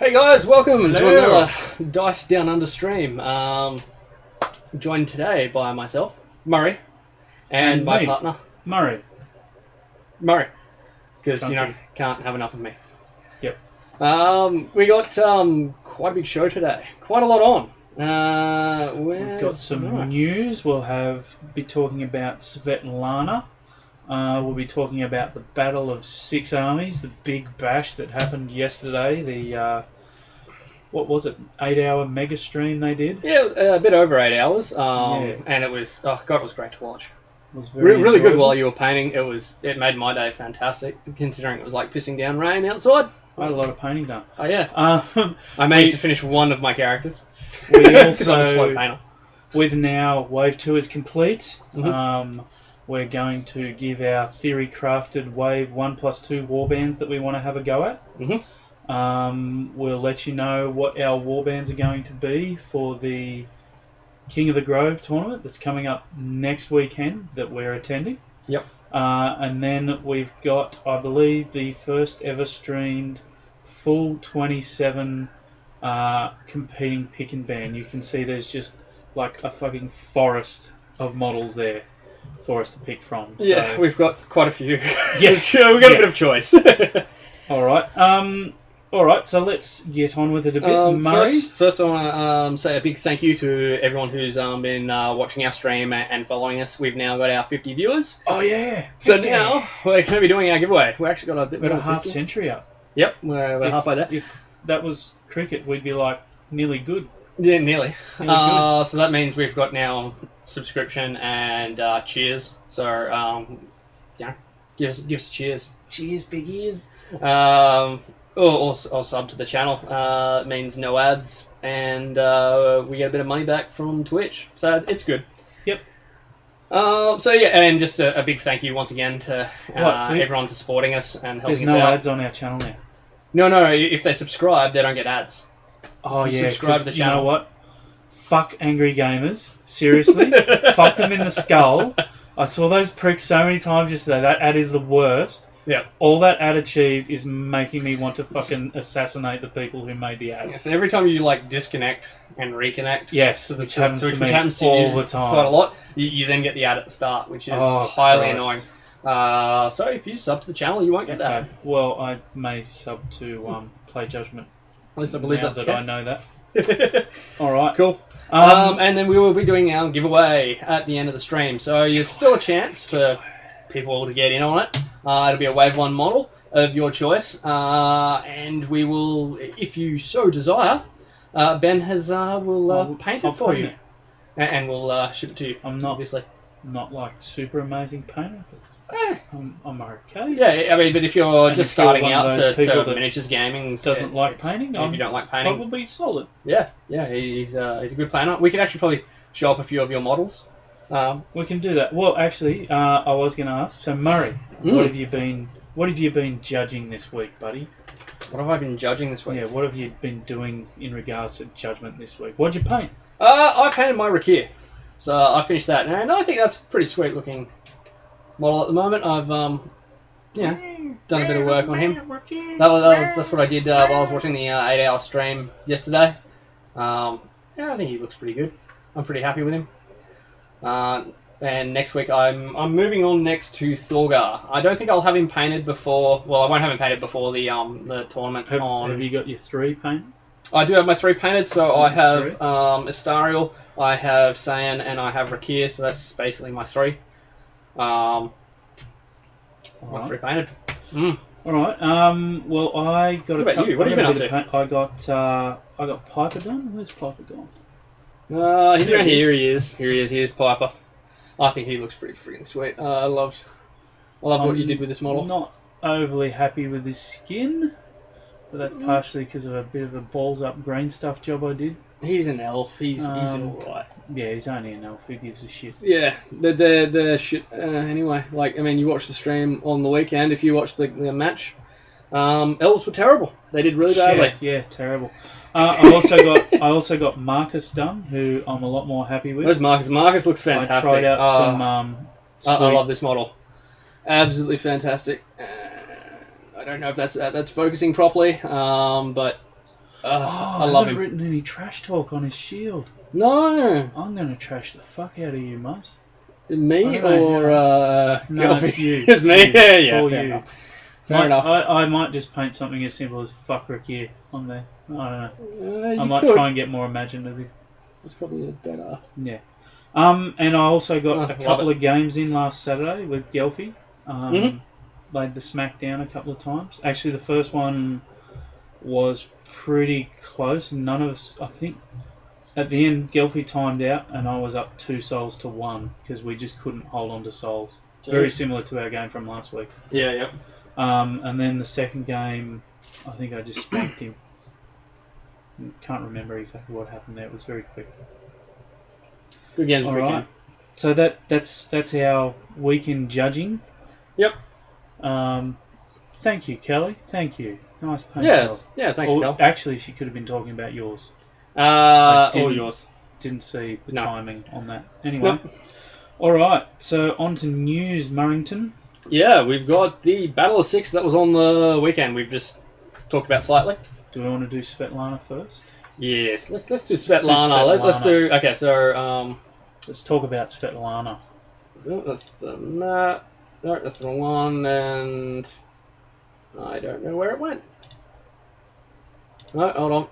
Hey guys, welcome to Hello. another Dice Down Under stream. Joined today by myself, Murray, and my me. partner, Murray. because Chunky. can't have enough of me. Yep. We got quite a big show today, quite a lot on. We've got some news. We'll be talking about Svetlana. We'll be talking about the Battle of Six Armies, the big bash that happened yesterday. The what was it? 8-hour mega stream they did. Yeah, it was a bit over 8 hours. Yeah. And it was it was great to watch. It was very Really good enjoyable. while you were painting. It made my day fantastic, considering it was like pissing down rain outside. I had a lot of painting done. Oh yeah. Um, I managed to finish one of my characters. we 'Cause I'm a slow also, painter. with now Wave 2 is complete, Mhm. we're going to give our theory-crafted Wave 1+2 warbands that we want to have a go at. Mhm. We'll let you know what our warbands are going to be for the King of the Grove tournament that's coming up next weekend that we're attending. Yep. And then we've got, I believe, the first ever streamed full 27 competing pick and ban. You can see there's just like a fucking forest of models there for us to pick from. So, Yeah, we've got quite a few. Yeah. We've got a bit of choice. all right. All right. So let's get on with it a bit. Murray. First, I want to say a big thank you to everyone who's been watching our stream and following us. We've now got our 50 viewers. Oh yeah. So 50. now we're going to be doing our giveaway. We've actually got a bit We've got more a than half 50. century up. Yep, we're halfway there. If that was cricket, we'd be like nearly good. Yeah, nearly. Nearly good. So that means we've got now subscription and cheers. So yeah, give us a cheers. Cheers, big ears. Or sub to the channel. It means no ads, and we get a bit of money back from Twitch. So it's good. Yep. So yeah, and just a big thank you once again to What? everyone for supporting us and helping There's us no out. ads on our channel now. No. If they subscribe, they don't get ads. Oh If you yeah, subscribe 'cause to the you know channel. what? Fuck angry gamers. Seriously, fuck them in the skull. I saw those pricks so many times yesterday. That ad is the worst. Yeah. All that ad achieved is making me want to fucking assassinate the people who made the ad. So every time you like disconnect and reconnect, Yes, so which happens to me happens to all you the time. quite a lot, you then get the ad at the start, which is Oh, highly Christ. annoying. So if you sub to the channel, you won't get that. Okay. Well, I may sub to play Judgement. At least I believe now that's the that case. I know that. All right. Cool. And then we will be doing our giveaway at the end of the stream. So there's still a chance for people to get in on it. It'll be a Wave 1 model of your choice. And we will, if you so desire, Ben will paint it I'll for paint you. it. And we'll ship it to you, I'm not obviously. not like super amazing painter, Eh, but I'm okay. yeah, I mean, but if you're And just if you're starting one of out those to people that miniatures gaming, doesn't like it's- painting, if you don't like painting, Probably solid. yeah, he's a good planner. We could actually probably show up a few of your models. We can do that. Well, actually, I was going to ask. So, Murray, what have you been judging this week, buddy? What have I been judging this week? Yeah, what have you been doing in regards to Judgment this week? What'd you paint? I painted my Rakir, so I finished that, and I think that's a pretty sweet looking model at the moment. I've done a bit of work on him. That's what I did while I was watching the 8-hour stream yesterday. I think he looks pretty good. I'm pretty happy with him. And next week I'm moving on next to Thorgar. I don't think I'll have him painted before. Well, I won't have him painted before the tournament. Have you got your 3 painted? I do have my 3 painted, so I have Three? Astariel, I have Saiyan, and I have Rakir, so that's basically my 3. My 3 painted. All right. Well, I got What about you? What have you been up to? I got Piper done. Where's Piper gone? He's There around he here. is. He is. Here's Piper. I think he looks pretty freaking sweet. I love what you did with this model. Not overly happy with his skin, but that's partially because of a bit of a balls up green stuff job I did. He's an elf. He's alright. Yeah, he's only an elf. Who gives a shit? Yeah, the shit. Anyway, like I mean, you watched the stream on the weekend. If you watched the match, elves were terrible. They did really badly. Yeah, terrible. I also got Marcus done, who I'm a lot more happy with. Where's Marcus? Marcus looks fantastic. I tried out some. I love this model. Absolutely fantastic. I don't know if that's focusing properly, but I love him. Written any trash talk on his shield. No. I'm going to trash the fuck out of you, Muzz. Me or No, Gelfie? it's you. It's me? You. Yeah, It's fair you. enough. Fair enough. I might just paint something as simple as fuck Ricky on there. I don't know. I might could. try and get more imaginative. That's probably a better... Yeah. And I also got a couple it. of games in last Saturday with Gelfie. Laid the smack down a couple of times. Actually, the first one was pretty close. None of us, I think, at the end, Gelfie timed out and I was up 2 souls to 1 because we just couldn't hold on to souls. Jeez. Very similar to our game from last week. Yeah. And then the second game, I think I just spanked him. Can't remember exactly what happened there. It was very quick. Good games, All quick right. game. So that's our weekend judging. Yep. Thank you, Kelly. Thank you. Nice paint Yes. job. Yeah, thanks, Kel. Actually, she could have been talking about yours. All yours. Didn't see the No. timing on that. Anyway. Nope. All right. So on to news, Murrington. Yeah, we've got the Battle of Six that was on the weekend. We've just talked about slightly. Do we want to do Svetlana first? Yes, let's do Svetlana. Let's do. Okay, so let's talk about Svetlana. That's the map. No, that's the wrong one, and I don't know where it went. No, hold on.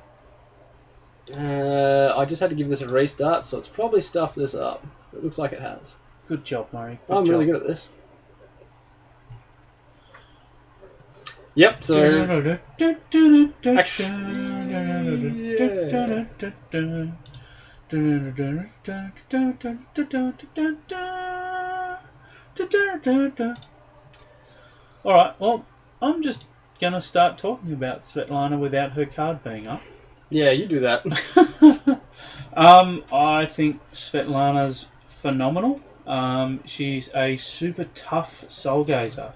I just had to give this a restart, so it's probably stuffed this up. It looks like it has. Good job, Murray. I'm really good at this. Yep, so... Alright, well, I'm just going to start talking about Svetlana without her card being up. Yeah, you do that. I think Svetlana's phenomenal. She's a super tough soul gazer.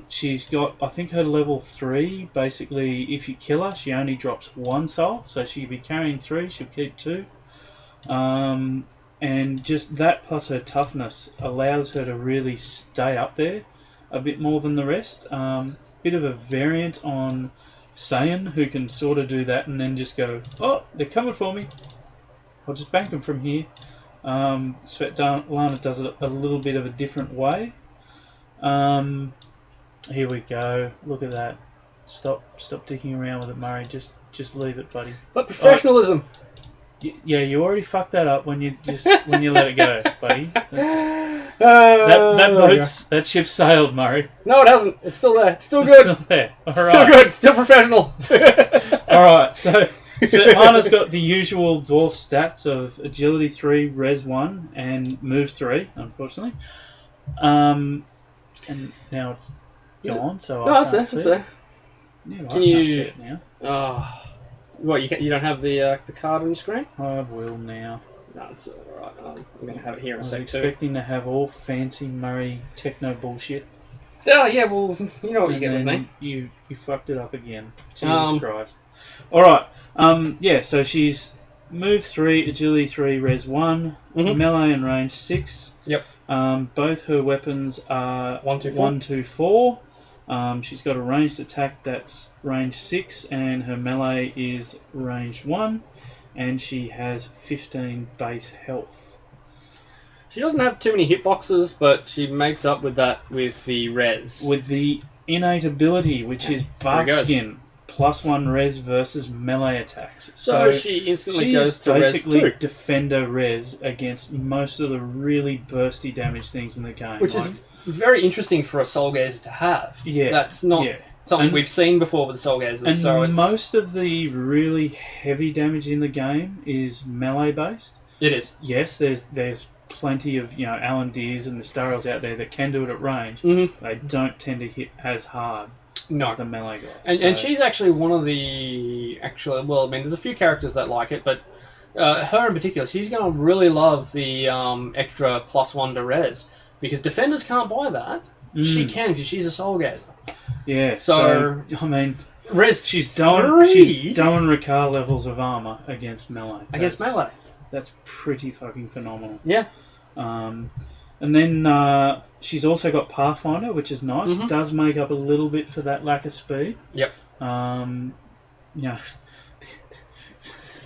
She's got, I think her level 3, basically, if you kill her, she only drops 1 soul, so she'll be carrying 3, she'll keep 2. And just that plus her toughness allows her to really stay up there a bit more than the rest. Bit of a variant on Saiyan, who can sort of do that and then just go, oh, they're coming for me. I'll just bank them from here. Svetlana does it a little bit of a different way. Here we go. Look at that. Stop dicking around with it, Murray. Just leave it, buddy. But professionalism. Yeah, you already fucked that up when you let it go, buddy. That ship sailed, Murray. No, it hasn't. It's still there. It's still It's good. still there. All right. Still good. Still professional. All right. So Svetlana's got the usual dwarf stats of agility 3, res 1, and move 3. Unfortunately, and now it's gone. So no, I that's can't there. see That's it. there. Yeah, Can I you? can't see it now. Oh, what you don't have the card on your screen? I will now. No, it's all right. I'm going to have it here I in a was sec too. expecting to have all fancy Murray techno bullshit. Oh yeah, well, you know what you get with me. You fucked it up again. Jesus Christ. Alright. Yeah, so she's move 3, agility 3, res 1, melee and range 6. Yep. Both her weapons are 1, 2, 4. 1, 2, 4. She's got a ranged attack that's range 6 and her melee is range 1 and she has 15 base health. She doesn't have too many hitboxes, but she makes up with that with the res. With the innate ability, which is Barkskin, +1 res versus melee attacks. So she instantly goes to res 2. Basically defender res against most of the really bursty damage things in the game. Which is very interesting for a Soul Gazer to have. Yeah. That's not something we've seen before with Soul Gazers. And so it's... most of the really heavy damage in the game is melee based. It is. Yes, there's plenty of Alan Deers and the Starrels out there that can do it at range. They don't tend to hit as hard as the melee guys. And she's actually one of the... Well, I mean, there's a few characters that like it, but her in particular, she's going to really love the extra +1 to res. Because defenders can't buy that. She can, because she's a Soul Gazer. Yeah, so I mean... Res, she's doing Ricard levels of armor against melee. That's pretty fucking phenomenal. Yeah. And then she's also got Pathfinder, which is nice. It does make up a little bit for that lack of speed. Yep. Yeah.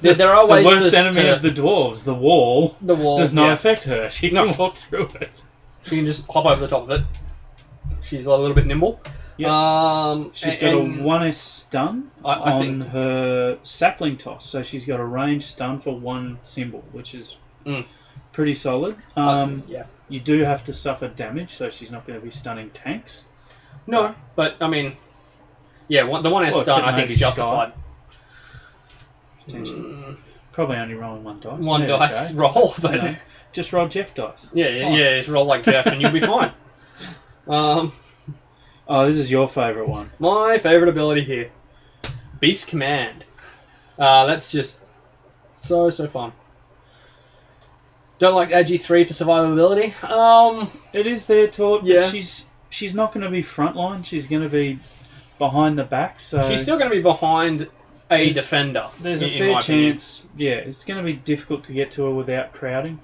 There are ways the worst to... enemy of the dwarves, the wall, does not yeah. affect her. She can walk through it. She can just hop over the top of it. She's a little bit nimble. Yep. She's got a 1S stun on her sapling toss, so she's got a range stun for one symbol, which is pretty solid. You do have to suffer damage, so she's not going to be stunning tanks. No, but I mean, the 1S stun I think is justified. Probably only rolling one dice. One dice roll, but just roll Jeff dice. Just roll like Jeff and you'll be fine. This is your favourite one. My favourite ability here, Beast Command. That's just so fun. Don't like Agi 3 for survivability. It is there, Todd. Yeah. She's not going to be frontline. She's going to be behind the back. So she's still going to be behind a defender. There's a fair chance. Yeah, it's going to be difficult to get to her without crowding.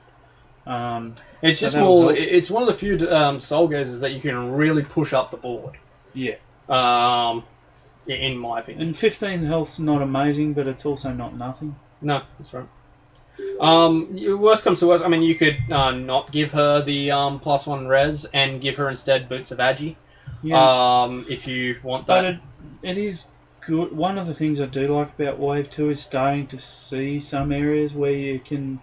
It's just more. It's one of the few soul gazers that you can really push up the board. Yeah. In my opinion. And 15 health's not amazing, but it's also not nothing. No, that's right. Worst comes to worst, I mean, you could not give her the +1 res and give her instead Boots of Agi. Yeah. If you want that. But it is good. One of the things I do like about Wave 2 is starting to see some areas where you can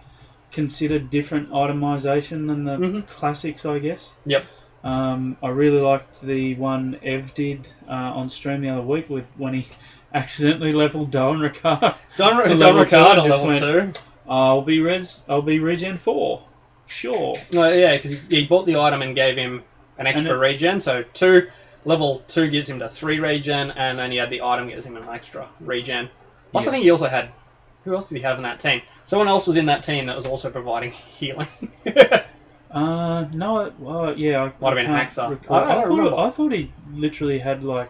consider different itemization than the classics, I guess. Yep. I really liked the one Ev did on stream the other week when he accidentally leveled Don Ricard. Don Ricard to level 2. I'll be regen 4. Sure. Because he bought the item and gave him an extra regen. So level 2 gives him the 3 regen, and then he had the item gives him an extra regen. Plus, I think he also had... Who else did he have in that team? Someone else was in that team that was also providing healing. No. Well, yeah. Might have been Haxa. I thought he literally had like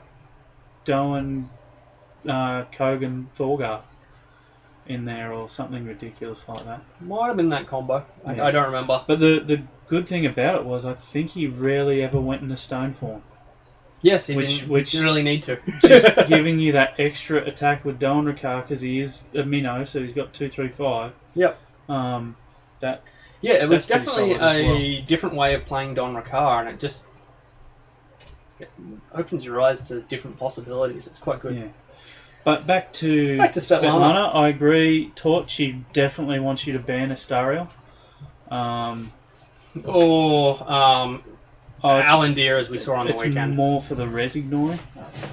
Doan, Kogan, Thorgar in there or something ridiculous like that. Might have been that combo. Yeah. I don't remember. But the good thing about it was I think he rarely ever went into stone form. Yes, which didn't really need to. Just giving you that extra attack with Don Ricard because he is a minnow, so he's got 2, 3, 5. Yep. It was definitely a different way of playing Don Ricard, and it opens your eyes to different possibilities. It's quite good. Yeah. But back to Svetlana. I agree. Torch, she definitely wants you to ban Astariel. Alandir, as we saw on the weekend. It's more for the res ignoring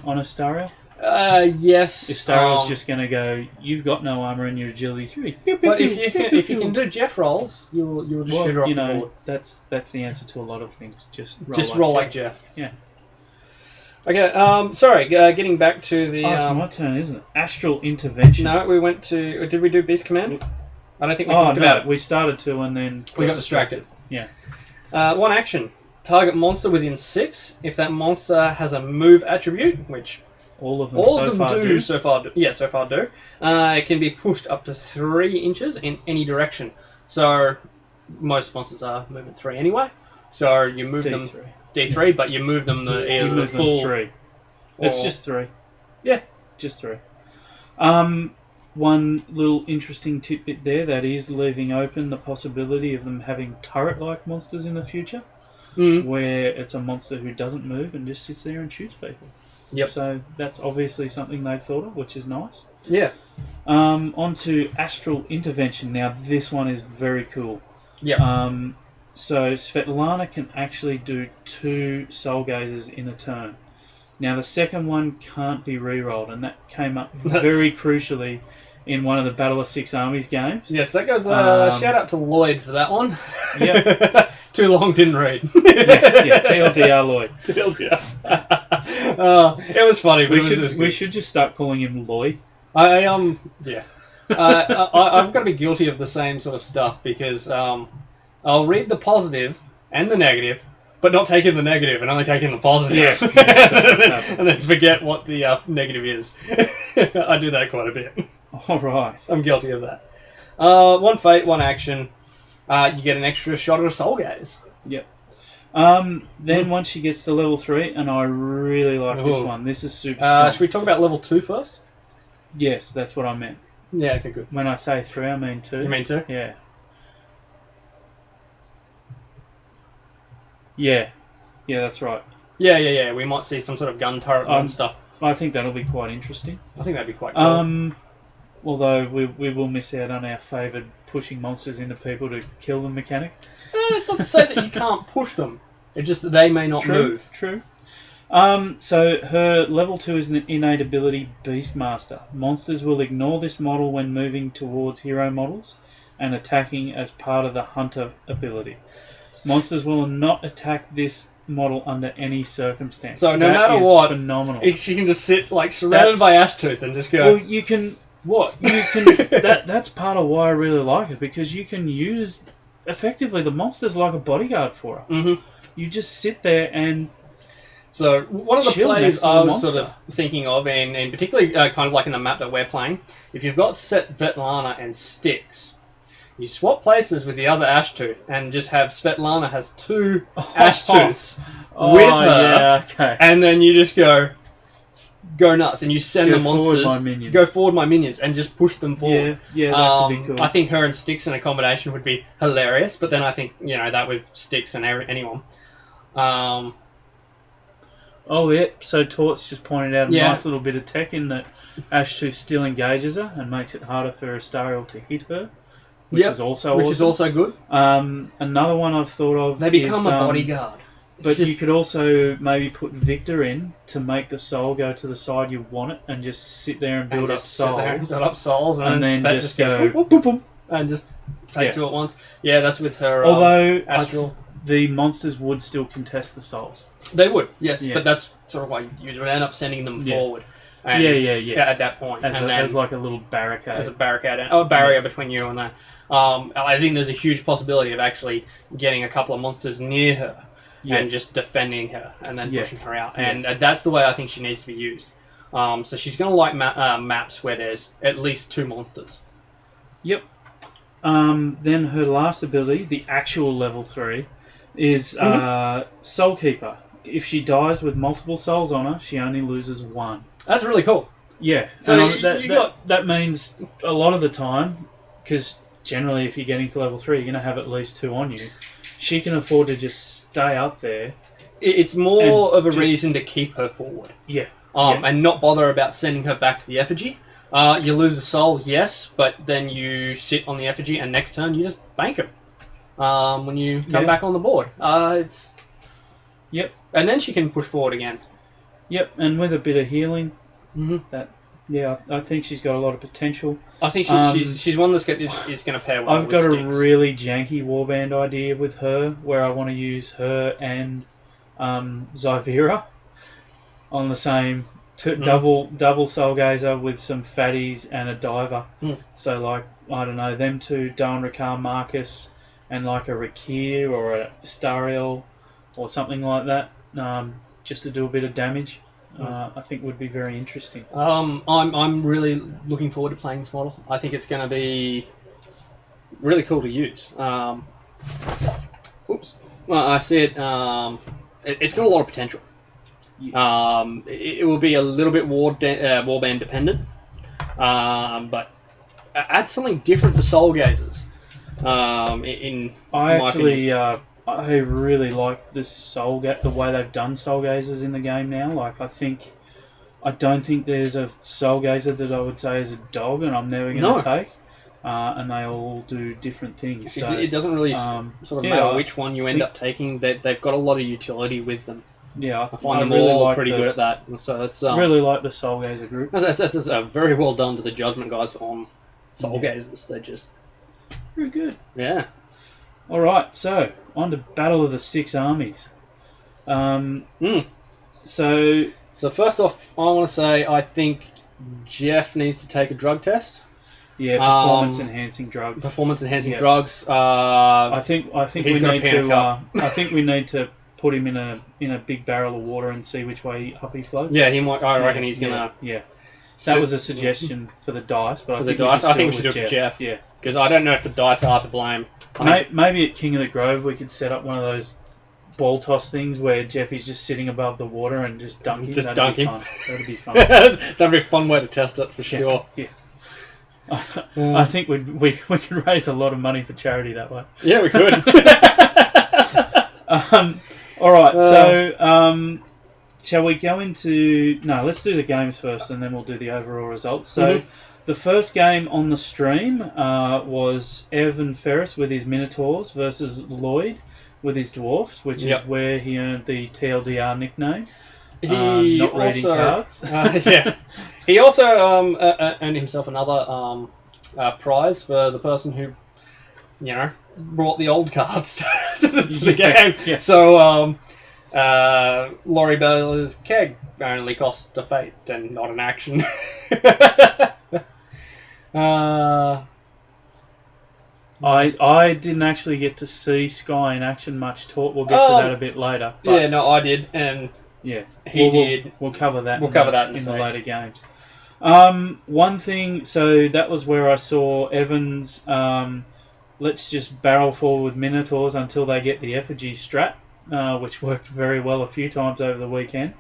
on Astariel. Yes. Astariel's just going to go, you've got no armor and your agility 3. But if you can do Jeff rolls, you'll just shoot her off the board. That's the answer to a lot of things. Just roll like Jeff. Yeah. Okay, sorry, getting back to the... it's my turn, isn't it? Astral Intervention. No, we went to... Did we do Beast Command? I don't think we talked about it. We started to and then... We got distracted. Yeah. One action. Target monster within 6. If that monster has a move attribute, which... All of them do. So far do. It can be pushed up to 3 inches in any direction. So, most monsters are moving 3 anyway. So, you move them... D3, but you move them the full... 3. It's just 3. Yeah. Just 3. One little interesting tidbit there, that is leaving open the possibility of them having turret-like monsters in the future, where it's a monster who doesn't move and just sits there and shoots people. Yep. So that's obviously something they've thought of, which is nice. Yeah. On to Astral Intervention. Now, this one is very cool. Yeah. So Svetlana can actually do 2 soul gazes in a turn. Now the second one can't be re-rolled, and that came up very crucially in one of the Battle of Six Armies games. Yes, that goes shout out to Lloyd for that one. Yep. Too long, didn't read. yeah, TLDR Lloyd. TLDR. It was funny. But we should just start calling him Lloyd. I've got to be guilty of the same sort of stuff because I'll read the positive and the negative, but not take in the negative and only take in the positive. Yes. And then forget what the negative is. I do that quite a bit. All right. I'm guilty of that. 1 fate, 1 action. You get an extra shot at a soul gaze. Yep. Then once she gets to level 3, and I really like this one. This is super strong. Should we talk about level 2 first? Yes, that's what I meant. Yeah, okay, good. When I say 3, I mean 2. You mean 2? Yeah. Yeah. Yeah, that's right. Yeah. We might see some sort of gun turret monster. I think that'll be quite interesting. I think that'd be quite cool. Although we will miss out on our favoured pushing monsters into people to kill them mechanic. It's not to say that you can't push them. It's just that they may not move. True. So her level 2 is an innate ability, Beastmaster. Monsters will ignore this model when moving towards hero models and attacking as part of the Hunter ability. Monsters will not attack this model under any circumstance. So no matter what, phenomenal. She can just sit like surrounded by Ashtooth and just go. Well, you can. What? You can. That's part of why I really like it, because you can use effectively the monsters like a bodyguard for her. Mm-hmm. You just sit there and. So one of the plays I was sort of thinking of, and particularly kind of like in the map that we're playing, if you've got Svetlana and Styx, you swap places with the other Ashtooth and just have Svetlana has 2 Ashtooths with her, yeah, okay. And then you just go nuts, and you send the monsters go forward my minions and just push them forward. Yeah, that could be cool. I think her and Styx in a combination would be hilarious, but then I think that with Styx and anyone. Oh, yeah. So Torts just pointed out a nice little bit of tech in that Ashtooth still engages her and makes it harder for Astariel to hit her, which is also awesome. Is also good. Another one I've thought of they become a bodyguard. But you could also maybe put Victor in to make the soul go to the side you want it and just sit there and build up souls. And then just go whoop, whoop, whoop, and just take 2 at once. Yeah, that's with her Although Astral. The monsters would still contest the souls. They would, yes. But that's sort of why you would end up sending them forward. And at that point. As like a little barricade. As a barricade. A barrier between you and that. I think there's a huge possibility of actually getting a couple of monsters near her and just defending her and then pushing her out. And that's the way I think she needs to be used. So she's going to like maps where there's at least 2 monsters. Yep. Then her last ability, the actual level 3, is Soul Keeper. If she dies with multiple souls on her, she only loses 1. That's really cool. Yeah. So that means a lot of the time, because generally if you're getting to level 3, you're going to have at least 2 on you. She can afford to just stay up there. It's more of a reason to keep her forward. Yeah. And not bother about sending her back to the effigy. You lose a soul, yes, but then you sit on the effigy and next turn you just bank her. When you come back on the board. Yep. And then she can push forward again. Yep, and with a bit of healing, I think she's got a lot of potential. I think she's one that's is going to pair well I've with got Styx. a really janky warband idea with her, where I want to use her and Zyvera on the same double soul gazer with some fatties and a diver. So like, I don't know, them 2, Darn Rakar Marcus, and like a Rakir or a Stariel or something like that, just to do a bit of damage. I think would be very interesting. I'm really looking forward to playing this model. I think it's going to be really cool to use. Oops. Well, I said it's got a lot of potential. It will be a little bit warband dependent, but add something different to Soul Gazers. I really like this the way they've done Soul Gazers in the game now. Like, I don't think there's a Soul Gazer that I would say is a dog and I'm never going to take. And they all do different things. So, it doesn't really matter which one you end up taking. They've got a lot of utility with them. Yeah, I find them really all pretty good at that. So that's really like the Soul Gazer group. That's very well done to the Judgement guys on Soul Gazers. They're just very good. Yeah. All right, so on to Battle of the Six Armies. So first off, I want to say I think Jeff needs to take a drug test. Yeah, performance enhancing drugs. Performance enhancing drugs. I think we need to. I think we need to put him in a big barrel of water and see which way up he floats. Yeah, he might. I reckon he's gonna. Yeah. That was a suggestion for the dice, but I think we should do it with Jeff. Yeah, because I don't know if the dice are to blame. Maybe at King of the Grove we could set up one of those ball toss things where Jeffy's just sitting above the water and just dunking. Just That'd be dunking. fun. That'd be fun. That'd be a fun way to test it for sure. Yeah. I think we could raise a lot of money for charity that way. Yeah, we could. All right, so shall we go into... No, let's do the games first and then we'll do the overall results. So the first game on the stream was Evan Ferris with his Minotaurs versus Lloyd with his Dwarfs, which is where he earned the TLDR nickname. He not reading cards. He also earned himself another prize for the person who, brought the old cards to the game. Yes. So, Laurie Bella's keg only cost a fate and not an action. I didn't actually get to see Sky in action much. We'll get to that a bit later. But yeah, no, I did, and he did. We'll cover that. We'll cover that in the later games. One thing, so that was where I saw Evans. Let's just barrel forward with Minotaurs until they get the effigy strat, which worked very well a few times over the weekend.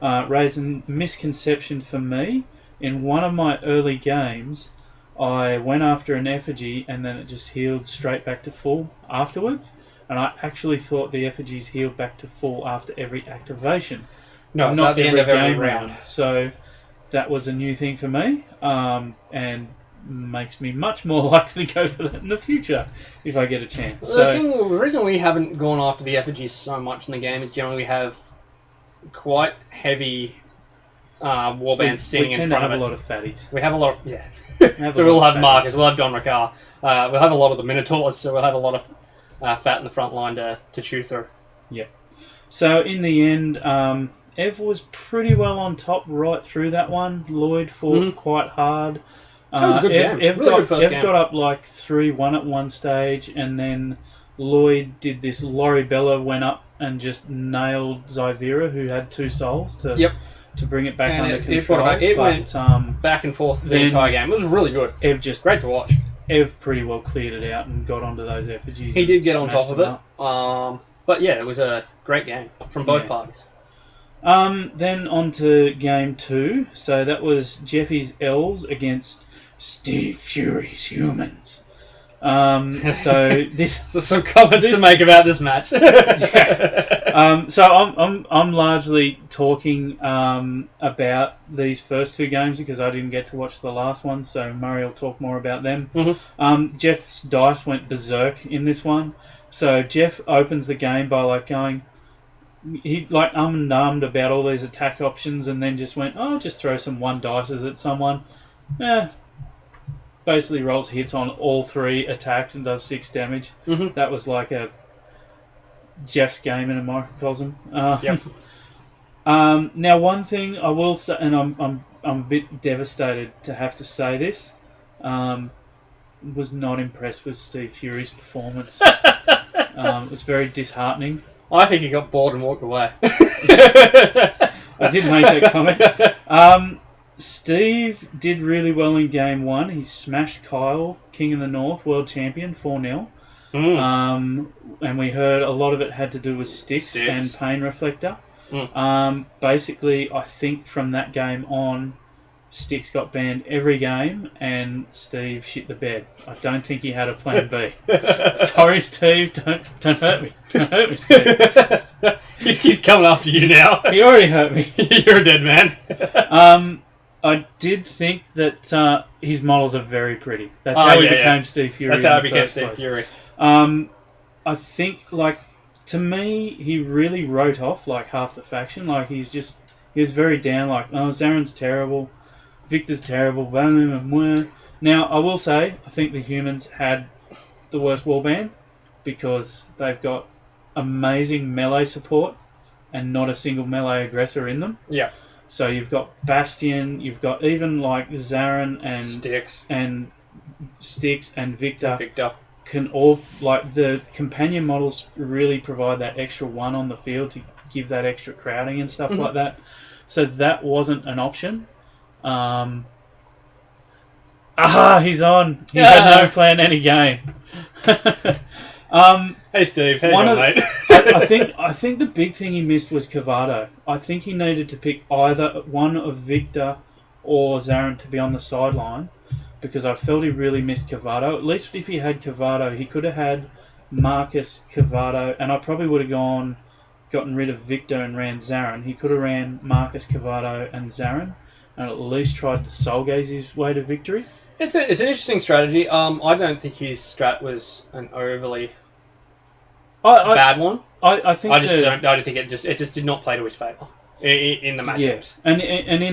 Raising misconception for me. In one of my early games, I went after an effigy and then it just healed straight back to full afterwards. And I actually thought the effigies healed back to full after every activation. No, it's not at the end of every game round. So that was a new thing for me, and makes me much more likely to go for that in the future if I get a chance. The reason we haven't gone after the effigies so much in the game is generally we have quite heavy warbands sitting in front of it. We tend to have a lot of fatties. We have a lot of... So we'll have Marcus, we'll have Don Ricard. We'll have a lot of the Minotaurs, so we'll have a lot of fat in the front line to chew through. Yeah. So in the end, Ev was pretty well on top right through that one. Lloyd fought quite hard. That was a good game. Ev Really good first game. got up like 3-1 at one stage, and then Lloyd did this. Laurie Bella went up and just nailed Zyvera, who had 2 souls, to bring it back under control. It went back and forth the entire game. It was really good. Ev just great to watch. Ev pretty well cleared it out and got onto those effigies. He did get on top of it. But yeah, it was a great game from both parties. Then on to game 2. So that was Jeffy's L's against Steve Fury's Humans. So some comments to make about this match. So I'm largely talking about these first 2 games because I didn't get to watch the last one. So Murray will talk more about them. Jeff's dice went berserk in this one. So Jeff opens the game by going. He and ummed about all these attack options and then just went, just throw some 1 dices at someone. Basically rolls hits on all 3 attacks and does 6 damage. That was like a Jeff's game in a microcosm. Now one thing I will say, and I'm a bit devastated to have to say this, was not impressed with Steve Fury's performance. It was very disheartening. I think he got bored and walked away. I did make that comment. Steve did really well in game 1. He smashed Kyle, King of the North, world champion, 4-0. And we heard a lot of it had to do with sticks. And Pain Reflector. Basically, I think from that game on, Sticks got banned every game and Steve shit the bed. I don't think he had a plan B. Sorry, Steve. Don't hurt me. Don't hurt me, Steve. He's coming after you now. He already hurt me. You're a dead man. I did think that his models are very pretty. That's how he became Steve Fury. That's how he became Steve Fury. I think, to me, he really wrote off, half the faction. He was very down, Zaren's terrible, Victor's terrible, blah, blah, blah, blah. Now, I will say, I think the Humans had the worst warband because they've got amazing melee support and not a single melee aggressor in them. Yeah. So you've got Bastion, you've got even Zaren and Styx and Victor. Can all the companion models really provide that extra 1 on the field to give that extra crowding and stuff like that. So that wasn't an option. He's on. He had no plan any game. Hey Steve, how you One doing, of- mate? I think the big thing he missed was Cavado. I think he needed to pick either one of Victor or Zarin to be on the sideline because I felt he really missed Cavado. At least if he had Cavado, he could have had Marcus, Cavado, and I probably would have gotten rid of Victor and ran Zarin. He could have ran Marcus, Cavado, and Zarin, and at least tried to soul gaze his way to victory. It's an interesting strategy. I don't think his strat was an overly bad one. I think I don't think it just did not play to his favour in the matchups. Yeah. And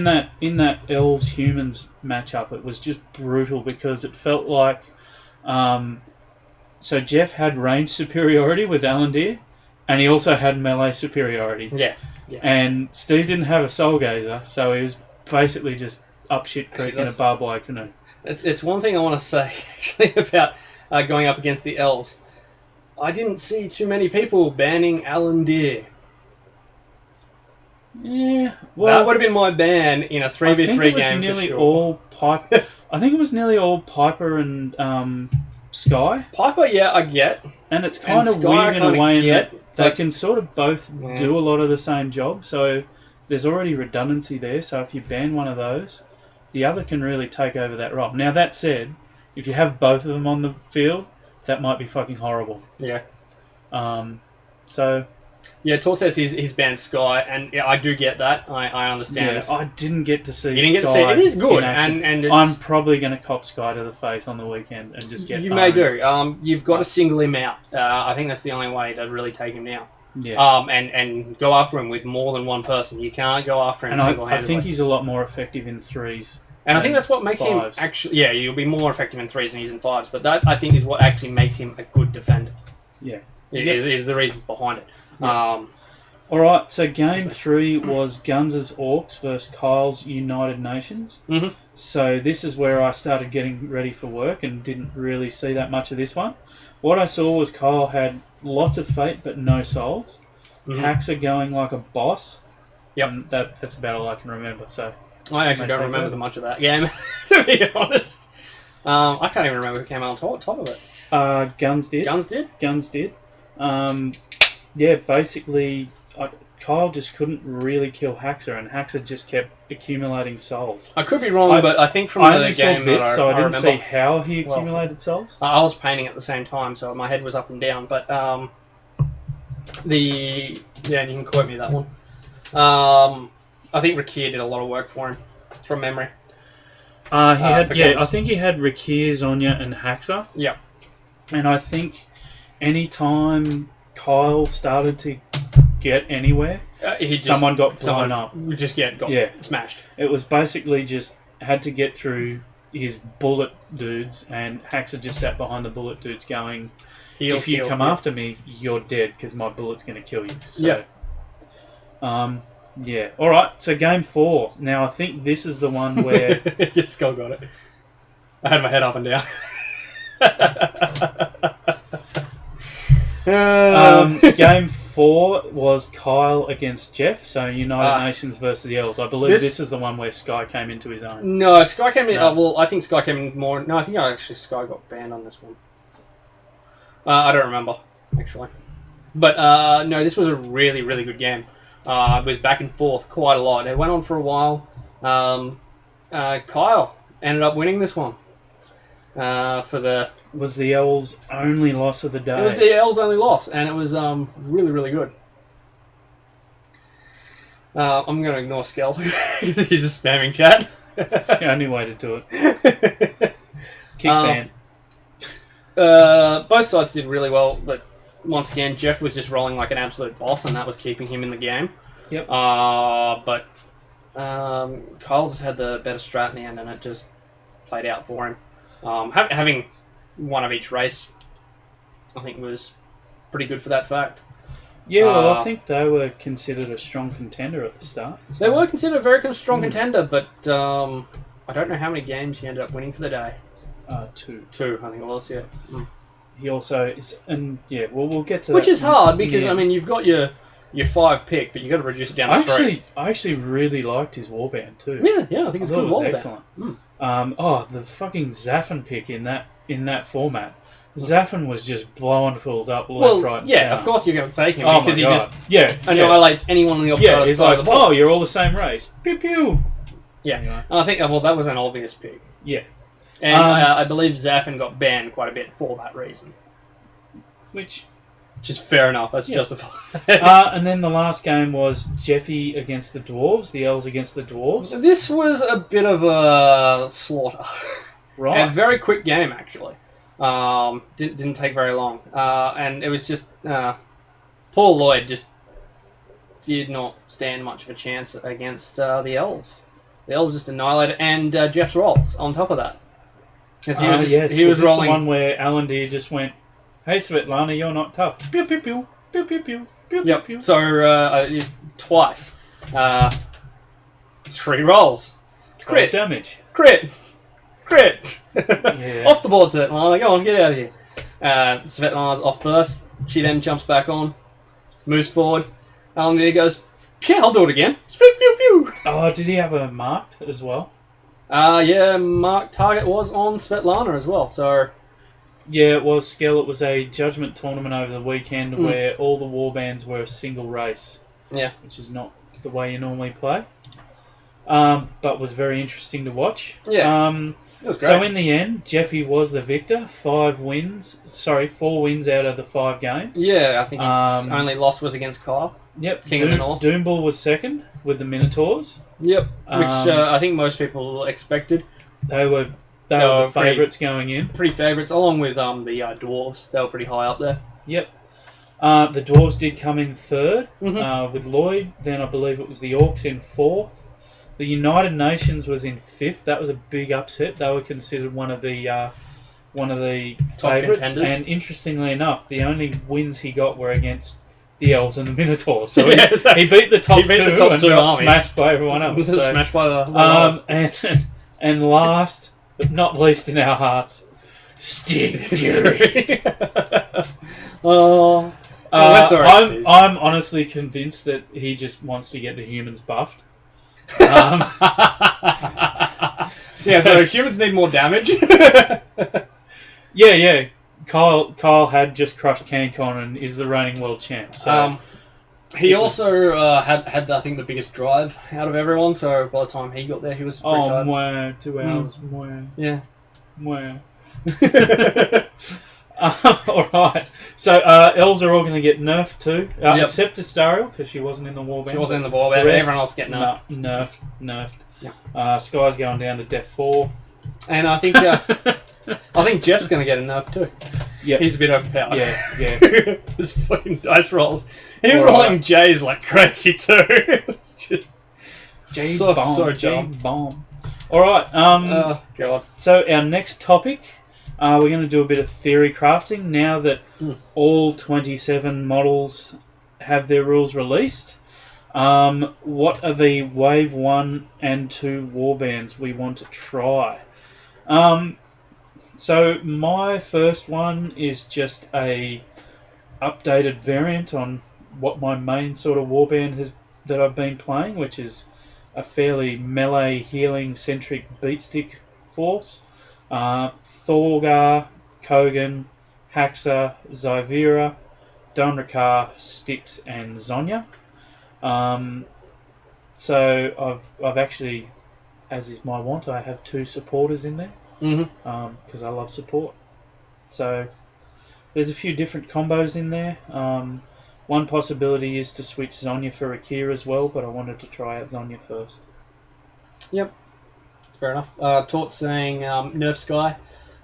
in that elves humans matchup, it was just brutal because it felt like so Jeff had range superiority with Alandir, and he also had melee superiority. Yeah. And Steve didn't have a soul gazer, so he was basically just up shit creek in a barbed wire canoe. It's one thing I want to say actually about going up against the elves. I didn't see too many people banning Alandir. Yeah, well, that would have been my ban in a 3v3 game nearly for sure. all Piper. I think it was nearly all Piper and Sky. Piper, yeah, I get. And it's kind of weird in a way in that they can sort of both do a lot of the same job. So there's already redundancy there. So if you ban one of those, the other can really take over that role. Now, that said, if you have both of them on the field, that might be fucking horrible. Yeah. So... Yeah, Tor says he's banned Sky, and yeah, I do get that. I understand it. I didn't get to see Sky. You didn't get to see it. It is good, and it's, I'm probably going to cop Sky to the face on the weekend and just get You may do. You've got to single him out. I think that's the only way to really take him down. Yeah. And go after him with more than one person. You can't go after him single-handedly. I think he's a lot more effective in threes. And I think that's what makes him actually... Yeah, you'll be more effective in threes than he's in fives, but that, I think, is what actually makes him a good defender. Yeah. Is the reason behind it. Yeah. Alright, so game 3 was Guns' Orcs versus Kyle's United Nations. Mm-hmm. So this is where I started getting ready for work and didn't really see that much of this one. What I saw was Kyle had lots of fate but no souls. Mm-hmm. Haxa going like a boss. Yep. And that's about all I can remember. So I actually don't remember much of that game, to be honest. I can't even remember who came out on top of it. Guns did. Guns did? Yeah, basically... Kyle just couldn't really kill Haxa, and Haxa just kept accumulating souls. I could be wrong, but I think from the game bits, that so I didn't remember, see how he accumulated souls. I was painting at the same time, so my head was up and down. But you can quote me that one. I think Rakir did a lot of work for him, from memory. I think he had Rakir, Zonya, and Haxa. Yeah, and I think any time Kyle started to get anywhere, someone got blown up. Got smashed. It was basically just had to get through his bullet dudes, and Haxa just sat behind the bullet dudes going, if you come after me, you're dead because my bullet's going to kill you. So, yeah. Alright, so game 4. Now I think this is the one where... Your skull got it. I had my head up and down. Game 4 was Kyle against Jeff, so United Nations versus the Elves. I believe this is the one where Sky came into his own. No, Sky came in... well, I think Sky came in more... No, I think actually Sky got banned on this one. I don't remember, actually. But, no, this was a really, really good game. It was back and forth quite a lot. It went on for a while. Kyle ended up winning this one. For the... Was the Elves' only loss of the day. It was the Elves' only loss, and it was really, really good. I'm going to ignore Skell, because he's just spamming chat. That's the only way to do it. Kick ban. Both sides did really well, but once again, Jeff was just rolling like an absolute boss, and that was keeping him in the game. Yep. But Kyle just had the better strat in the end, and it just played out for him. Having one of each race, I think, was pretty good for that fact. Yeah, well, I think they were considered a strong contender at the start. So. They were considered a very strong contender, but I don't know how many games he ended up winning for the day. 2. 2, I think it was, yeah. Mm. He also is, and yeah, we'll get to which that. Is hard because I mean you've got your 5 pick, but you got to reduce it down to 3. I actually really liked his warband too. Yeah, I think it's a good warband. Excellent. The fucking Zaffin pick in that format Zaffin was just blowing fools up left, right, and yeah, center. of course you're going to take him Oh because my he God. just annihilates anyone on the opposite Yeah, he's side like, of the ball. oh, you're all the same race. Pew pew. Yeah, Anyway. and I think that was an obvious pick. Yeah. And I believe Zaffin got banned quite a bit for that reason. Which is fair enough. That's justified. and then the last game was Jeffy against the Dwarves, the Elves against the Dwarves. This was a bit of a slaughter. Right. A very quick game, actually. Didn't take very long. And it was just... Paul Lloyd just did not stand much of a chance against the Elves. The Elves just annihilated, and Jeff's rolls on top of that. Because he was rolling... the one where Alan Deere just went, hey Svetlana, you're not tough. Pew pew pew, pew pew pew, pew Yep. pew. So twice. 3 rolls. Crit. Damage. Crit. Yeah. Off the board, Svetlana. Go on, get out of here. Svetlana's off first. She then jumps back on, moves forward. Alan Deere goes, yeah, I'll do it again. Pew, pew, pew. Oh, did he have a marked as well? Yeah, mark target was on Svetlana as well. So yeah, it was Skell. It was a Judgement tournament over the weekend where all the warbands were a single race. Yeah, which is not the way you normally play. But was very interesting to watch. Yeah, it was great. So in the end, Jeffy was the victor. 4 wins out of the 5 games. Yeah, I think his only loss was against Kyle. Yep. King of the North. Doomball was second with the Minotaurs. Yep. Which I think most people expected. They were the favourites going in. Pretty favourites, along with the Dwarves. They were pretty high up there. Yep. The Dwarves did come in third Mm-hmm. with Lloyd. Then I believe it was the Orcs in fourth. The United Nations was in fifth. That was a big upset. They were considered one of the top favourites. contenders. And interestingly enough, the only wins he got were against the Elves and the Minotaurs. So he beat the top two and got smashed by everyone else. So, smashed by the and last but not least in our hearts, Steve Fury. I'm honestly convinced that he just wants to get the humans buffed. So humans need more damage. Yeah. Kyle had just crushed CanCon and is the reigning world champ. So he also had I think the biggest drive out of everyone. So by the time he got there, he was pretty tired. 2 hours. Yeah. Alright. So elves are all going to get nerfed too. Except Astariel, because she wasn't in the warband. She wasn't in the warband, but everyone else get nerfed. Nerfed. Yeah. Sky's going down to Def 4. And I think Jeff's going to get a nerf too. Yeah. He's a bit overpowered. Yeah. His fucking dice rolls. He was rolling J's like crazy too. J-bomb. Alright. Oh, God. So our next topic, we're going to do a bit of theory crafting now that all 27 models have their rules released. What are the Wave 1 and 2 warbands we want to try? So my first one is just a updated variant on what my main sort of warband that I've been playing, which is a fairly melee healing centric beatstick force. Thorgar, Kogan, Haxa, Zyvera, Dunrakar, Styx, and Zonya. So I've actually, as is my wont, I have 2 supporters in there. Because I love support. So there's a few different combos in there. One possibility is to switch Zonya for Akira as well, but I wanted to try out Zonya first. Yep, that's fair enough. Taut saying Nerf Sky.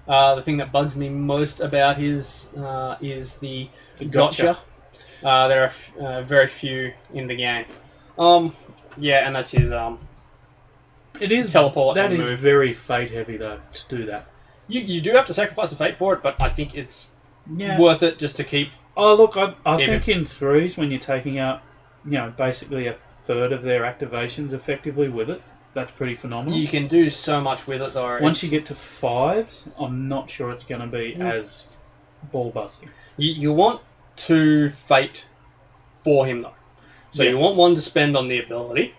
The thing that bugs me most about his is the gotcha. There are very few in the game. Yeah, and that's his It is teleport. That and is move. very fate heavy though to do that. You do have to sacrifice a fate for it, but I think it's Yeah. worth it just to keep. Oh look, I think in threes when you're taking out, basically a third of their activations effectively with it, that's pretty phenomenal. You can do so much with it though. Once you get to fives, I'm not sure it's going to be as ball busting. You want to fate for him though, so you want one to spend on the ability.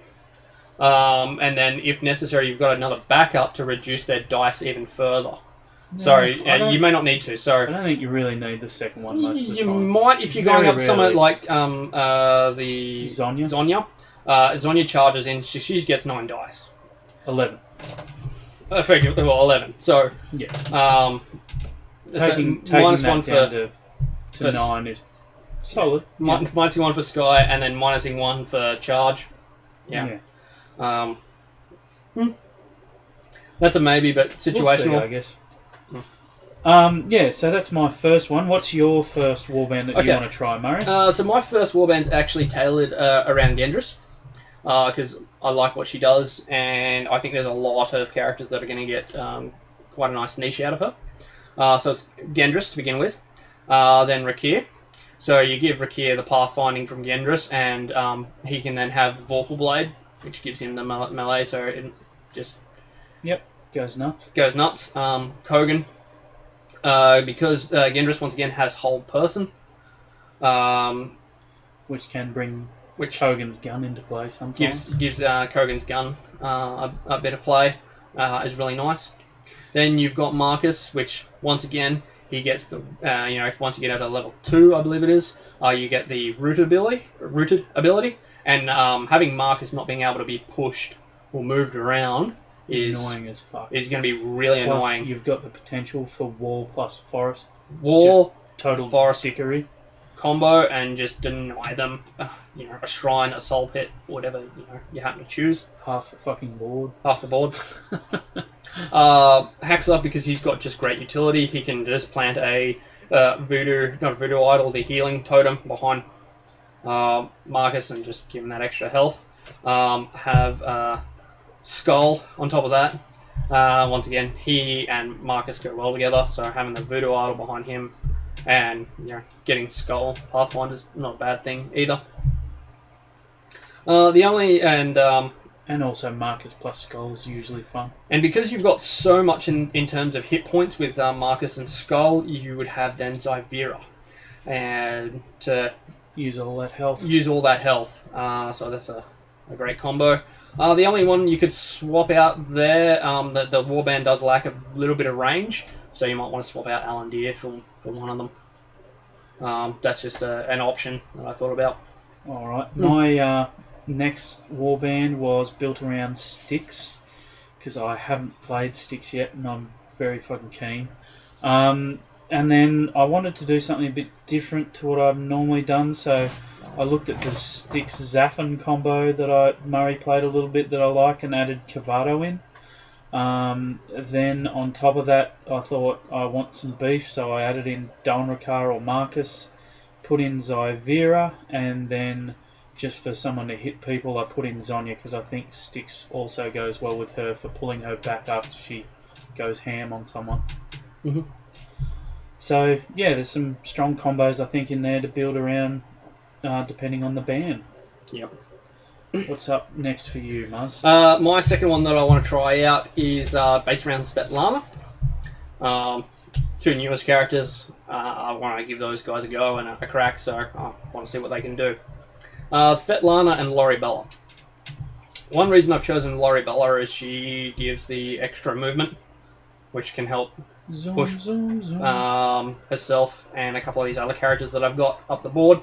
And then, if necessary, you've got another backup to reduce their dice even further. Sorry, you may not need to. So I don't think you really need the second one most of the you time. might if you're going up somewhere like the Zonya. Zonya charges in. She gets 9 dice. 11. Effectively, well, 11. So Yeah. Taking minus one down to 9 is solid. Minusing 1 for Sky, and then minusing 1 for charge. Yeah. That's a maybe, but situational. We'll see, I guess. So that's my first one. What's your first warband that you want to try, Murray? So my first warband's actually tailored around Gendris, because I like what she does, and I think there's a lot of characters that are going to get quite a nice niche out of her. So it's Gendris to begin with, then Rakir. So you give Rakir the pathfinding from Gendris, and he can then have the Vorpal Blade, which gives him the melee, so it just... Yep, goes nuts. Kogan, because Gendris once again has Hold Person, which can bring Kogan's gun into play sometimes. Gives Kogan's gun a bit of play, is really nice. Then you've got Marcus, which once again he gets the if once you get out to level 2, I believe it is, you get the rooted ability, and having Marcus not being able to be pushed or moved around is annoying as fuck. Is going to be really annoying. You've got the potential for wall plus forest. Wall, just total forest dickery combo, and just deny them. A shrine, a soul pit, whatever you happen to choose. Half the fucking board. Half the board. Haxa, because he's got just great utility. He can just plant a voodoo idol, the healing totem behind Marcus, and just give him that extra health. Have Skull on top of that. Once again, he and Marcus go well together, so having the voodoo idol behind him and getting Skull Pathfinder's not a bad thing either. And also Marcus plus Skull is usually fun. And because you've got so much in terms of hit points with Marcus and Skull, you would have then Zyvera and to use all that health. So that's a great combo. The only one you could swap out there, the warband does lack a little bit of range, so you might want to swap out Alandir for one of them. That's just an option that I thought about. Alright, my next warband was built around Styx, because I haven't played Styx yet, and I'm very fucking keen. And then I wanted to do something a bit different to what I've normally done, so I looked at the Styx Zaffin combo that Murray played a little bit that I like, and added Cavato in. Then on top of that, I thought I want some beef, so I added in Dalnrakar or Marcus, put in Zyvera, and then just for someone to hit people, I put in Zonya, because I think Styx also goes well with her for pulling her back after she goes ham on someone. Mm-hmm. So yeah, there's some strong combos I think in there to build around, depending on the band. Yep. What's up next for you, Muzz? My second one that I want to try out is based around Svetlana. 2 newest characters. I want to give those guys a go and a crack, so I want to see what they can do. Svetlana and Loribella. One reason I've chosen Loribella is she gives the extra movement, which can help push herself and a couple of these other characters that I've got up the board.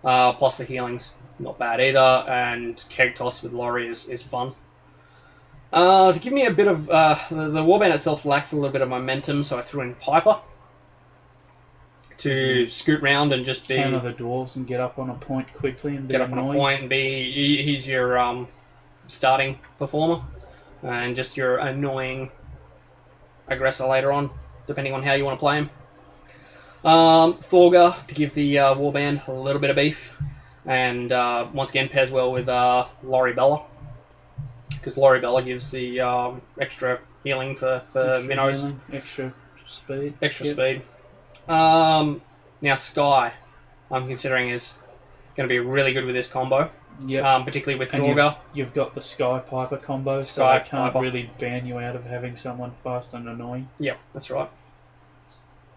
Plus the healing's not bad either, and Keg Toss with Lori is fun. To give me a bit of... the warband itself lacks a little bit of momentum, so I threw in Piper to scoot round and just be... Counter the dwarves and get up on a point quickly and be Get up annoying. on a point and be... He's your starting performer, and just your annoying aggressor later on, depending on how you want to play him. Thorga to give the warband a little bit of beef, and once again pairs well with Loribella, because Loribella gives the extra healing for minnows. Healing, extra speed. Speed. Now Sky, I'm considering is going to be really good with this combo. Yep. Particularly with And Thorga. You've got the Sky Piper combo, so Sky I can't Piper. really ban you out of having someone fast and annoying. Yep, that's right.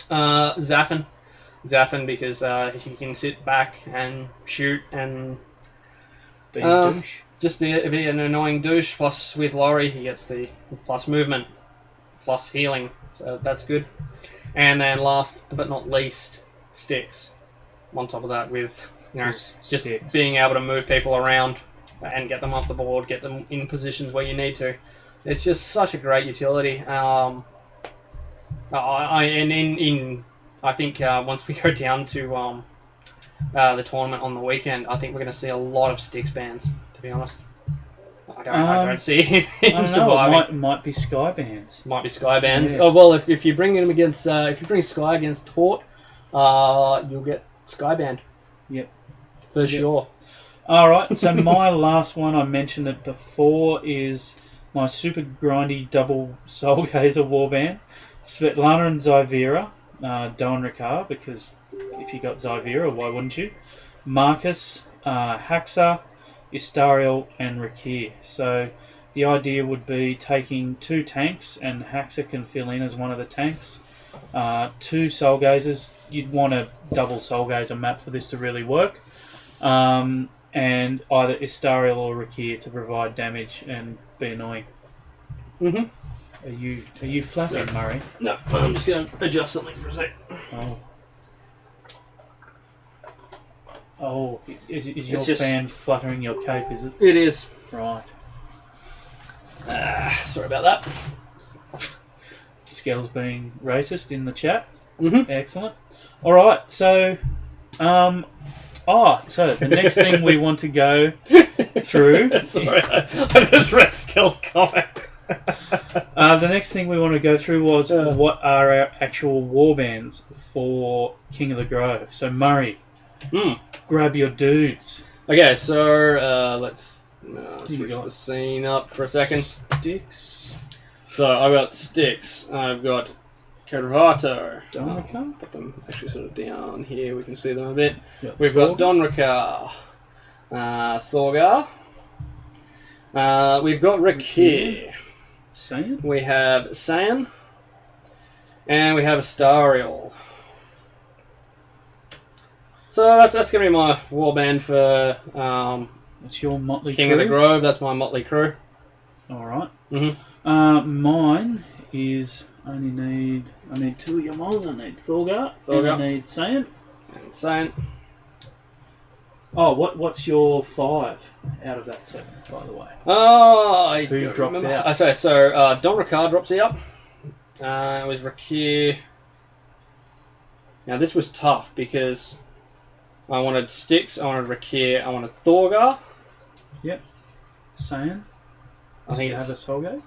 Zaffin because he can sit back and shoot and Be a douche. just be an annoying douche. Plus with Laurie, he gets the plus movement. plus healing, so that's good. And then last but not least, sticks. On top of that, with just sticks. Being able to move people around and get them off the board, get them in positions where you need to. It's just such a great utility. I think once we go down to the tournament on the weekend, I think we're going to see a lot of sticks bans. To be honest, I don't see him surviving. It might be sky bans. Might be sky bans. Yeah. Oh well, if you bring him against, if you bring Sky against Tort, you'll get sky banned. Yep, for sure. All right. So my last one, I mentioned it before, is my super grindy double Soul Gazer warband, Svetlana and Zyvera, Don Ricard, because if you got Zyvera, why wouldn't you? Marcus, Haxa, Istariel, and Rakir. So the idea would be taking 2 tanks, and Haxa can fill in as one of the tanks. 2 Soul Gazers. You'd want a double Soul Gazer map for this to really work. And either Istariel or Rakir to provide damage and be annoying. Mm-hmm. Are you flapping, Murray? No, I'm just going to adjust something for a sec. Oh, is your fan fluttering your cape, is it? It is. Right. Sorry about that. Skell's being racist in the chat. Mm-hmm. Excellent. All right, so... so the next thing we want to go through... Sorry, I just read Skell's comment. The next thing we want to go through was what are our actual warbands for King of the Grove. So, Murray, grab your dudes. Okay, so let's switch the scene up for a second. Sticks. So I've got Sticks. I've got Carvato. Donrika. Put them actually sort of down here. We can see them a bit. Yep. We've got Donrika, Thorgar. We've got Rakir. Saiyan. We have Saiyan. And we have Astariel. So that's going to be my warband for It's your motley King crew. of the Grove. That's my motley crew. All right. Mm-hmm. Mine is I need 2 of your moles. I need Thorgar. And I need Saiyan. And Saiyan. Oh, what's your 5 out of that 7, by the way? Who drops out? I say so. Don Ricard drops out. It was Rakir. Now this was tough because I wanted Sticks, I wanted Rakir, I wanted Thorgar. Yep. Saiyan. I think you have a Soul Gaze?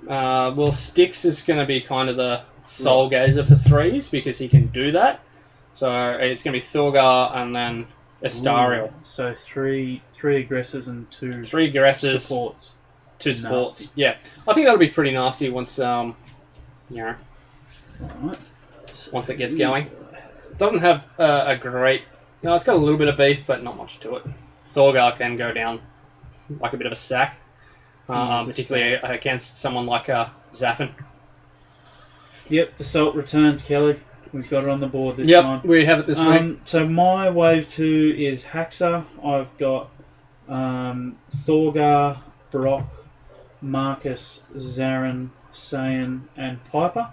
Well, Sticks is going to be kind of the Soul Gazer for 3s because he can do that. So it's going to be Thorgar and then Astariel. Ooh, so three aggressors and 2 3 aggressors, supports. 2 supports. Nasty. Yeah, I think that'll be pretty nasty once Right. once it gets going. It doesn't have a great... it's got a little bit of beef, but not much to it. Thorgar can go down like a bit of a sack, particularly against someone like Zaffin. Yep, the Salt returns, Kelly. We've got it on the board this Yep, time. we have it this week. So my wave 2 is Haxa. I've got Thorgar, Brock, Marcus, Zarin, Saiyan, and Piper.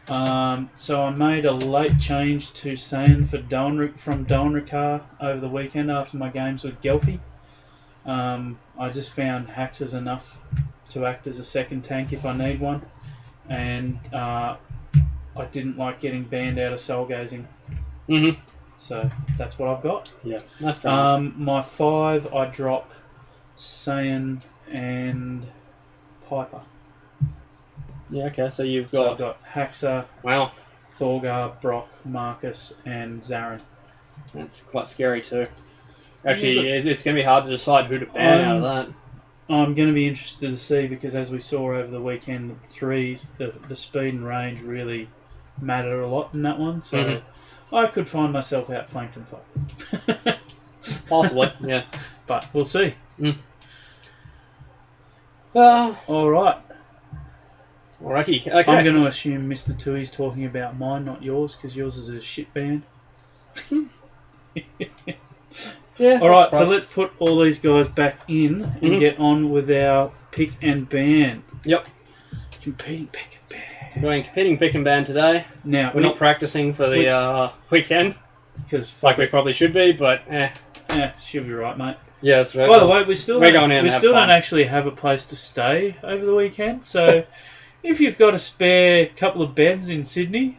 So I made a late change to Saiyan from Donrikar over the weekend after my games with Gelfie. I just found Haxa's enough to act as a second tank if I need one, and I didn't like getting banned out of soul gazing. Mm-hmm. So that's what I've got. Yeah, that's fair. My 5, I drop Saiyan and Piper. Yeah, okay, so you've So got... I've got Haxa, Wow, Thorgar, Brock, Marcus, and Zarin. that's quite scary too. Actually, it's going to be hard to decide who to ban out of that. I'm going to be interested to see, because as we saw over the weekend, the 3s, the speed and range really mattered a lot in that one. So I could find myself outflanked and fight. Possibly, yeah. But we'll see. All right. Alrighty, okay. I'm going to assume Mr. Tui's talking about mine, not yours, because yours is a shit band. Yeah. All right, so let's put all these guys back in and get on with our pick and ban. Yep. Competing pick and ban. So we're doing competing pick and ban today. Now We're not practicing for the weekend, because like we probably should be, but she'll be right, mate. Yeah, that's right. By the way, we still don't actually have a place to stay over the weekend. So if you've got a spare couple of beds in Sydney,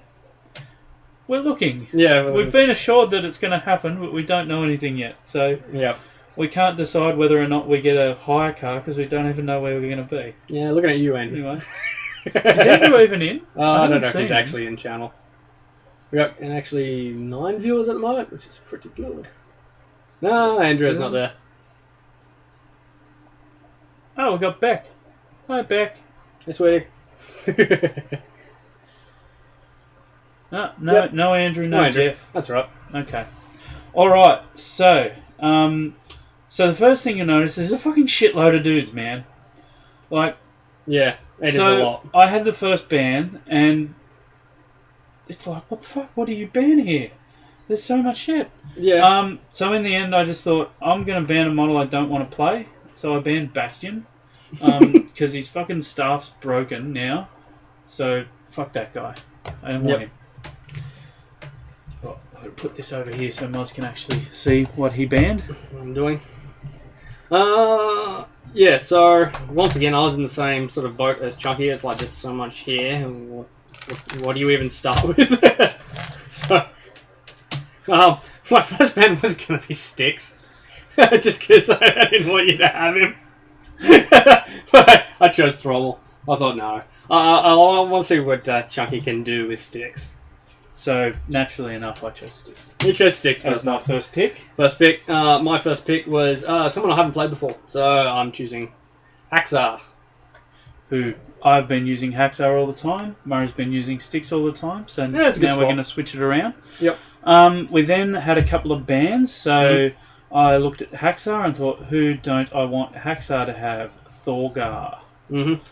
we're looking. Yeah, we've been assured that it's going to happen, but we don't know anything yet. So yeah, we can't decide whether or not we get a hire car because we don't even know where we're going to be. Yeah, looking at you, Andrew. Anyway, is Andrew even in? I don't know if he's actually in channel. We got actually 9 viewers at the moment, which is pretty good. No, Andrew's not there. Oh, we got Beck. Hi, Beck. Hey, sweetie. No Andrew, no Andrew. Jeff. That's right. Okay. All right. So the first thing you notice is a fucking shitload of dudes, man. Like, yeah, it is a lot. I had the first ban, and it's like, what the fuck? What do you ban here? There's so much shit. Yeah. So in the end, I just thought I'm gonna ban a model I don't want to play. So I banned Bastion, because his fucking staff's broken now. So fuck that guy. I don't want him. Well, I'm gonna put this over here so Moz can actually see what he banned. What I'm doing. Yeah. So once again, I was in the same sort of boat as Chunky. It's like there's so much here. What do you even start with? So, my first ban was gonna be Sticks. Just because I didn't want you to have him. But I chose Thrall. I thought, no. I want to see what Chunky can do with Sticks. So, naturally enough, I chose Sticks. You chose Sticks as my first pick? First pick. My first pick was someone I haven't played before. So, I'm choosing Haxar. Who I've been using Haxar all the time. Murray's been using Sticks all the time. So now we're going to switch it around. Yep. We then had a couple of bans. So... I looked at Haxar and thought, who don't I want Haxar to have? Thorgar. Mm-hmm.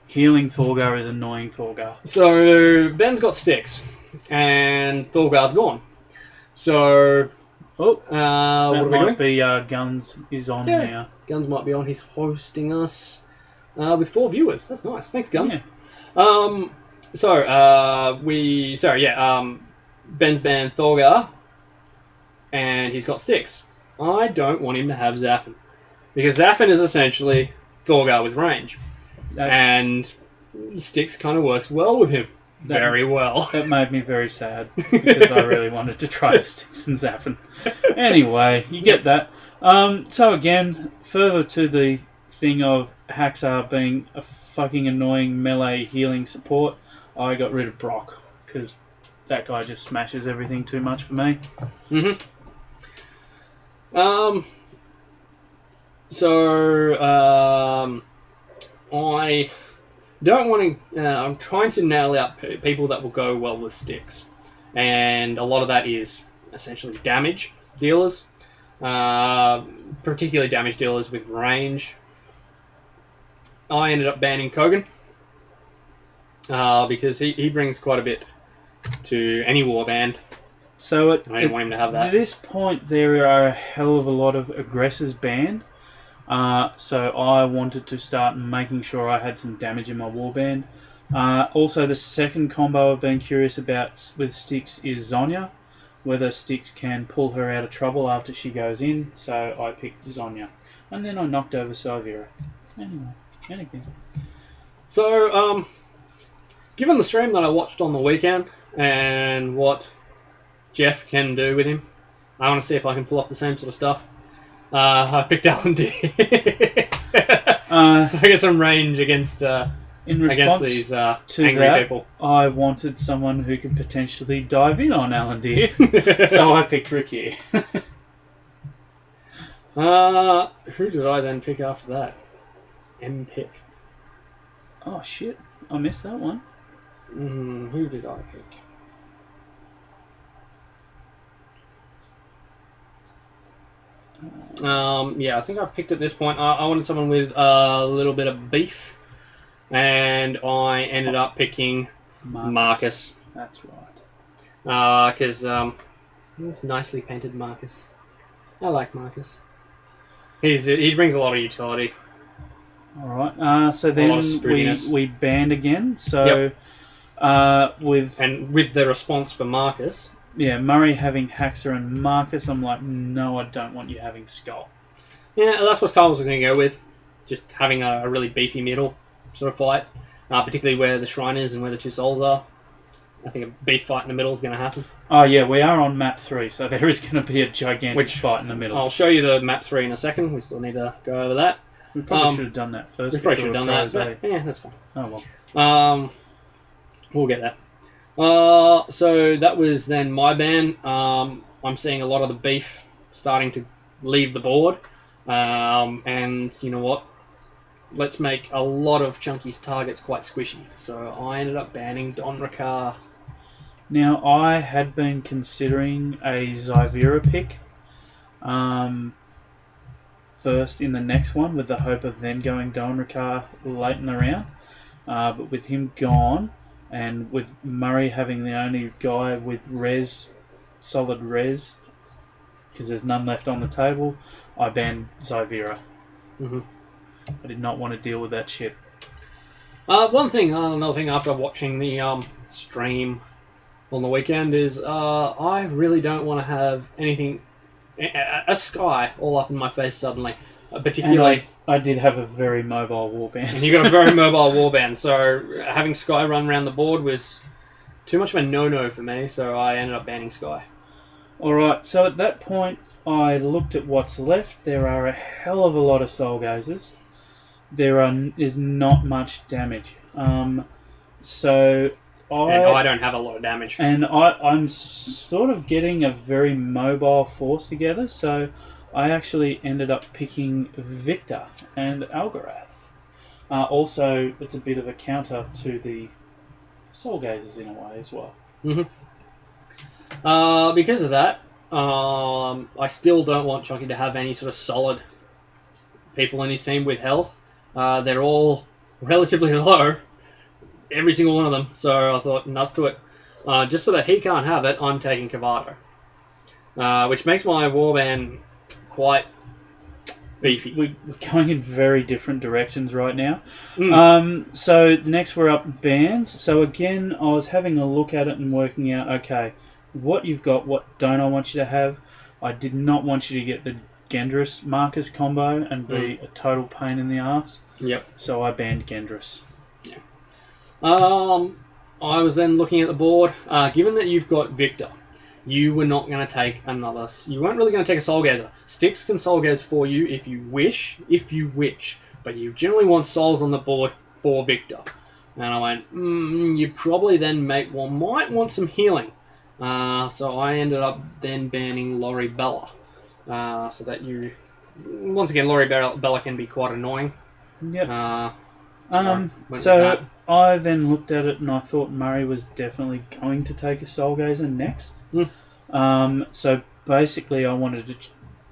Healing Thorgar is annoying Thorgar. So, Ben's got Sticks, and Thorgar's gone. So, what are we doing? Be, Guns is on now. Guns might be on. He's hosting us with 4 viewers. That's nice. Thanks, Guns. Yeah. Ben's banned Thorgar, and he's got Sticks. I don't want him to have Zaffin. Because Zaffin is essentially Thorgar with range. And Sticks kind of works well with him. Very well. That made me very sad. Because I really wanted to try the Sticks and Zaffin. Anyway, you get that. So again, further to the thing of Haxar being a fucking annoying melee healing support, I got rid of Brock. Because that guy just smashes everything too much for me. Mm-hmm. I don't want to... I'm trying to nail out people that will go well with Sticks. And a lot of that is essentially damage dealers. Particularly damage dealers with range. I ended up banning Kogan. Because he brings quite a bit to any warband. So I didn't want him to have that. At this point, there are a hell of a lot of aggressors banned. So I wanted to start making sure I had some damage in my warband. Also, the second combo I've been curious about with Sticks is Zonya. Whether Sticks can pull her out of trouble after she goes in. So I picked Zonya. And then I knocked over Sylvira. Anyway, and again. So, given the stream that I watched on the weekend and what Jeff can do with him, I want to see if I can pull off the same sort of stuff. I picked L&D. So I get some range against these angry people. I wanted someone who could potentially dive in on L&D. So I picked Ricky. Who did I then pick after that? M-pick. Oh shit, I missed that one. Who did I pick? I think I picked at this point. I wanted someone with a little bit of beef, and I ended up picking Marcus. That's right. Because it's nicely painted Marcus. I like Marcus. He brings a lot of utility. All right. So then we banned again. So with the response for Marcus. Yeah, Murray having Haxa and Marcus, I'm like, no, I don't want you having Skull. Yeah, that's what Carl was going to go with. Just having a really beefy middle sort of fight, particularly where the shrine is and where the two souls are. I think a beef fight in the middle is going to happen. Oh yeah, we are on map 3, so there is going to be a gigantic fight in the middle. I'll show you the map 3 in a second. We still need to go over that. We probably should have done that first. We probably should have done that, but yeah, that's fine. Oh well. We'll get that. So that was then my ban. I'm seeing a lot of the beef starting to leave the board. And you know what? Let's make a lot of Chunky's targets quite squishy. So I ended up banning Don Ricard. Now, I had been considering a Zyvera pick first in the next one with the hope of then going Don Ricard late in the round. But with him gone, and with Murray having the only guy with solid res, because there's none left on the table, I banned Zyvera. Mm-hmm. I did not want to deal with that shit. Another thing after watching the stream on the weekend is I really don't want to have anything, a sky all up in my face suddenly. Particularly, I did have a very mobile warband. And you got a very mobile warband, so having Sky run around the board was too much of a no-no for me, so I ended up banning Sky. Alright, so at that point, I looked at what's left. There are a hell of a lot of Soul Gazers. There is not much damage. So I don't have a lot of damage. And I'm sort of getting a very mobile force together, so I actually ended up picking Victor and Algorath. Also, it's a bit of a counter to the Soul Gazers in a way as well. Mm-hmm. Because of that, I still don't want Chunky to have any sort of solid people in his team with health. They're all relatively low, every single one of them, so I thought, nuts to it. Just so that he can't have it, I'm taking Cavato. Which makes my warband quite beefy. We're going in very different directions right now. So next we're up bands. So again, I was having a look at it and working out, okay, what you've got, what don't I want you to have. I did not want you to get the Gendrus Marcus combo and be a total pain in the ass. Yep. So I banned Gendrus. Yeah. I was then looking at the board. Given that you've got Victor, you were not going to take another. You weren't really going to take a Soul Gazer. Styx can Soul Gaze for you if you wish. But you generally want souls on the board for Victor. And I went, you probably then might want some healing. So I ended up then banning Lori Bella. So that you... Once again, Lori Bella can be quite annoying. Yep. So I then looked at it and I thought Murray was definitely going to take a Soul Gazer next. So basically I wanted to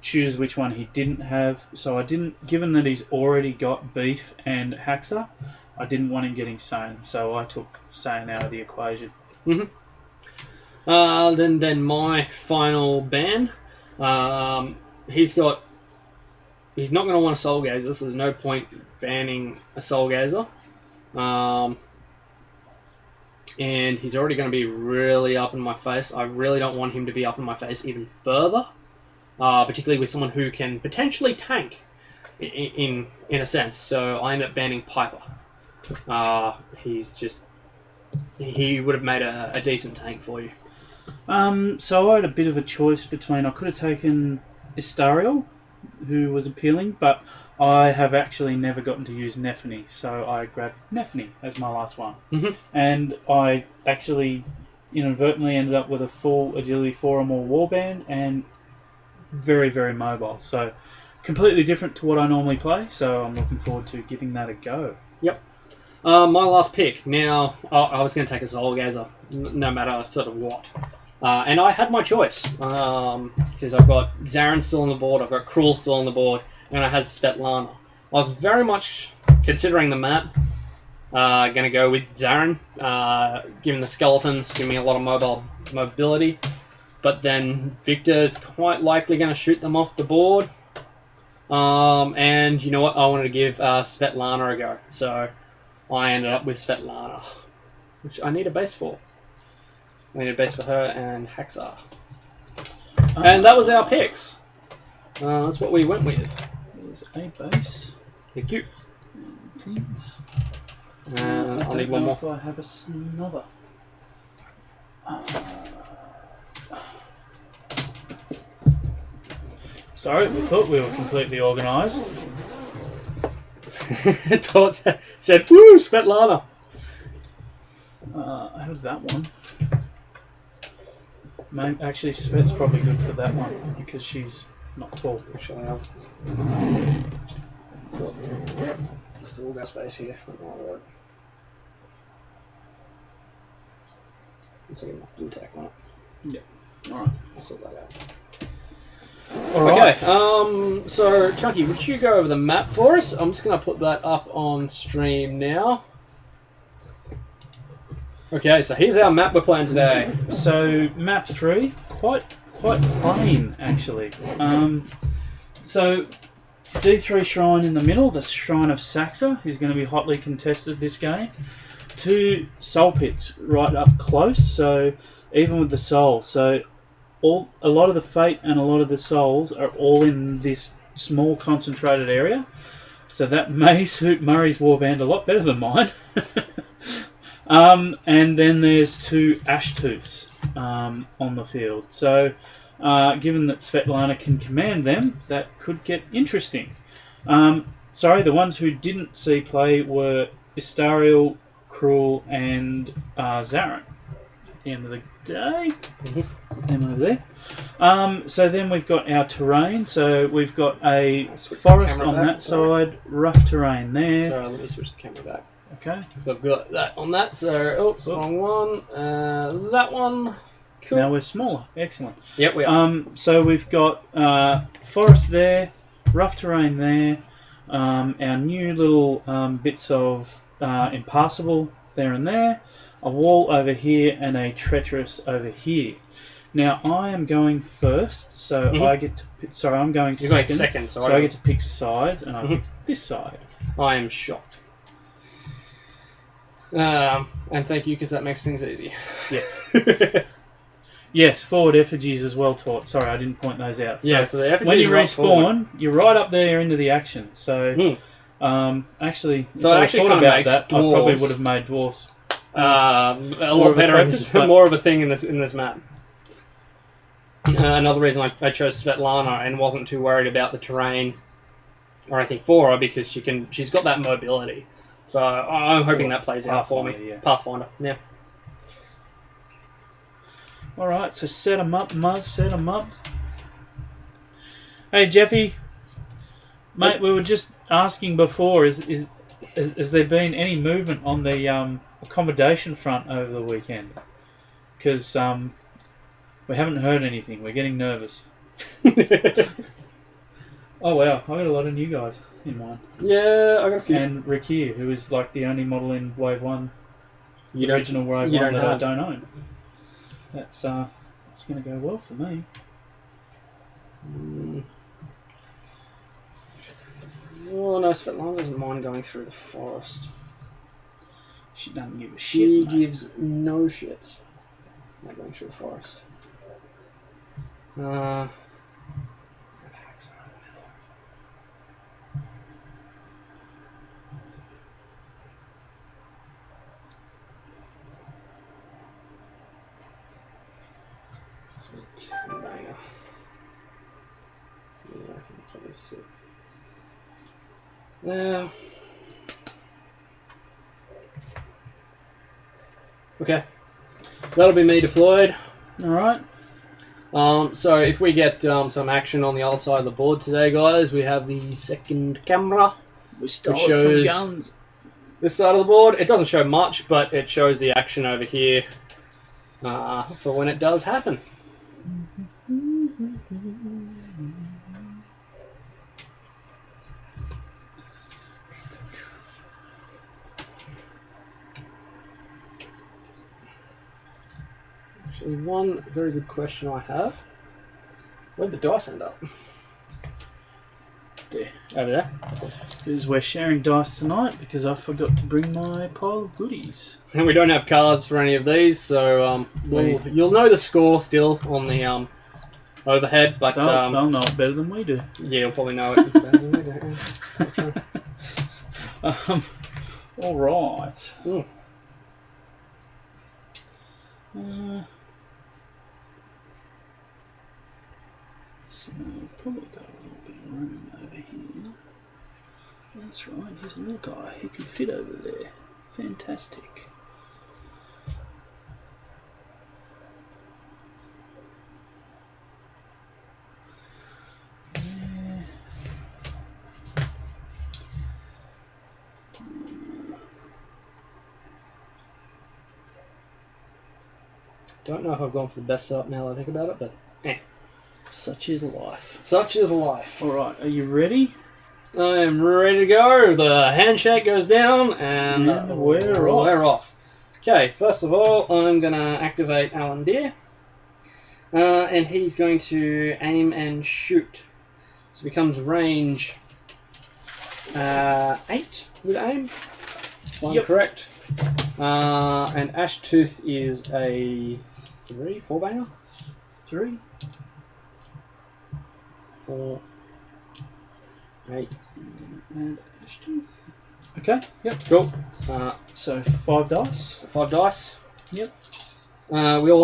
choose which one he didn't have. So I didn't, given that he's already got Beef and Haxa, I didn't want him getting Sane. So I took Sane out of the equation. Then my final ban. He's not going to want a Soul Gazer, so there's no point banning a Soul Gazer. And he's already going to be really up in my face. I really don't want him to be up in my face even further, particularly with someone who can potentially tank in a sense. So I ended up banning Piper. He would have made a decent tank for you. So I had a bit of a choice between, I could have taken Istariel, who was appealing, but I have actually never gotten to use Nephany, so I grabbed Nephany as my last one. And I actually inadvertently ended up with a full Agility 4 or more warband, and very, very mobile. So completely different to what I normally play, so I'm looking forward to giving that a go. Yep. My last pick. Now, I was going to take a Soul Gazer, no matter sort of what. And I had my choice, because I've got Zarin still on the board, I've got Krull still on the board, and I had Svetlana. I was very much considering the map. Going to go with Zarin, given the skeletons, give me a lot of mobility. But then Victor's quite likely going to shoot them off the board. And you know what? I wanted to give Svetlana a go. So I ended up with Svetlana, which I need a base for. I need a base for her and Haxar. And that was our picks. That's what we went with. There's a base. Thank you. And things. And I'll need one more. If I have another. Sorry, we thought we were completely organised. Todd said, "Woo, Svetlana." I have that one. Actually, Svet's probably good for that one because she's not tall. Actually, I've still got space here. Let's get my blue tack on it. Yeah. Alright. I'll sort that out. Alright. Okay, so Chunky, would you go over the map for us? I'm just going to put that up on stream now. Okay, so here's our map we're playing today. So map 3, quite plain actually. So D3 shrine in the middle, the Shrine of Saxa is going to be hotly contested this game. 2 soul pits right up close, so even with the soul, so a lot of the fate and a lot of the souls are all in this small concentrated area. So that may suit Murray's warband a lot better than mine. And then there's 2 ash tooths on the field. So given that Svetlana can command them, that could get interesting. Sorry, the ones who didn't see play were Istariel, Cruel, and Zarin. At the end of the day, them over there. So then we've got our terrain. So we've got a forest on that side, rough terrain there. Sorry, let me switch the camera back. Okay. So I've got that on that. So, oops, wrong one. That one. Cool. Now we're smaller. Excellent. Yep, we are. So we've got forest there, rough terrain there, our new little bits of impassable there and there, a wall over here, and a treacherous over here. Now I am going first, so I get to. Sorry, I'm going You're second. going second, so I get to pick sides, and I pick this side. I am shocked. And thank you, because that makes things easy. Yes. Yes, forward effigies as well taught. Sorry, I didn't point those out. So yeah, so the effigies when you respawn, respawn, you're right up there into the action. So, actually, so if I actually thought about that, dwarves, I probably would have made dwarves. A lot better, more of a thing in this map. Another reason I chose Svetlana and wasn't too worried about the terrain or anything for her, because she's got that mobility. So I'm hoping that plays out for me. Yeah. Pathfinder, yeah. Alright, so set them up, Muzz, set them up. Hey, Jeffy. Mate, we were just asking before, has there been any movement on the accommodation front over the weekend? Because we haven't heard anything. We're getting nervous. Oh, wow. I got a lot of new guys in mine. Yeah, I got a few. And Rick here, who is like the only model in Wave 1, the original Wave 1 that I don't own. That's going to go well for me. Oh no, Svetlana doesn't mind going through the forest. She doesn't give a shit. She mate. gives no shits. Not going through the forest. Banger. Yeah, I can probably see. Yeah. Okay. That'll be me deployed. Alright. So if we get some action on the other side of the board today, guys, we have the second camera, Which shows guns. this side of the board. It doesn't show much, but it shows the action over here for when it does happen. Actually, one very good question I have. Where'd the dice end up? left there. Over there. Because we're sharing dice tonight because I forgot to bring my pile of goodies. And we don't have cards for any of these, so you'll know the score still on the overhead, but They'll know it better than we do. yeah, you'll probably know it better than we do. All right. Mm. So we've probably got a little bit of room over here. That's right, he's a little guy. He can fit over there. Fantastic. Don't know if I've gone for the best setup now that I think about it, but Such is life. such is life. Alright, are you ready? I am ready to go. The handshake goes down, and we're off. Okay, first of all, I'm going to activate Alan Deere, and he's going to aim and shoot. So it becomes range 8 with aim. If I'm correct. And Ash Tooth is a 4 banger? 3, 4, 8. and 2. Okay, Yep, cool. so 5 dice. So 5 dice. Yep.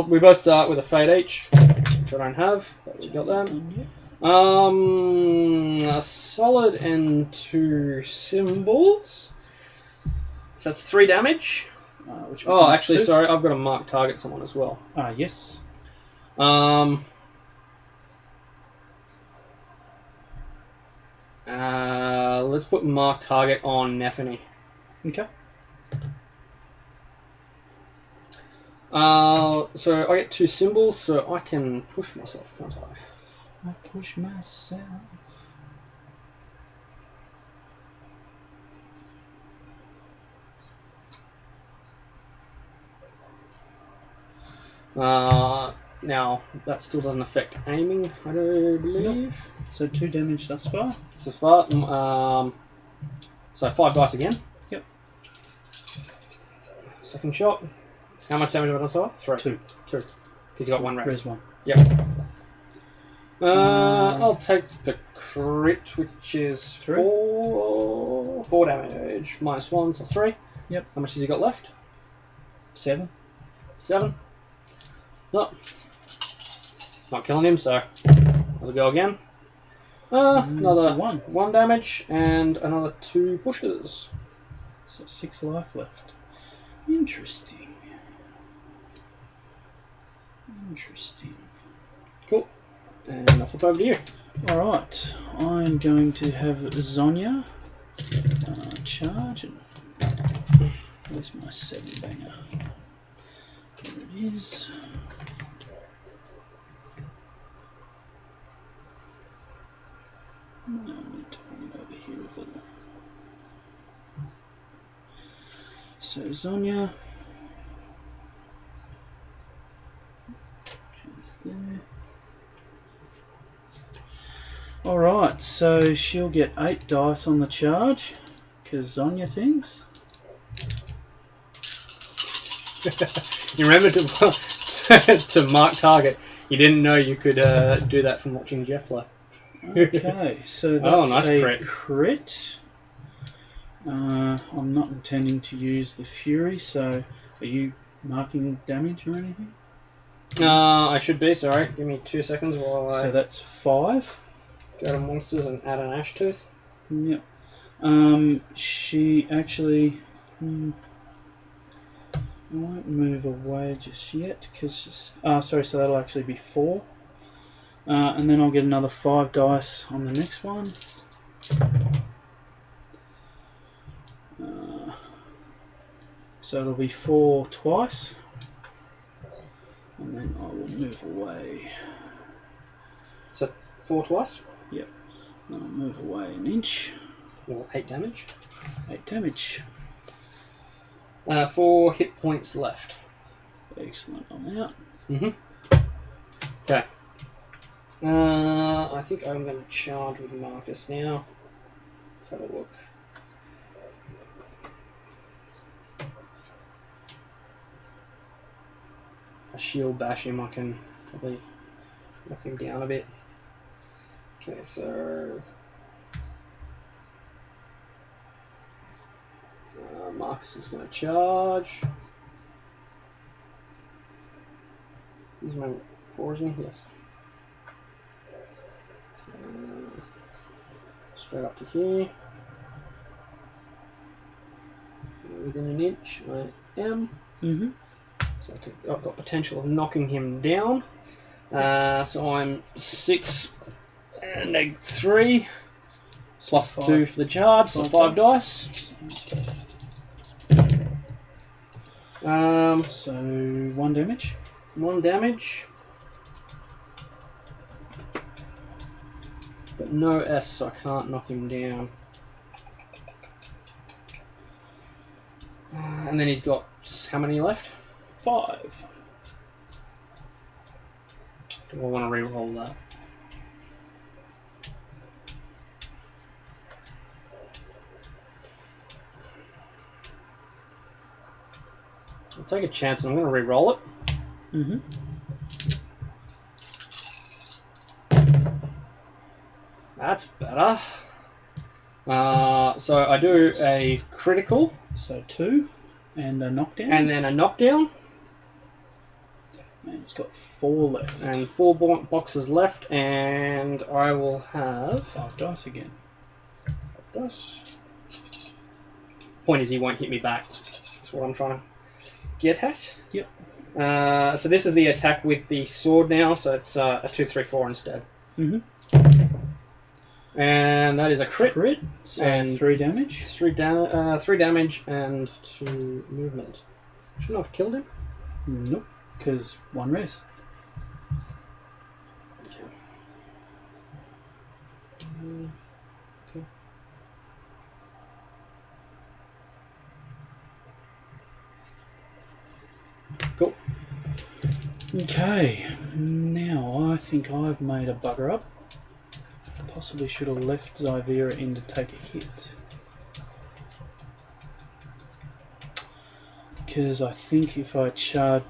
We both start with a fade each, which I don't have, but we got them. A solid and 2 symbols. So that's 3 damage. Actually, two. sorry, I've got to mark target someone as well. Yes. Let's put mark target on Neffany. Okay. So I get 2 symbols, so I can push myself, can't I? I push myself. Now that still doesn't affect aiming, I do believe. So 2 damage thus far. So far, so 5 dice again. Yep. Second shot. How much damage have I done so far? 3. 2. Because you got 1 rest. There's 1. Yep. I'll take the crit, which is 4 damage. Minus 1, so 3. Yep. How much has he got left? 7. 7. No. Not killing him, so let's go again. Another 1 damage and another 2 pushes. So 6 life left. Interesting. Cool. And I'll flip over to you. Alright, I'm going to have Zonya charge. And where's my 7 banger? There it is. I need to bring it over here a little. So Zonya. There. Alright, so she'll get 8 dice on the charge, because Zonya thinks. You remember to mark target. You didn't know you could do that from watching Jeff play. Okay, so that's nice a crit. crit. I'm not intending to use the Fury, so are you marking damage or anything? I should be, sorry. Give me 2 seconds while I So that's 5. go to monsters and add an Ash Tooth. Yep. She actually... I won't move away just yet, because... sorry, so that'll actually be 4. And then I'll get another 5 dice on the next one. So it'll be 4 twice. And then I will move away. So 4 twice? Yep. I'll move away an inch. Well, 8 damage. 8 damage. 4 hit points left. Excellent. I'm out. Okay. I think I'm going to charge with Marcus now. Let's have a look. A shield bash him, I can probably knock him down a bit. Okay, so Marcus is going to charge. He's my 4, isn't he? Yes. Straight up to here. Within an inch, I am. Mm-hmm. So I've got potential of knocking him down. So I'm 6 and a 3. Plus 2 for the charge, so 5 dice. So 1 damage. 1 damage. But no S, so I can't knock him down. And then he's got how many left? 5. Do I want to re-roll that? I'll take a chance and I'm going to re-roll it. Mm-hmm. That's better. So I do a critical. So 2 and a knockdown. And then a knockdown. And it's got 4 left. And 4 boxes left. And I will have 5 dice again. 5 dice. Point is, he won't hit me back. That's what I'm trying to get at. Yep. So this is the attack with the sword now. So it's a 2, 3, 4 instead. Mm-hmm. And that is a crit. So and 3 damage. 3 damage and 2 movement. Shouldn't I have killed him? Nope, because 1 res. Okay. Okay. Cool. Okay, now I think I've made a bugger up. Possibly should have left Zyvera in to take a hit. Because I think if I charge...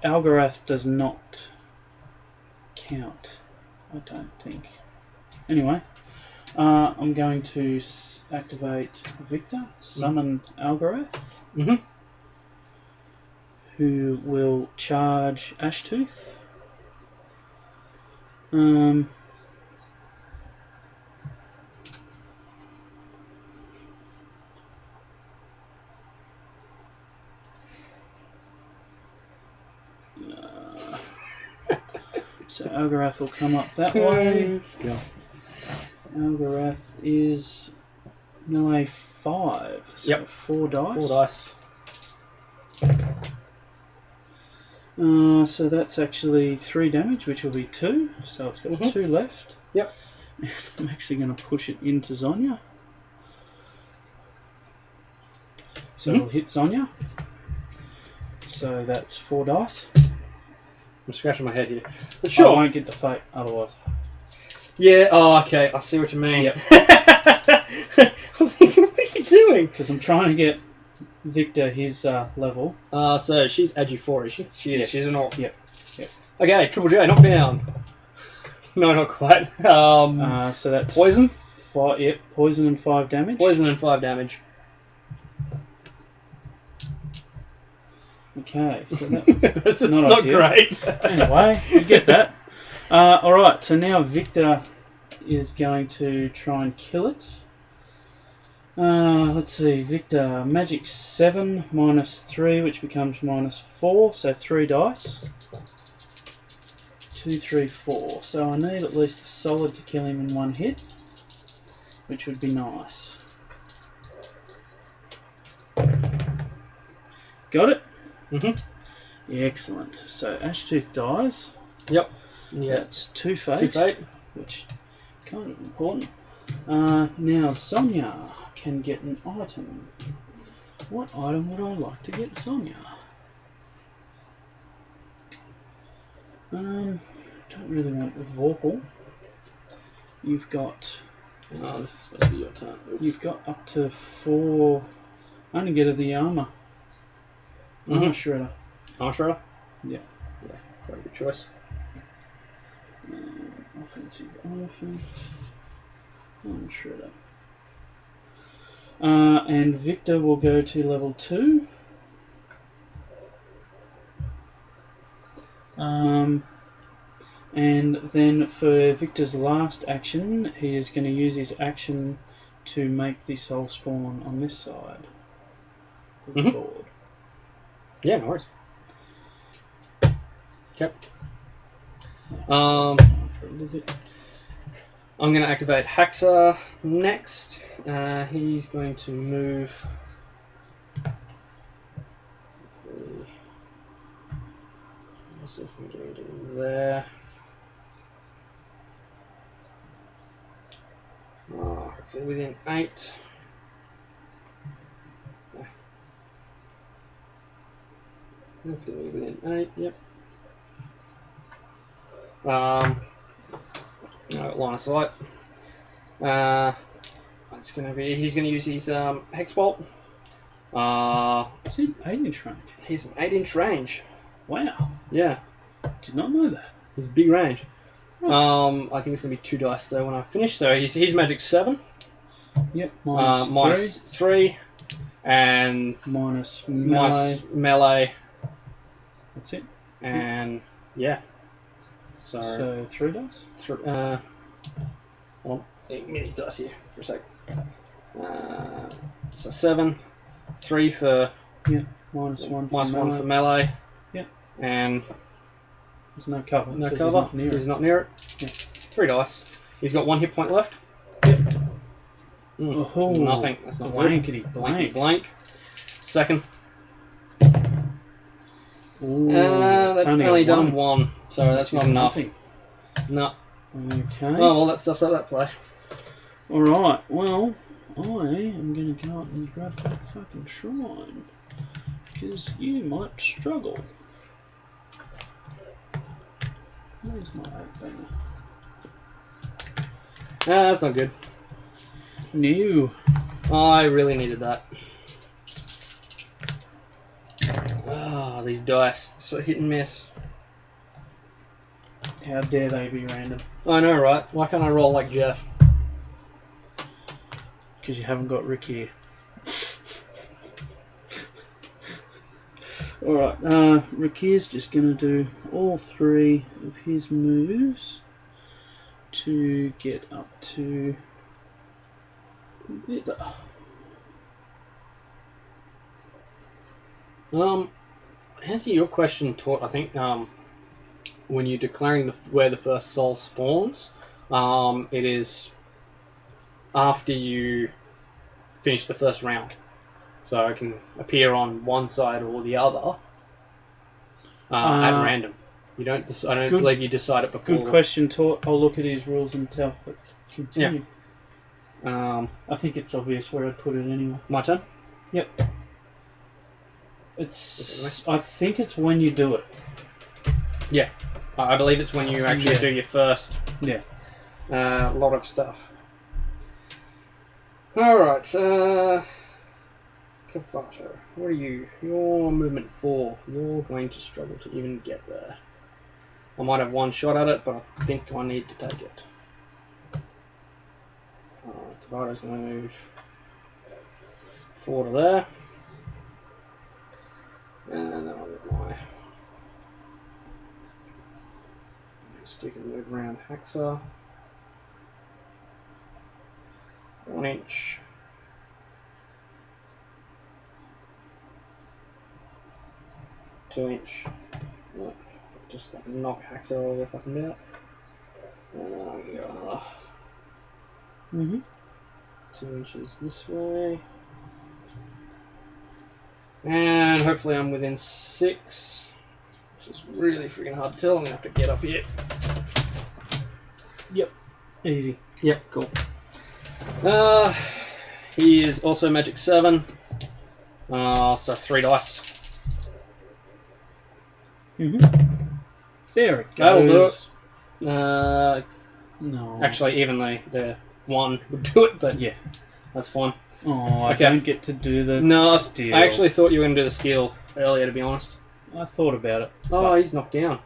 Algorath does not count. I don't think. Anyway, I'm going to activate Victor, summon Algorath, who will charge Ashtooth. So Algorath will come up that way. Let's go. Algorath is melee 5. So yep. 4 dice. 4 dice. So that's actually 3 damage, which will be 2. So it's got 2 left. Yep. I'm actually going to push it into Zonya. So it'll hit Zonya. So that's 4 dice. I'm scratching my head here. But sure. I won't get the fate otherwise. Yeah, oh, okay. I see what you mean. Yep. I'm thinking, what are you doing? Because I'm trying to get Victor his level. So she's Agi 4, is she? She is. Yes. She's an orc. Yep. Okay, Triple J, knock down. No, not quite. So that's poison? 5, yep, poison and 5 damage. Poison and 5 damage. Okay, so that, that's not great. Anyway, you get that. Alright, so now Victor is going to try and kill it. Let's see, Victor, magic 7 minus 3, which becomes minus 4, so 3 dice. 2, 3, 4. So I need at least a solid to kill him in 1 hit, which would be nice. Got it? Yeah, excellent. So Ashtooth dies. Yep. Yeah. That's 2 fate. 2 fate. Which is kind of important. Now Sonia can get an item. What item would I like to get Sonia? Don't really want a Vorpal. You've got Oh, this is supposed to be your turn. Oops. You've got up to 4. Only get of the armour. Armour shredder. Armor Shredder? Yeah. Yeah, very good choice. Offensive elephant. Armour shredder. And Victor will go to level 2. And then for Victor's last action, he is going to use his action to make the soul spawn on this side of the board. Yeah, no worries. Yep. I'm going to activate Haxa next. He's going to move. Let's see if we can get in there. Oh, hopefully within 8. That's going to be within 8, yep. No, line of sight. It's going to be, he's going to use his Hex Bolt. Is he 8-inch range? He's an 8-inch range. Wow. Yeah. Did not know that. He's big range. I think it's going to be 2 dice though when I finish. So he's magic 7. Yep. Minus 3. And minus melee. melee. That's it. And yeah. So 3 dice? Hold on. Give me these dice here for a sec. So 7. 3 for... Yeah. Minus 1 for minus melee. 1 for melee. Yeah. And... There's no cover. No cover. He's not near it. Yeah. 3 dice. He's got 1 hit point left. Yep. Oh, nothing. That's not blankety blank. Blank. Second. Ooh, that's only done 1, so that's not enough. Nothing. No. Okay. Oh, well, that stuff's out of that play. Alright, well, I am going to go up and grab that fucking shrine. Because you might struggle. Where's my 8-banger? That's not good. No. I really needed that. These dice. So hit and miss. How dare they be random? I know, right? Why can't I roll like Jeff? Because you haven't got Rick here. Alright, Rick here's just going to do all 3 of his moves to get up to... Answer your question, Taught. I think when you're declaring where the first soul spawns, it is after you finish the first round, so it can appear on one side or the other at random. You don't. I don't believe you decide it before. Good question, Taught. I'll look at his rules and tell. But continue. Yeah. I think it's obvious where I'd put it anyway. My turn. Yep. I think it's when you do it. Yeah. I believe it's when you actually do your first. Yeah. Lot of stuff. Alright, Kafato. What are you? You're movement 4. You're going to struggle to even get there. I might have 1 shot at it, but I think I need to take it. Kavato's going to move 4 to there. And then I'll get my stick and move around Haxa. 1 inch. Two inch. No, just fucking knock Haxa over if I can do it. And then I'm going to go another 2 inches this way. And hopefully I'm within 6, which is really freaking hard to tell. I'm going to have to get up here. Yep. Easy. Yep, cool. He is also magic 7. So 3 dice. There it goes. That'll do it. No. Actually, evenly there. one would do it, but Yeah. that's fine. Oh, I Okay. don't get to do the No, steal. I actually thought you were going to do the steal earlier, to be honest. I thought about it. Oh, he's knocked down.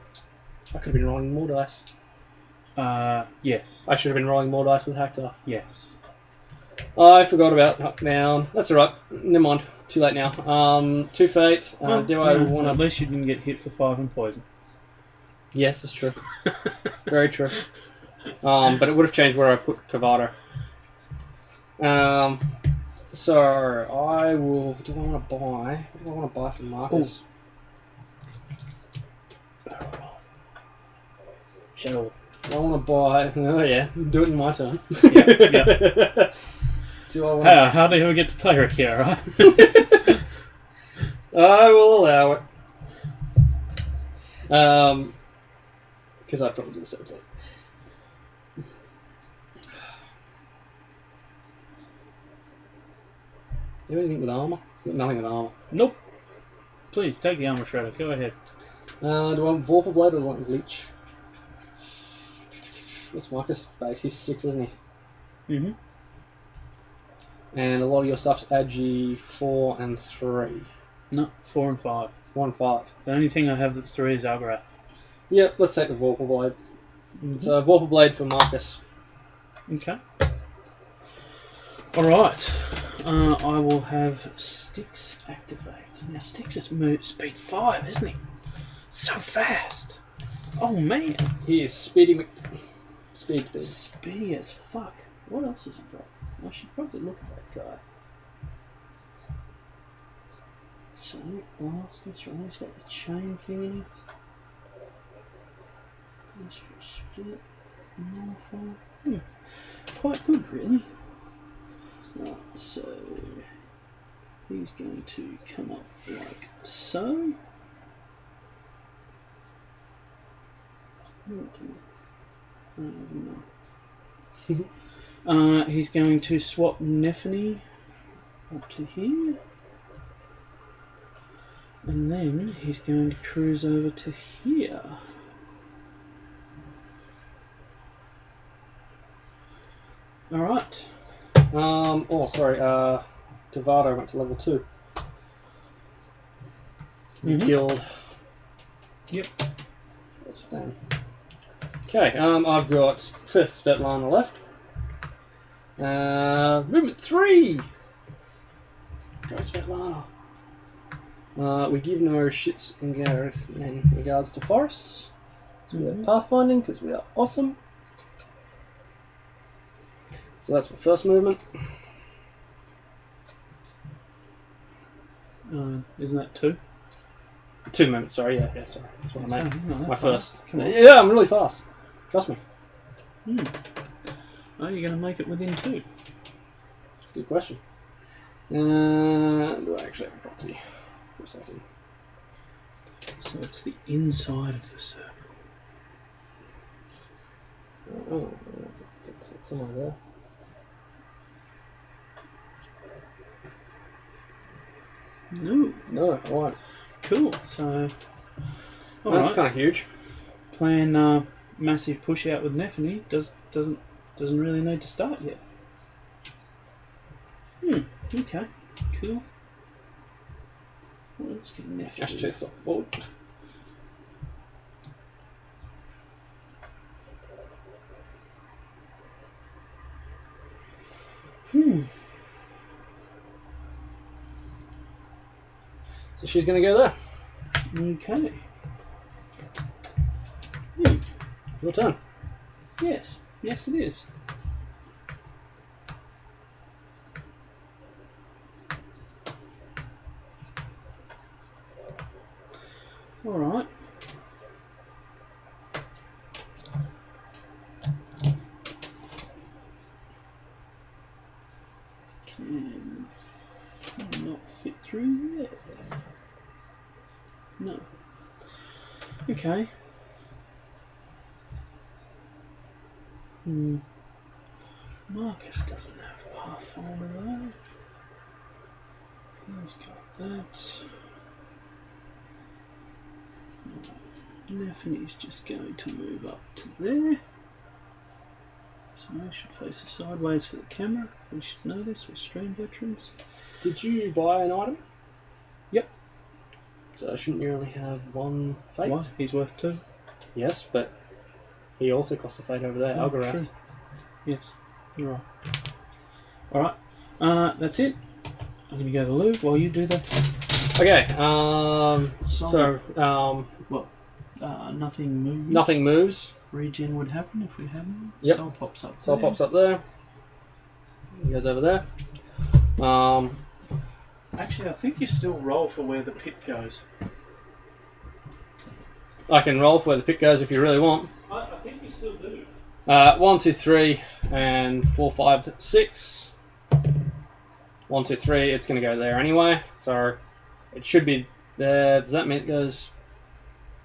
I could have been rolling more dice. Yes. I should have been rolling more dice with Hacksaw. Yes. I forgot about knockdown. That's alright. Never mind. Too late now. 2 fate. Do I want At to... least you didn't get hit for 5 and poison. Yes, that's true. Very true. But it would have changed where I put Cavado. So I will... Do I want to buy? What do I want to buy from Marcus? Shadow. I want to buy... Oh yeah, do it in my turn. Yeah. Do I want to... How do we get to play Rakia, right? I will allow it. Because I'd probably do the same thing. Do you have anything with armor? Nothing with armor. Nope. Please, take the armor shredder. Go ahead. Do I want Vorpal Blade or do I want Leech? What's Marcus' base? He's 6, isn't he? Mm-hmm. And a lot of your stuff's Agi 4 and 3. No, 4 and 5. 4 and 5. The only thing I have that's 3 is Algarath. Yep, let's take the Vorpal Blade. Mm-hmm. It's a Vorpal Blade for Marcus. Okay. Alright. I will have Styx activate. Now Styx is speed 5, isn't he? So fast. Oh man. He is speedy Speed. Speedy as fuck. What else has he got? I should probably look at that guy. Sonic Blast, that's right. He's got the chain thing in it. Astral Split. Nullify. Quite good, really. Right, so he's going to come up like so. He's going to swap Nephany up to here. And then he's going to cruise over to here. Alright. Cavado went to level 2. Mhm. Killed. Yep. What's his name? Okay, I've got Svetlana left. Movement 3! Go Svetlana. We give no shits in regards to forests. So we have pathfinding because we are awesome. So that's my first movement. Isn't that 2? 2 movements, sorry, yeah, sorry. That's what I meant. My first. Come on. Yeah, I'm really fast. Trust me. Oh, you're going to make it within 2. That's a good question. Do I actually have a proxy? For a second. So it's the inside of the circle. Oh, it's somewhere there. No, I won't. Cool. So, That's kind of huge. Plan massive push out with Nephany doesn't really need to start yet. Okay. Cool. Well, let's get Nephany. Ash chase off the board. So she's going to go there. Okay. Your turn. Yes. Yes, it is. All right. Can not fit through there. No. Okay. Marcus doesn't have Pathfinder though. He's got that. Nephany's just going to move up to there. So So I should face it sideways for the camera. We should know this. We're stream veterans. Did you buy an item? Yep. So shouldn't you only have one fate? Why? He's worth 2. Yes, but he also costs a fate over there, Oh, Algarath. true. Yes, you're right. Alright, that's it. I'm going to go to the loo while you do that. Okay, nothing moves. Nothing moves. Regen would happen if we hadn't. Yep. Soul pops up. Soul pops up there. He goes over there. Actually, I think you still roll for where the pit goes. I can roll for where the pit goes if you really want. I think you still do. 1, 2, 3, and 4, 5, 6. 1, 2, 3. It's going to go there anyway, so it should be there. Does that mean it goes?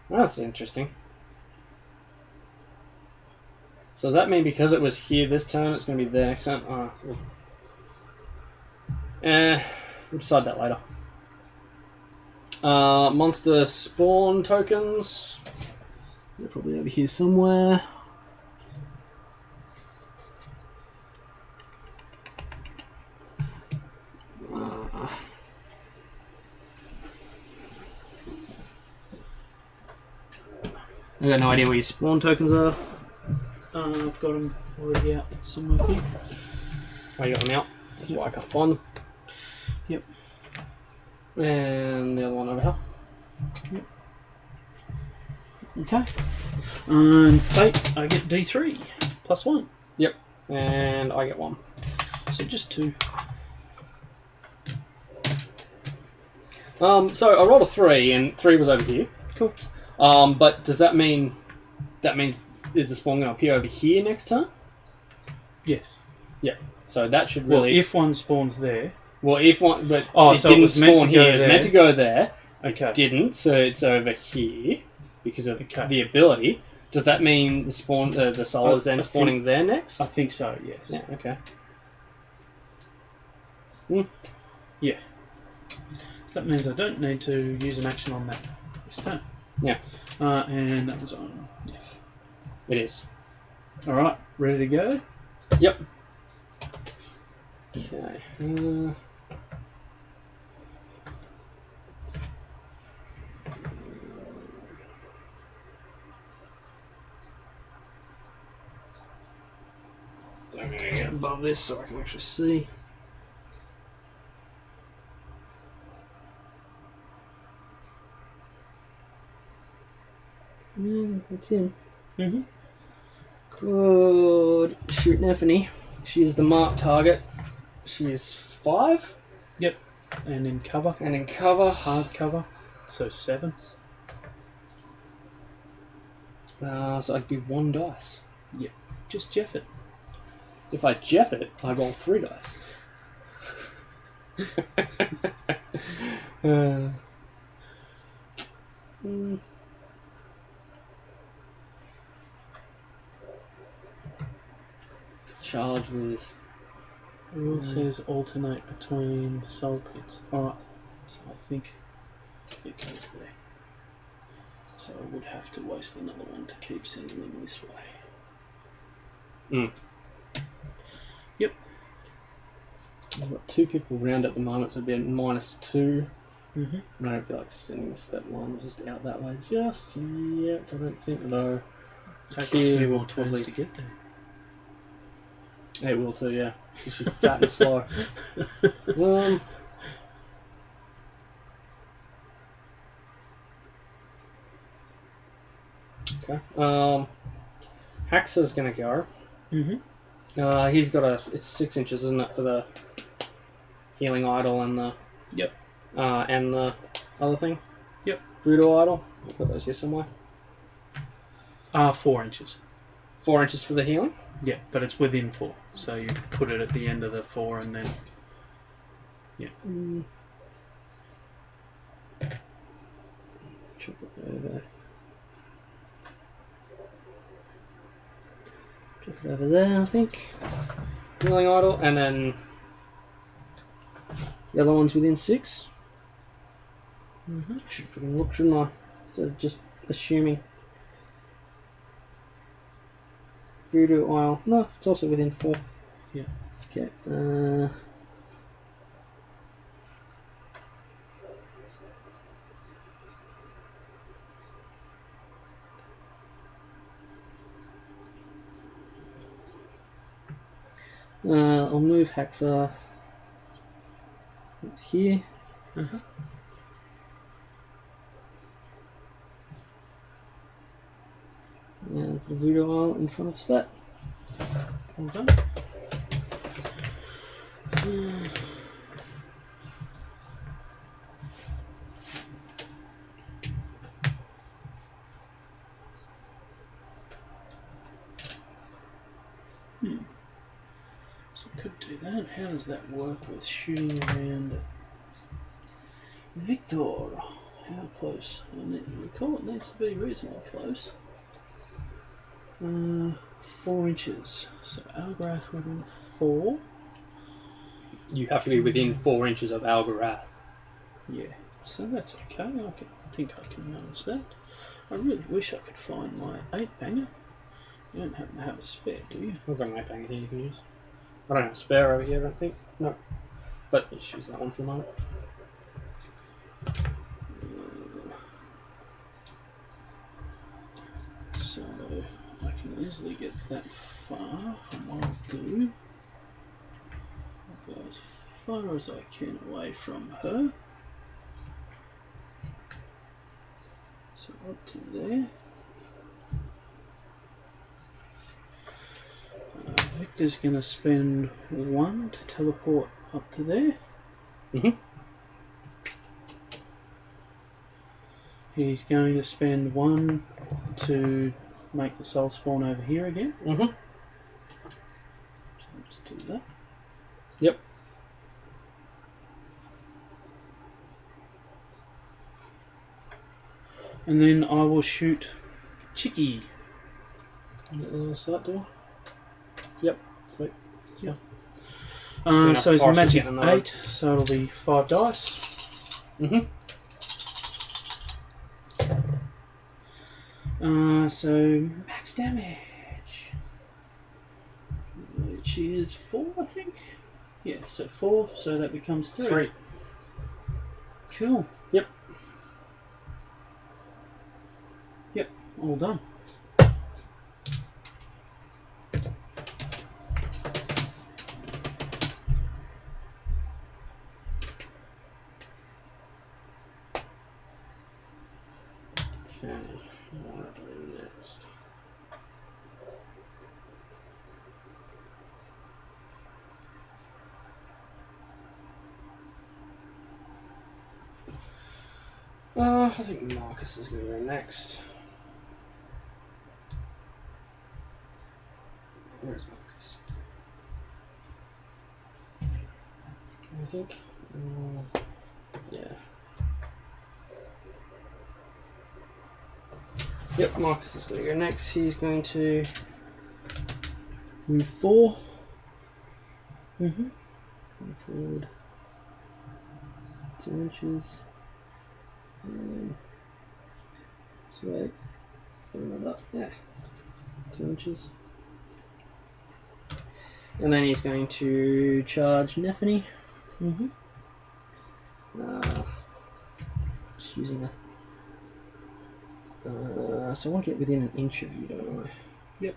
That's interesting. So does that mean because it was here this turn, it's going to be there next turn? We'll decide that later. Monster spawn tokens. They're probably over here somewhere. I got no idea where your spawn tokens are. I've got them already out somewhere here. Oh, you got them out? That's why I can't find them. Yep. And the other one over here. Yep. Okay. And fate, I get D3 plus 1. Yep. And I get 1. So just 2. So I rolled a 3, and 3 was over here. Cool. But does that mean is the spawn going to appear over here next turn? Yes. Yeah. So that should really. Well, if one spawns there. Well, if one, but it so didn't it was meant spawn to go here. It was there. meant to go there. Okay. Didn't. So it's over here because of Okay. the ability. Does that mean the spawn, the soul is then spawning there next? I think so. Yes. Yeah. Okay. Yeah. So that means I don't need to use an action on that this turn. Yeah. And that was on. Yeah. It is. All right. Ready to go? Yep. Okay. So I'm going to get above this so I can actually see. It's in. Mm-hmm. Good. Shoot Neffany. She is the marked target. She's 5. Yep. And in cover. And in cover. Hard cover. So 7s. So I'd be 1 dice. Yep. Just Jeff it. If I Jeff it, I roll 3 dice. Charge with. It all says alternate between soul pits. Alright. So I think it goes there. So I would have to waste another one to keep sending them this way. Yep. I've got 2 people round at the moment, so it'd be a -2. Mm-hmm. And I don't feel like sending this that one just out that way just yet. I don't think, though. Take Here 2 will more probably- turns to get there. It will too, yeah. She's fat and slow. Okay. Haxa's gonna go. Mm-hmm. He's got it's 6 inches, isn't it, for the healing idol and the and the other thing? Yep. Voodoo idol. I'll put those here somewhere. 4 inches. 4 inches for the healing. Yeah, but it's within 4. So you put it at the end of the 4 and then... Yeah. Chuck it over. Chuck it over there, I think. Healing idol, and then the other one's within 6. Mm-hmm. I should freaking look, shouldn't I? Instead of just assuming. Voodoo Isle. No, it's also within 4. Yeah. Okay. I'll move Haxa here. Uh-huh. And put a Voodoo Isle in front of Spat. Okay. So I could do that. How does that work with shooting around Victor? How close? I recall it needs to be reasonably close. 4 inches. So Algrath within 4. You have to be within 4 inches of Algarath. Yeah, so that's okay. I think I can manage that. I really wish I could find my 8-banger. You don't happen to have a spare, do you? I've got an 8-banger here you can use. I don't have a spare over here, I don't think. No. But let's use that one for a moment. So I can easily get that far. And what I'll do, I'll go as far as I can away from her. So up to there. Victor's going to spend 1 to teleport up to there. Mm-hmm. He's going to spend 1 to make the soul spawn over here again. Mm-hmm. So I'll just do that. Yep. And then I will shoot Chicky. Start door. Yep. Sweet. Yep. Just So it's force magic getting another- 8, so it'll be 5 dice. Mm-hmm. So max damage, which is 4, I think. Yeah, so 4, so that becomes 3. Cool. Yep. Yep, all done. Okay. What do I do next? I think Marcus is going to go next. Where's Marcus? I think. Yeah. Yep, Marcus is going to go next. He's going to move 4. Mm-hmm. Move forward 2 inches. Sweet. Another, yeah, 2 inches. And then he's going to charge Nephany. Mm-hmm. Just using a. So I want to get within an inch of you, don't I? Yep.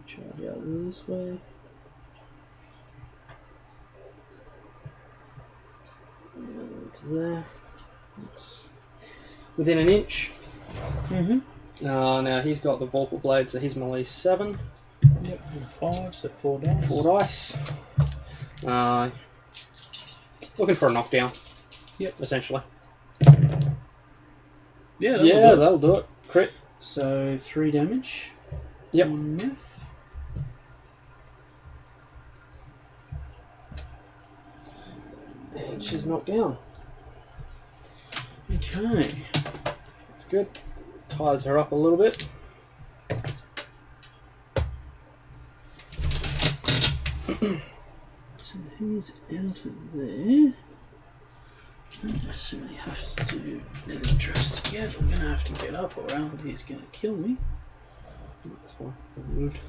Charge out this way. And to there. It's within an inch. Mm-hmm. Now he's got the Vorpal Blade, so he's melee 7. Yep, and 5, so 4 dice. 4 dice. Looking for a knockdown. Yep. Essentially. Yeah, that'll do it. Crit. So 3 damage. Yep. On Myth. And she's knocked down. Okay. That's good. Ties her up a little bit. So he's out of there. So we have to do the dress together. I'm going to have to get up or Aldi's going to kill me. That's fine. Moved.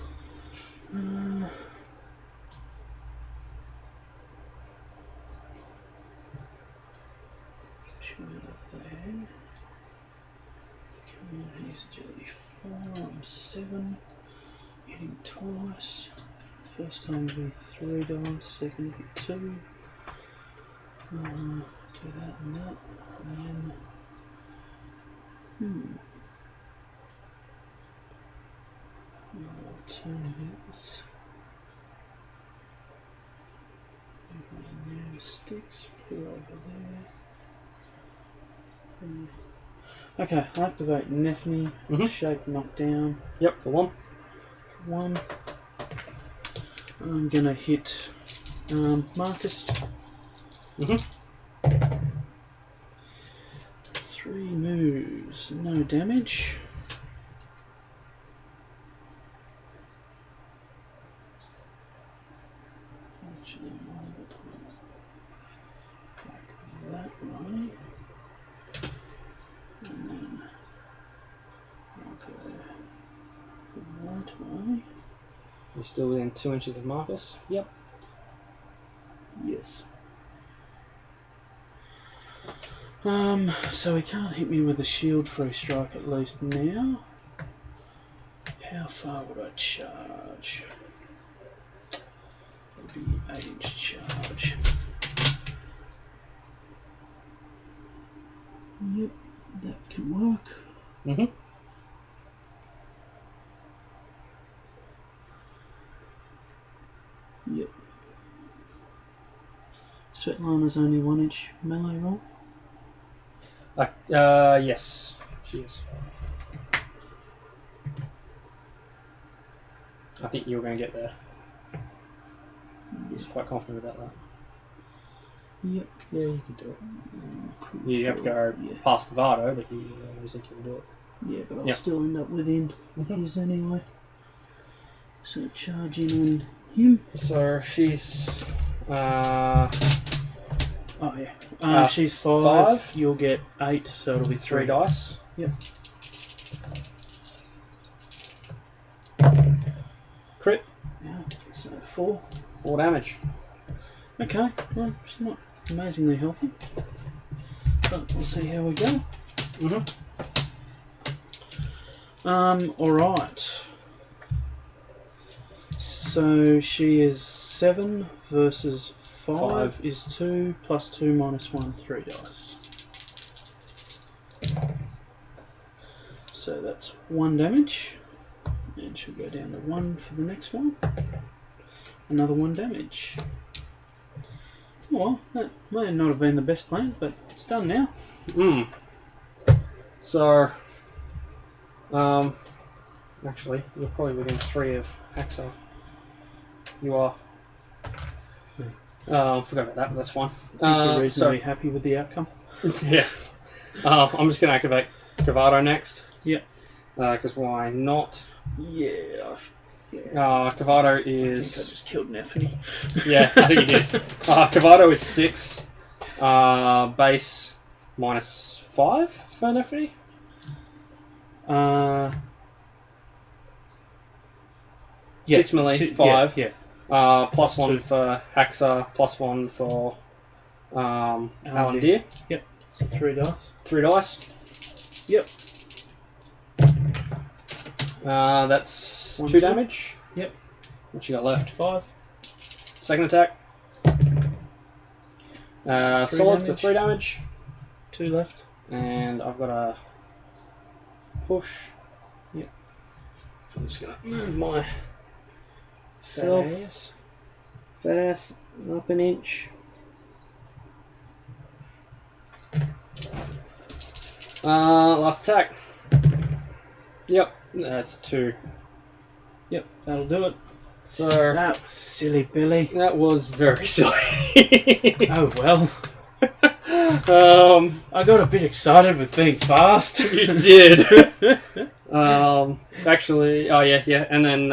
Come on, he's agility 4, I'm 7. Hitting twice. First time will be 3 dice, second will be 2. Do that and that. And then. Alternatives. New sticks, put it over there. Okay, I activate Nephany, shape knockdown. Yep, for 1. 1. I'm gonna hit Marcus. 3 moves, no damage. Actually, one like that way. And then I'll go that way. You're still within 2 inches of Marcus? Yep. Yes. So he can't hit me with a shield free strike at least now. How far would I charge? It would be 8-inch charge. Yep, that can work. Yep. Svetlana's only 1-inch melee roll. Yes, she is. I think you're going to get there. He's quite confident about that. Yep. Yeah, you can do it. You have to go past Cavado, but you always think you can do it. Yeah, but I'll still end up within his anyway. So charging on him. So she's... Oh yeah. She's 5. You'll get 8, so it'll be 3 dice. Yep. Crit. Yeah. So 4. 4 damage. Okay. Well, she's not amazingly healthy, but we'll see how we go. All right. So she is 7 versus 5 is 2 plus 2 minus 1, 3 dice. So that's 1 damage. And she'll go down to 1 for the next one. Another 1 damage. Well, that may not have been the best plan, but it's done now. So, actually, you're probably within 3 of Haxa. You are. Forgot about that, but that's fine. You're reasonably happy with the outcome. Yeah. I'm just going to activate Cavado next. Yep. Because why not? Yeah. Cavado is... I think I just killed Nephany. Yeah, I think you did. Cavado is 6. Base minus 5 for Nephany. Yeah. 6 melee, 5. Yeah. Plus 1 for Haxa, plus 1 for Alandir. Yep. So 3 dice. 3 dice. Yep. That's 1, 2 2 damage. Yep. What you got left? 5. Second attack. 3 sword for damage. 3 damage. 2 left. And I've got a push. Yep. I'm just going to move my self. Fat ass up an inch. Last attack. Yep, that's 2. Yep, that'll do it. So That was silly, Billy. that was very silly. Oh well. I got a bit excited with being fast. You did. Actually, oh yeah, and then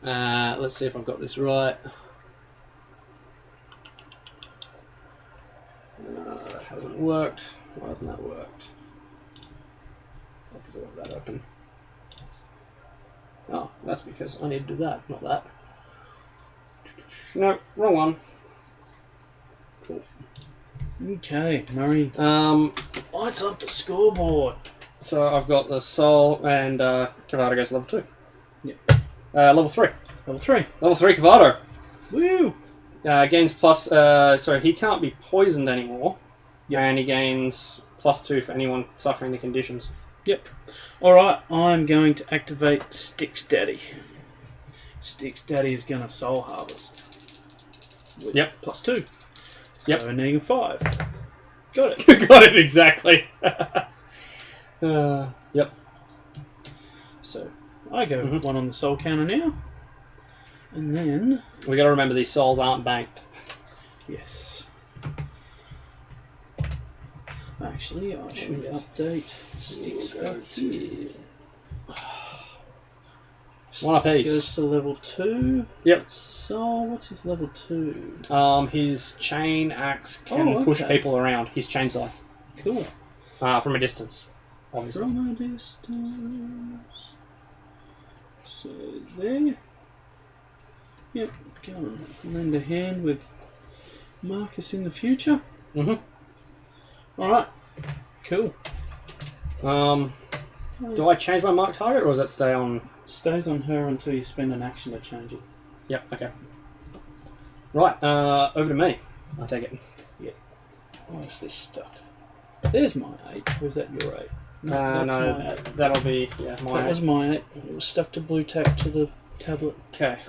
let's see if I've got this right. worked. Why hasn't that worked? Because I want that open. Oh, that's because I need to do that, not that. No, wrong one. Cool. Okay, Murray. Lights up the scoreboard. So I've got the Soul and Cavado goes level 2. Yep. Level 3. Level 3. Level 3 Cavado. Woo! Gains plus... so he can't be poisoned anymore. Yep. And he gains +2 for anyone suffering the conditions. Yep. Alright, I'm going to activate Sticks Daddy. Sticks Daddy is going to Soul Harvest. With Yep. +2. Yep. So -5. Got it. Got it, exactly. Yep. So I go 1 on the soul counter now. And then... We got to remember these souls aren't banked. Yes. Actually, I should update Sticks back here. 1 apiece. Goes to level 2. Yep. So, what's his level 2? His chain axe can push people around. His chain scythe. Cool. From a distance, obviously. From a distance. So, there. Yep, go on. Lend a hand with Marcus in the future. Alright. Cool. Do I change my mark target, or does that stay on? Stays on her until you spend an action to change it. Yep, okay. Right, over to me. I'll take it. Yep. Why is this stuck? There's my 8. Or is that your 8? No, my 8. That'll be, my That 8. was my 8. It was stuck to blue tack to the tablet. Okay,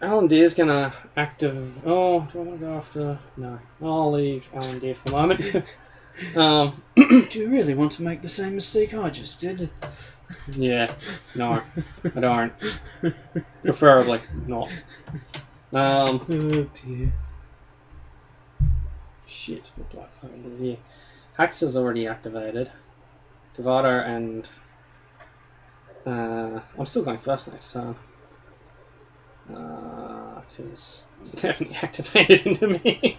Alan Deer's gonna active... Oh, do I want to go after... No. I'll leave Alan Deer for the moment. Do you really want to make the same mistake I just did? Yeah, no, I don't. Preferably not. Oh dear. Shit, what do I fucking do here? Haxa's already activated. Cavado and... I'm still going first next turn. Because definitely activated into me.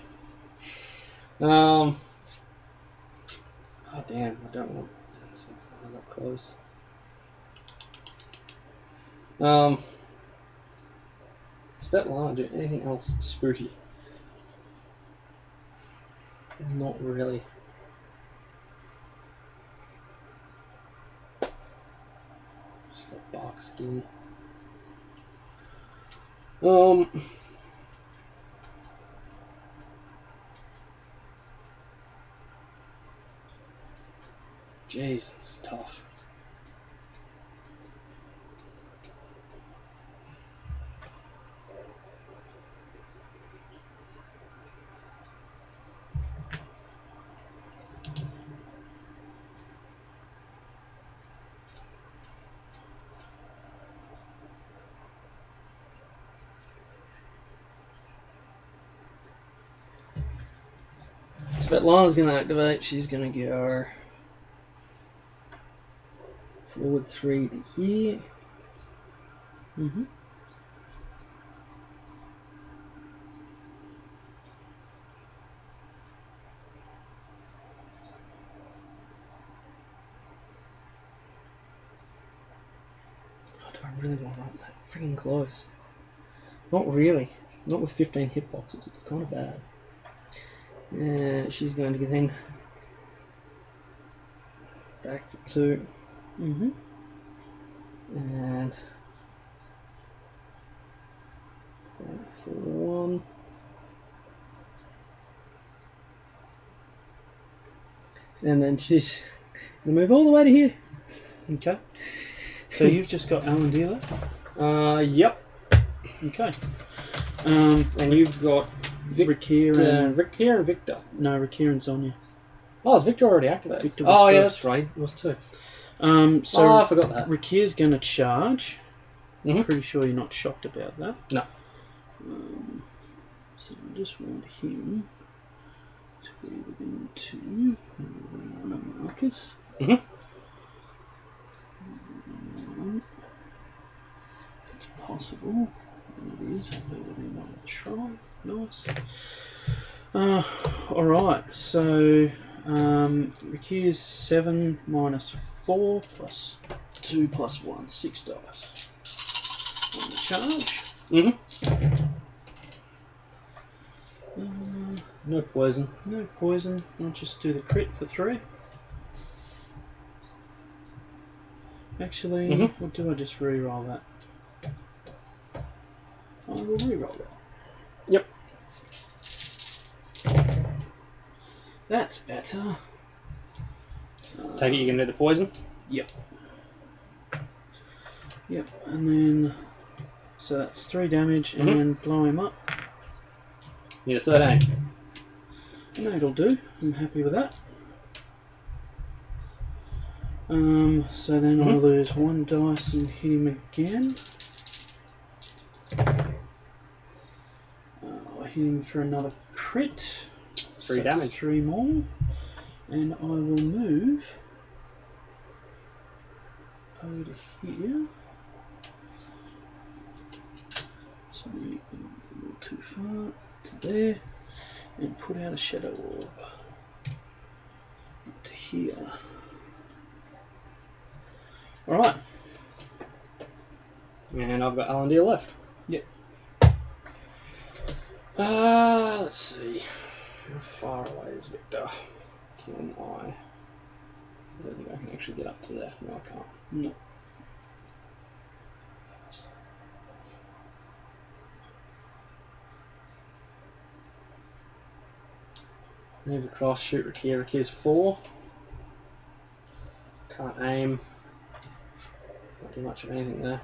Oh damn, I don't want... That's that close. Svetlana do anything else spooky? Not really. Just got bark skin. Jeez, it's tough. Svetlana's gonna activate. She's gonna go forward 3 to here. Do I really want that freaking close? Not really. Not with 15 hitboxes. It's kind of bad. She's going to get in back for 2. And back for 1. And then she's going to move all the way to here. Okay. So you've just got Alan Deer left? Yep. Okay. And you've got Rikier and Victor. No, Rikier and Sonia. Oh, is Victor already activated? Victor was yeah, first. that's right. It was 2. So I forgot that. Rikier's going to charge. Mhm. Pretty sure you're not shocked about that. No. So I just want him to be within 2. One of Marcus. Mhm. If it's possible. And it is. I'll be within 1 of the shrine. Nice. Alright, so Rakir's 7 minus 4 plus 2 plus 1, 6 dice. On the charge. No poison. No poison, I'll just do the crit for 3. Actually, or do I just re-roll that? I will re-roll that. Yep. That's better. Take it you can do the poison? Yep. Yep, and then... So that's 3 damage and blow him up. Need a 13. And that'll do. I'm happy with that. So then I lose 1 dice and hit him again. I hit him for another crit. 3 damage. 3 more. And I will move over to here. So we can go too far to there. And put out a shadow orb. Up to here. Alright. And I've got Alandir left. Yep. Let's see. How far away is Victor? Can I don't think I can actually get up to there. No, I can't. No. Move across, shoot Rakir. Rakir's 4. Can't aim. Not do much of anything there.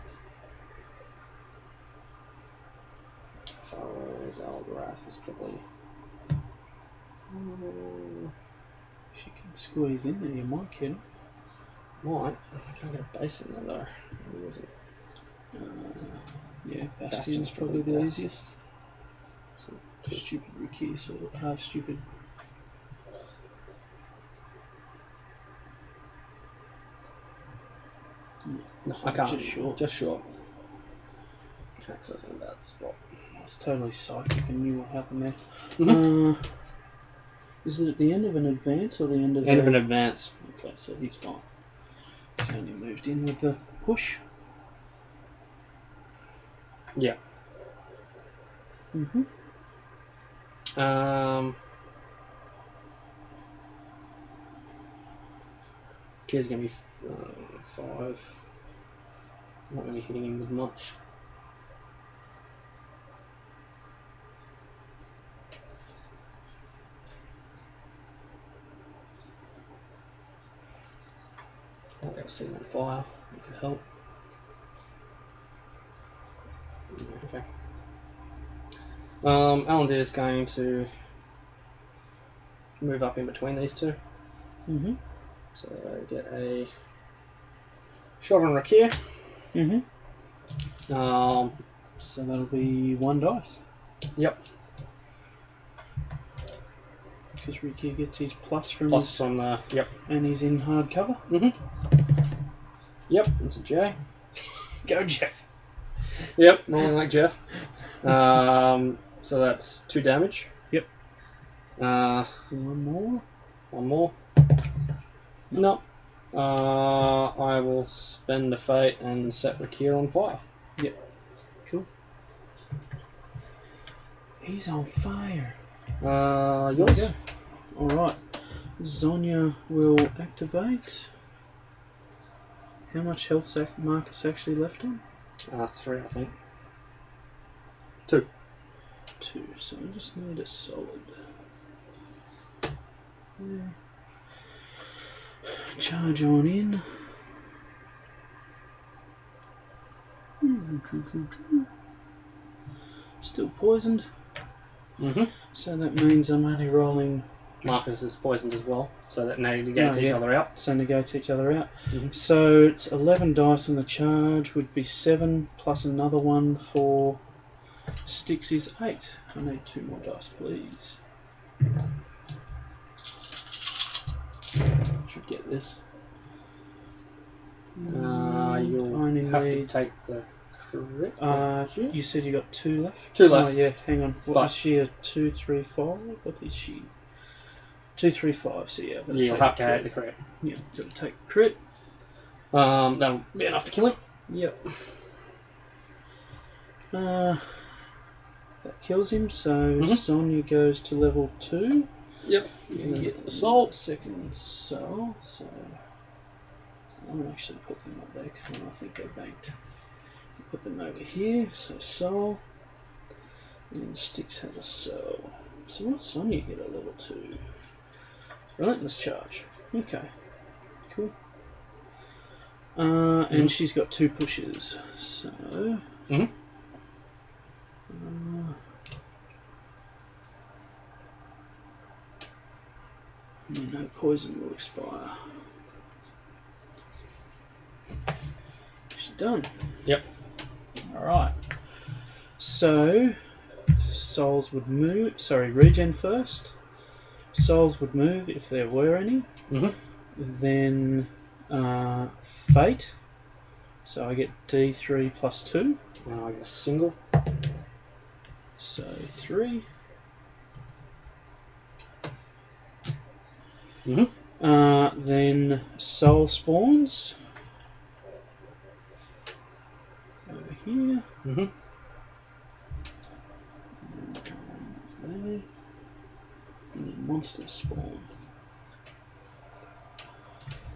How far away is Algrass? Is probably. If you can squeeze in there, you might get him. Might. I can't get a base in there though. Maybe is it? Yeah, Bastion's Bastion's probably probably the best. easiest. So, stupid Ricky, sort of stupid. No, I can't. Just short. Just short. Access in that spot. I was totally psychic and knew what happened there. Mhm. Is it at the end of an advance or the end of End of an advance. Okay, so he's fine. He's only moved in with the push. Yeah. Mm-hmm. Kid's gonna be 5. Not gonna be hitting him with much. I'll get a set on fire. It could help. Okay. Alandir is going to move up in between these two. Mm-hmm. So get a shot on Rakir. Mm-hmm. So that'll be 1 dice. Yep. Because Ricky gets his plus from Plus his, from the yep. and he's in hard cover. Yep, it's a J. Go, Jeff. Yep, rolling like Jeff. So that's 2 damage. Yep. 1 more. No. I will spend a fate and set Rakir on fire. Yep. Cool. He's on fire. Yours? Go. Alright. Zonya will activate. How much health Marcus actually left on? 3, I think. 2. 2, so I just need a solid. Yeah. Charge on in. Still poisoned. So that means I'm only rolling. Marcus is poisoned as well, so that negates each other out. So negates each other out. So it's 11 dice on the charge, would be 7 plus another one for sticks is 8. I need 2 more dice, please. Should get this. I You'll only have to need take the correct. You said you got 2 left? 2 left. Oh, yeah, hang on. What But- is she? A 2, 3, 5? What is she? 2, 3, 5. So, yeah. You'll have to add the crit. Yeah, gotta take crit. That'll be enough to kill him. Yep. That kills him, so Sonya goes to level 2. Yep. You get assault. Second soul, so I'm gonna actually put them up there because then I think they're banked. Put them over here, so soul. And then Styx has a soul. So what's Sonya get at level 2? Relentless charge. Okay. Cool. And she's got 2 pushes, so no poison will expire. She's done. Yep. Alright. So, souls would move. Sorry, regen first. Souls would move if there were any. Then, fate. So I get D3 plus 2. Now I get a single. So 3. Then soul spawns over here. There. And then monsters spawn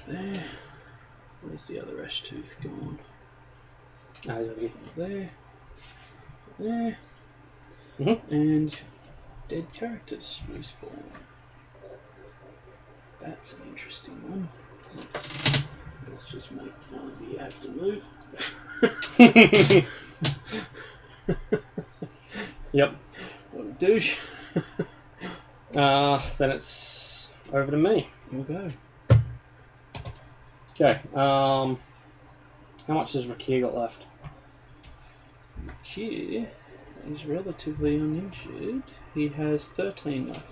there. Where's the other ash tooth gone? There. There. And dead characters respawn. That's an interesting one. Let's just make none of you have to move. Yep. What a douche. Then it's over to me. You'll go. Okay. How much does Rakir got left? Here is relatively uninjured. He has 13 left.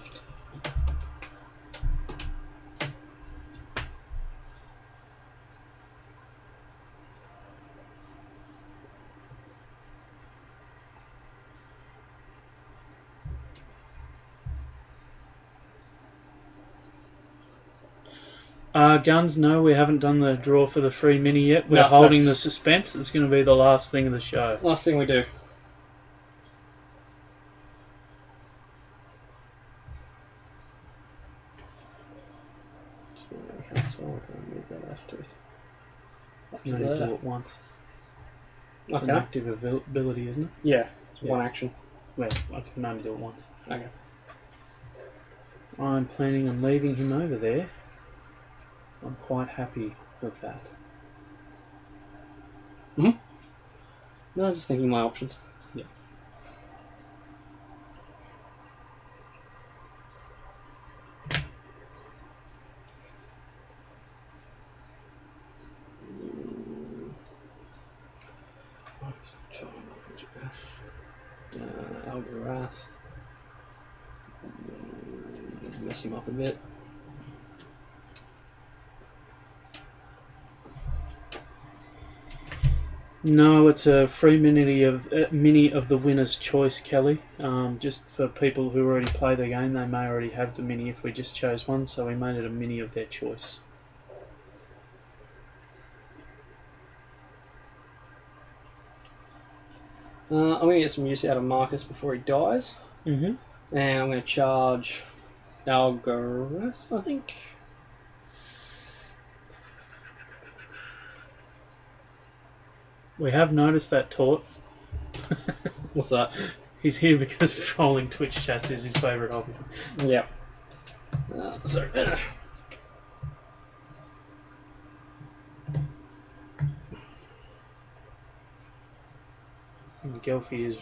Guns, no, we haven't done the draw for the free mini yet. We're holding the suspense. It's going to be the last thing of the show. Last thing we do. You only do it once. It's an Okay. active ability, isn't it? Yeah, it's one action. Well, I can only do it once. Okay. I'm planning on leaving him over there. I'm quite happy with that. No, I'm just thinking my options. Yeah. Algaraz. Mess him up a bit. No, it's a free mini of the winner's choice, Kelly. Just for people who already play the game, they may already have the mini if we just chose one, so we made it a mini of their choice. I'm going to get some use out of Marcus before he dies. Mm-hmm. And I'm going to charge Algaraz, I think. We have noticed that, Tort. What's that? He's here because trolling Twitch chats is his favourite hobby. Yeah. So. Gelfie is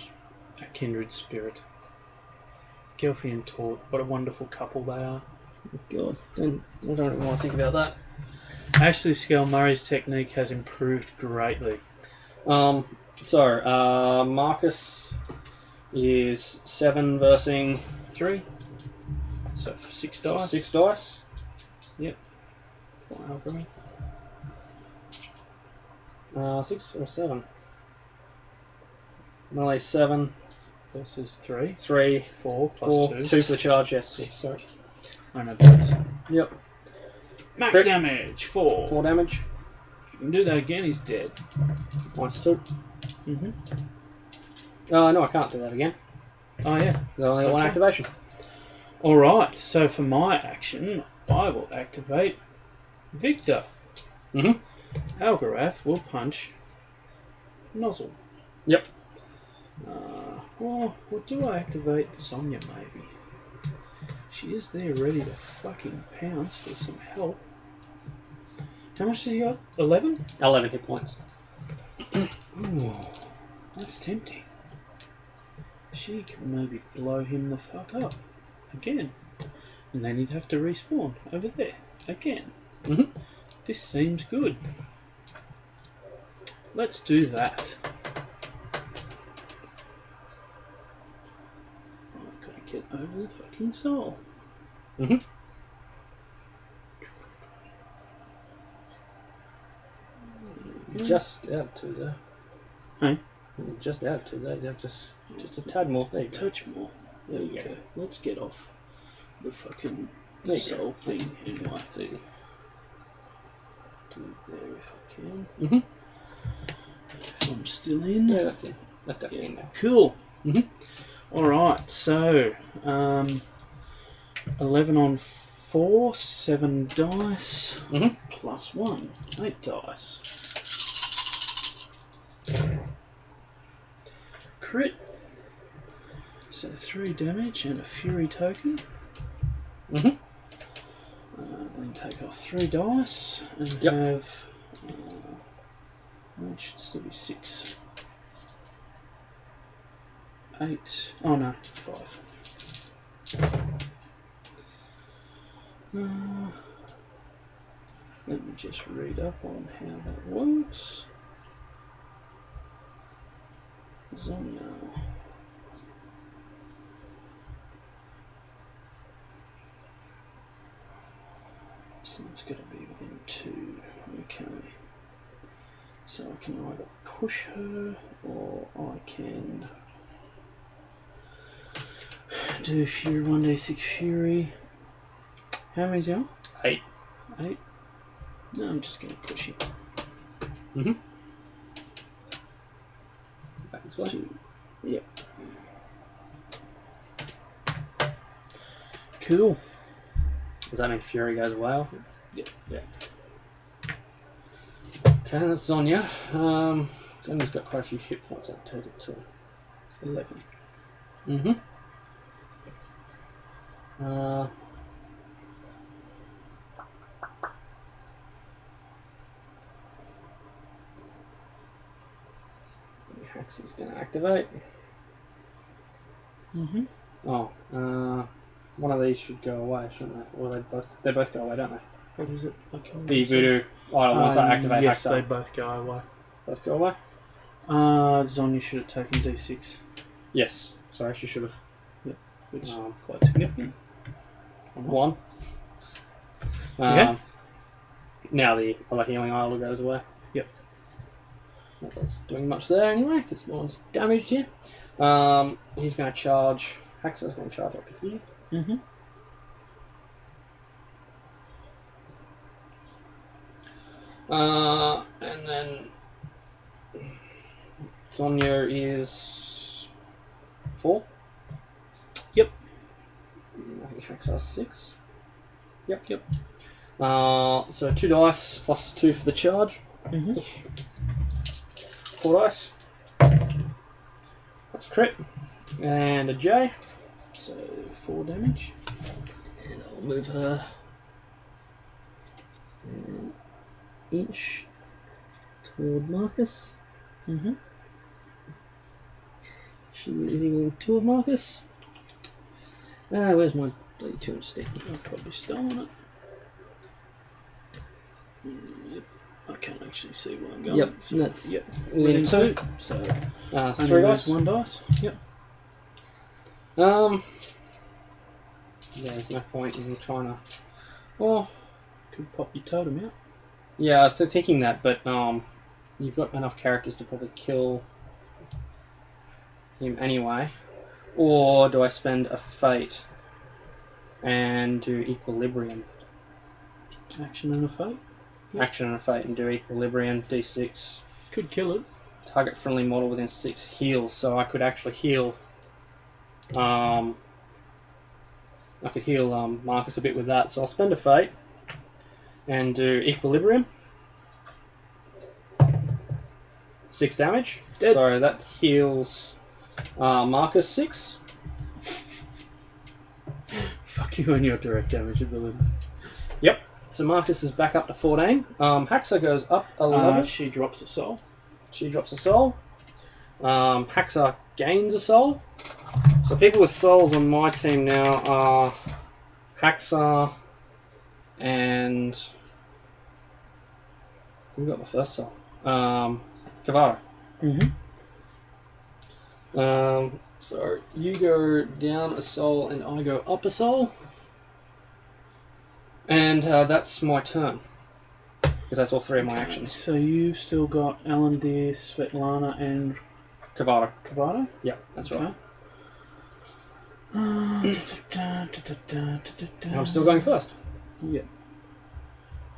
a kindred spirit. Gelfie and Tort, what a wonderful couple they are. God, I don't even want to think about that. Ashley Skell Murray's technique has improved greatly. Marcus is 7 versus 3. So 6 dice. 6 dice. Yep. Algorithm. 6 or 7. melee 7. Versus 3. 3. 4 plus 4. 2. 2 for the charge, yes. Sorry. I know those. Yep. Max Crit. damage, 4. 4 damage. If you can do that again, he's dead. Minus 2. Mm-hmm. No, I can't do that again. Oh, yeah. There's only one activation. Alright, so for my action, I will activate Victor. Mm-hmm. Algarath will punch Nozzle. Yep. Well, what do I activate Sonya, maybe? She is there ready to fucking pounce for some help. How much has he got? 11? 11 hit points. Ooh, that's tempting. She can maybe blow him the fuck up. Again. And then he'd have to respawn over there. Again. Mm-hmm. This seems good. Let's do that. I've got to get over the fucking soul. Mm-hmm. Just out of 2 there. Hey? Just out of 2 there. You have just a tad more. There you go. Touch more. There we go. Let's get off the fucking There you soul go. thing anyway. It's easy. Do it there if I can. Mm-hmm. If I'm still in. Yeah, that's in. That's definitely in now. Cool. Mm-hmm. Alright, so 11 on 4, 7 dice, Mm-hmm. plus 1, 8 dice. Crit. So 3 damage and a fury token. Mm-hmm. Then take off 3 dice and Yep. have. It should still be 6. 8. Oh no, 5. Let me just read up on how that works. Zonia. So it's got to be within 2. Okay. So I can either push her or I can do Fury 1d6 Fury. How many's he on? 8. 8? No, I'm just going to push him. Mm-hmm. Back this way. 2. Yep. Cool. Does that mean Fury goes away? Yep. Yeah. Okay, that's Sonya. Sonya's got quite a few hit points. I'll take it to 11. Mm-hmm. Hex is going to activate. Mm-hmm. Oh, one of these should go away, shouldn't they? Or they both go away, don't they? What is it? I can't The voodoo idol, once I activate yes, Hexa, they both go away. both go away? Zonya should have taken d6, Yes. Sorry, she should have. which is quite significant. One. Okay. Now the other healing idol goes away. Yep. Not that's doing much there anyway, because no one's damaged here. He's going to charge. Hexa's going to charge up to here. Mm-hmm. And then Sonya is 4. Yep. I think Hexa's 6. Yep. So 2 dice plus 2 for the charge. Mm-hmm. 4 dice. That's a crit. And a J. So 4 damage. And I'll move her an inch toward Marcus. Mm-hmm. She is even 2 of Marcus. Where's my 2-inch stick? I've probably stolen it. Yep. I can't actually see where I'm going. Yep, So, that's yep. within 2. So 3 dice. 1 dice. Yep. There's no point in trying to. Well, Could pop your totem out. yeah, I was thinking that, but you've got enough characters to probably kill him anyway. Or do I spend a fate and do equilibrium? Action and a fate. Action and a fate and do equilibrium. D6. Could kill it. Target friendly model within 6 heals, so I could actually heal. I could heal Marcus a bit with that, so I'll spend a fate and do equilibrium. 6 damage. Dead. So that heals Marcus 6. Fuck you and your direct damage abilities. Yep. So Marcus is back up to 14. Haxa goes up a level. She drops a soul. She drops a soul. Haxa gains a soul. So people with souls on my team now are Haxa and who got the first soul? Kavara. Mm-hmm. So you go down a soul and I go up a soul. And that's my turn. Because that's all 3 of my actions. So you've still got Alan Deer, Svetlana, and Kavara. Kavada? Yep, that's right. Okay. And I'm still going first. Yep.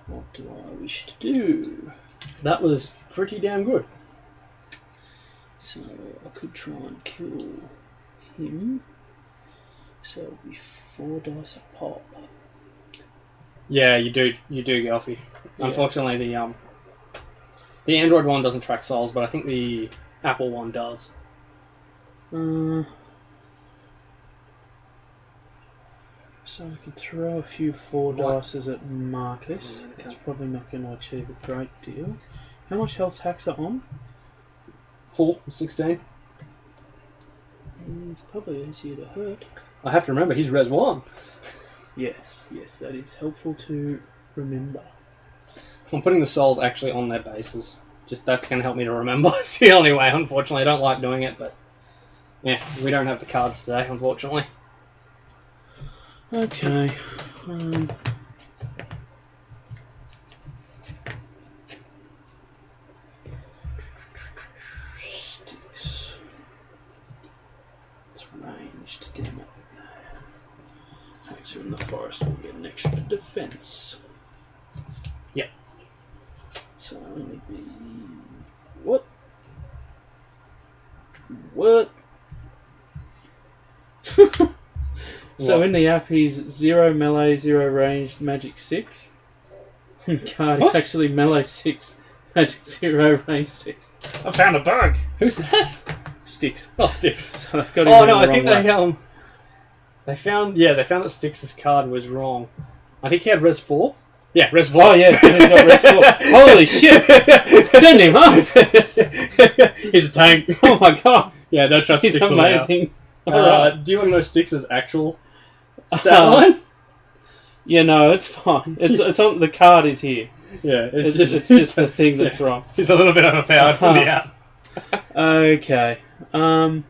What do I wish to do? That was pretty damn good. So I could try and kill him. So it'll be 4 dice a pop. Yeah, you do, Gelfie. Yeah. Unfortunately, the Android one doesn't track souls, but I think the Apple one does. So I can throw a few 4 dices at Marcus. Okay. That's probably not going to achieve a great deal. How much health's Haxa on? 4, 16. It's probably easier to hurt. I have to remember, he's Res 1. Yes, that is helpful to remember. I'm putting the souls actually on their bases. Just that's going to help me to remember. It's the only way, unfortunately. I don't like doing it, but yeah, we don't have the cards today, unfortunately. Okay. Sticks. It's ranged, damn it. Haxa in the forest will get an extra defense. Yep. So only be... What? What? So What? in the app he's 0 melee, 0 ranged, magic 6. Card is actually melee 6, magic 0, range 6. I found a bug! Who's that? Sticks. Oh, Sticks. So they've got him Oh in no, the I think wrong way. they found that Styx' card was wrong. I think he had Res 4. Yeah, Res 4. Oh yeah, so he's got res 4. Holy shit! Send him up! He's a tank. Oh my god. Yeah, don't trust He's Styx on the out. amazing. Alright. Do you want to know Styx' actual stat line? Yeah, no, it's fine. It's on the card is here. Yeah, It's just the thing that's wrong. He's a little bit overpowered from the out. Okay. I'm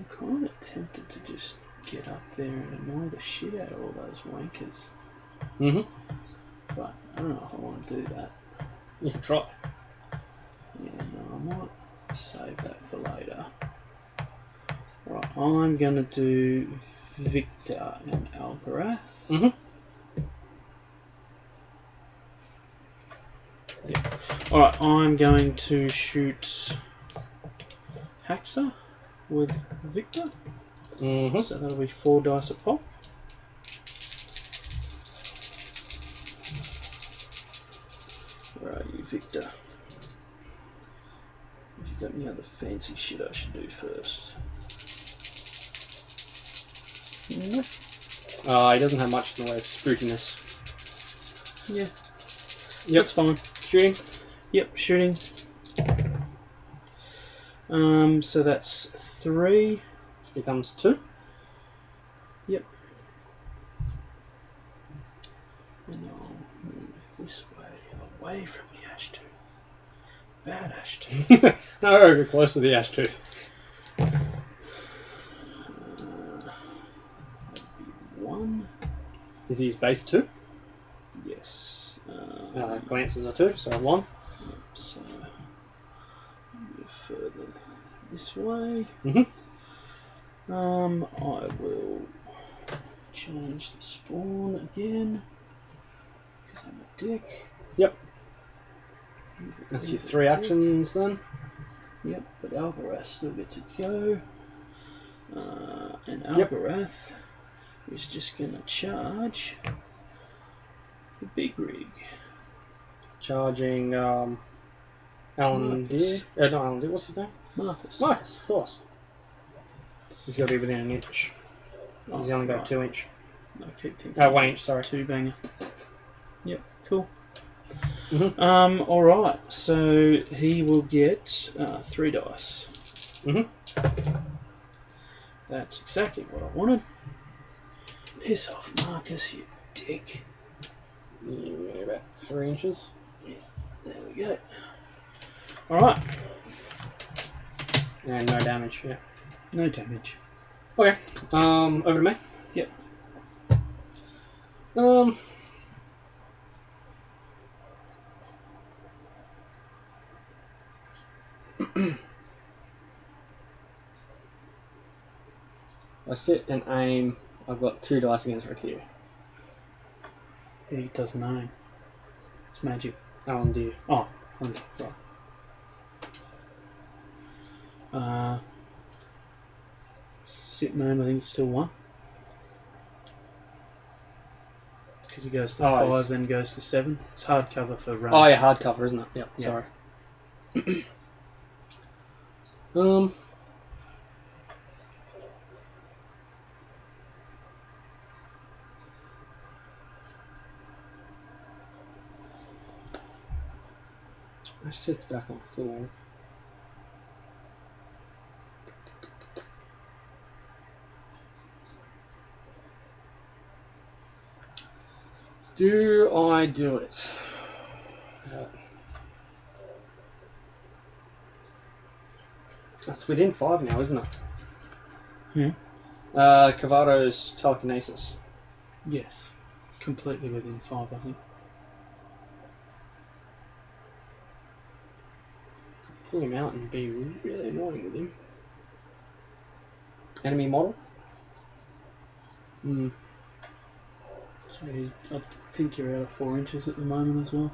kind of tempted to just get up there and annoy the shit out of all those wankers. Mm-hmm. But I don't know if I want to do that. You can try. Yeah, no, I might save that for later. Right, I'm going to do Victor and Algarath. Mm-hmm. Yeah. Alright, I'm going to shoot Haxa with Victor. Mm-hmm. So that'll be 4 dice a pop. Where are you, Victor? Have you got any other fancy shit I should do first? Nope. He doesn't have much in the way of spookiness. Yeah. Yep. That's fine. Shooting. Yep, shooting. So that's 3. This becomes 2. Yep. And I'll move this way, away from the ash tooth. Bad ash tooth. No, go close to the ash tooth. That'd be 1. Is his base 2? Yes. Glances are 2, so 1. So, move further this way. I will change the spawn again because I'm a dick. Yep. That's your 3 actions then. Yep, but Algarath still gets a go. And Algarath is just going to charge the big rig. Charging Alan Deere. Not Alan Deere, what's his name? Marcus. Marcus, of course. He's got to be within an inch. He's only got 2 inch. No, keep thinking. 1 inch, sorry. 2 banger. Yep, cool. Mm-hmm. Alright, so he will get 3 dice. Mm-hmm. That's exactly what I wanted. Piss off, Marcus, you dick. Yeah, about 3 inches. Yeah, there we go. Alright. And no damage, yeah. No damage. Okay. Over to me? Yep. I sit and aim. I've got 2 dice against Rakir. He doesn't know. It's magic. Alan Deere. Oh, okay, right. Sit mode, I think it's still 1. Because he goes to 5, then goes to 7. It's hardcover for runs. Oh yeah, hardcover, isn't it? Yep. Yeah. Sorry. Let's just back on full. Do I do it? That's within 5 now, isn't it? Cavado's telekinesis. Yes. Completely within 5, I think. Pull him out and be really annoying with him. Enemy model? So I think you're out of 4 inches at the moment as well.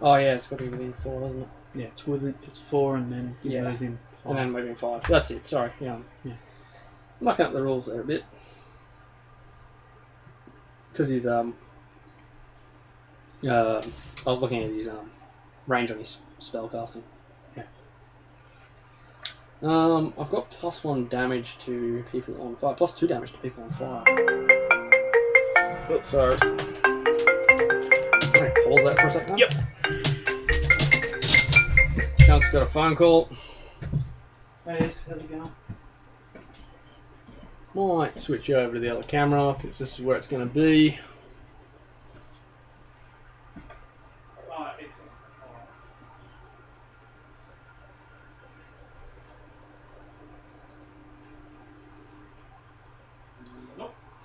Oh yeah, it's got to be within 4, doesn't it? Yeah, it's within. It's 4, and then you move him 5. And then moving 5. That's it. Sorry. Yeah. Yeah. Mucking up the rules there a bit. Because he's I was looking at his range on his spell casting. Yeah. I've got +1 damage to people on fire. +2 damage to people on fire. So I'm gonna pause that for a second. Yep. Chunk's got a phone call. Hey, how's it going? Might switch you over to the other camera because this is where it's going to be.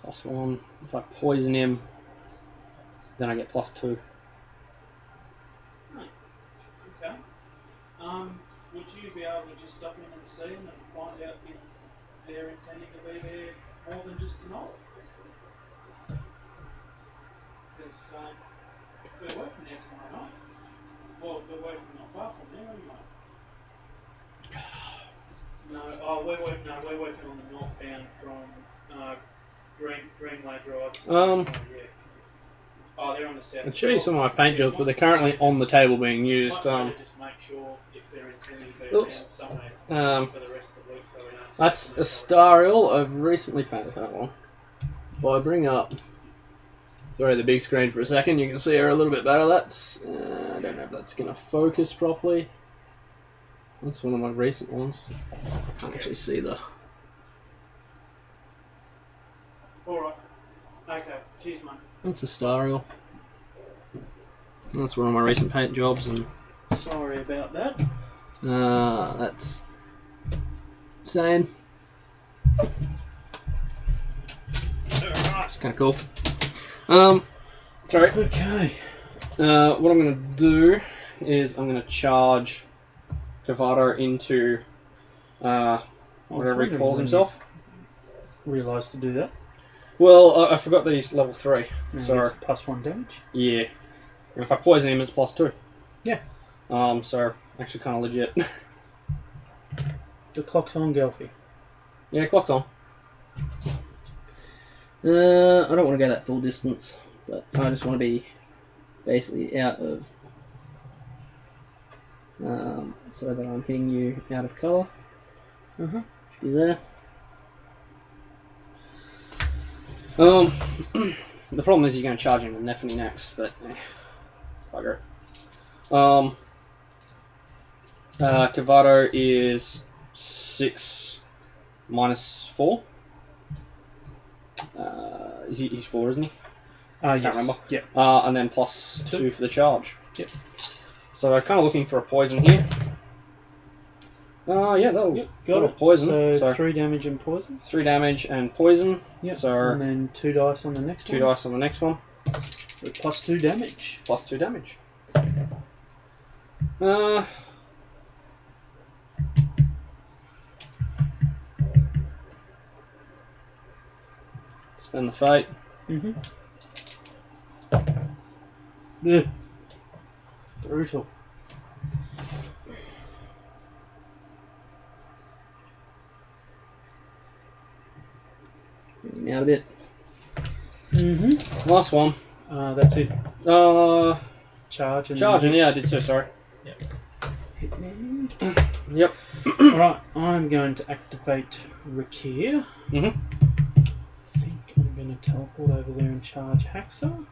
+1. If I poison him, then I get +2. Okay. Would you be able to just stop in and see them and find out if they're intending to be there more than just tonight? Because we're working there tomorrow night. Well, we're working not far from there anyway. We're working on the northbound from Greenway Drive. Yeah. Oh, they're on the south. I'll show you some of my paint jobs, but they're currently on the table being used. Just make sure if they're intending to be around somewhere for the rest of the week, so we don't. That's a Stariel. I've recently painted that one. If I bring up, sorry, the big screen for a second, you can see her a little bit better. That's I don't know if that's going to focus properly. That's one of my recent ones. I can't actually see the. All right. Okay. Cheers, mate. That's a Stariel. That's one of my recent paint jobs, and sorry about that. That's saying. Alright. It's kind of cool. Sorry. Okay. What I'm going to do is I'm going to charge Cavato into whatever he calls himself. Realised to do that. Well, I forgot that he's level 3. So it's +1 damage. yeah. And if I poison him, it's +2. Yeah. So actually kind of legit. The clock's on, Gelfie. Yeah, clock's on. I don't want to go that full distance, but I just want to be basically out of... so that I'm hitting you out of colour. Be there. The problem is you're going to charge him with Nephany next, but bugger. Cavato is 6 minus 4. He's 4, isn't he? Yes. Can't remember. Yeah. And then +2 for the charge. Yep. So I'm kind of looking for a poison here. Yeah, that'll got it. Poison. So 3 damage and poison. 3 damage and poison. Yep. So and then 2 dice on the next 2 dice on the next one. With +2 damage. +2 damage. Spend the fate. Ugh. Brutal. Bring him out a bit. Mm-hmm. Last one. That's it. Charging, yeah, I did so, sorry. Yep. Hit me. Yep. Alright, I'm going to activate Rakir. Mm-hmm. I think I'm going to teleport over there and charge Haxa.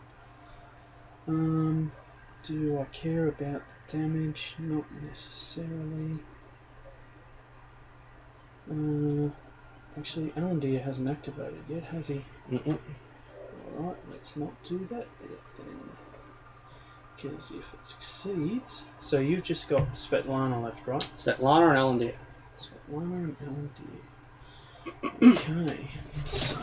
Do I care about the damage? Not necessarily. Actually, Alandir hasn't activated yet, has he? Alright, let's not do that then. Because if it succeeds... So you've just got Svetlana left, right? Svetlana and Alandir. Svetlana and Alandir. Okay, so...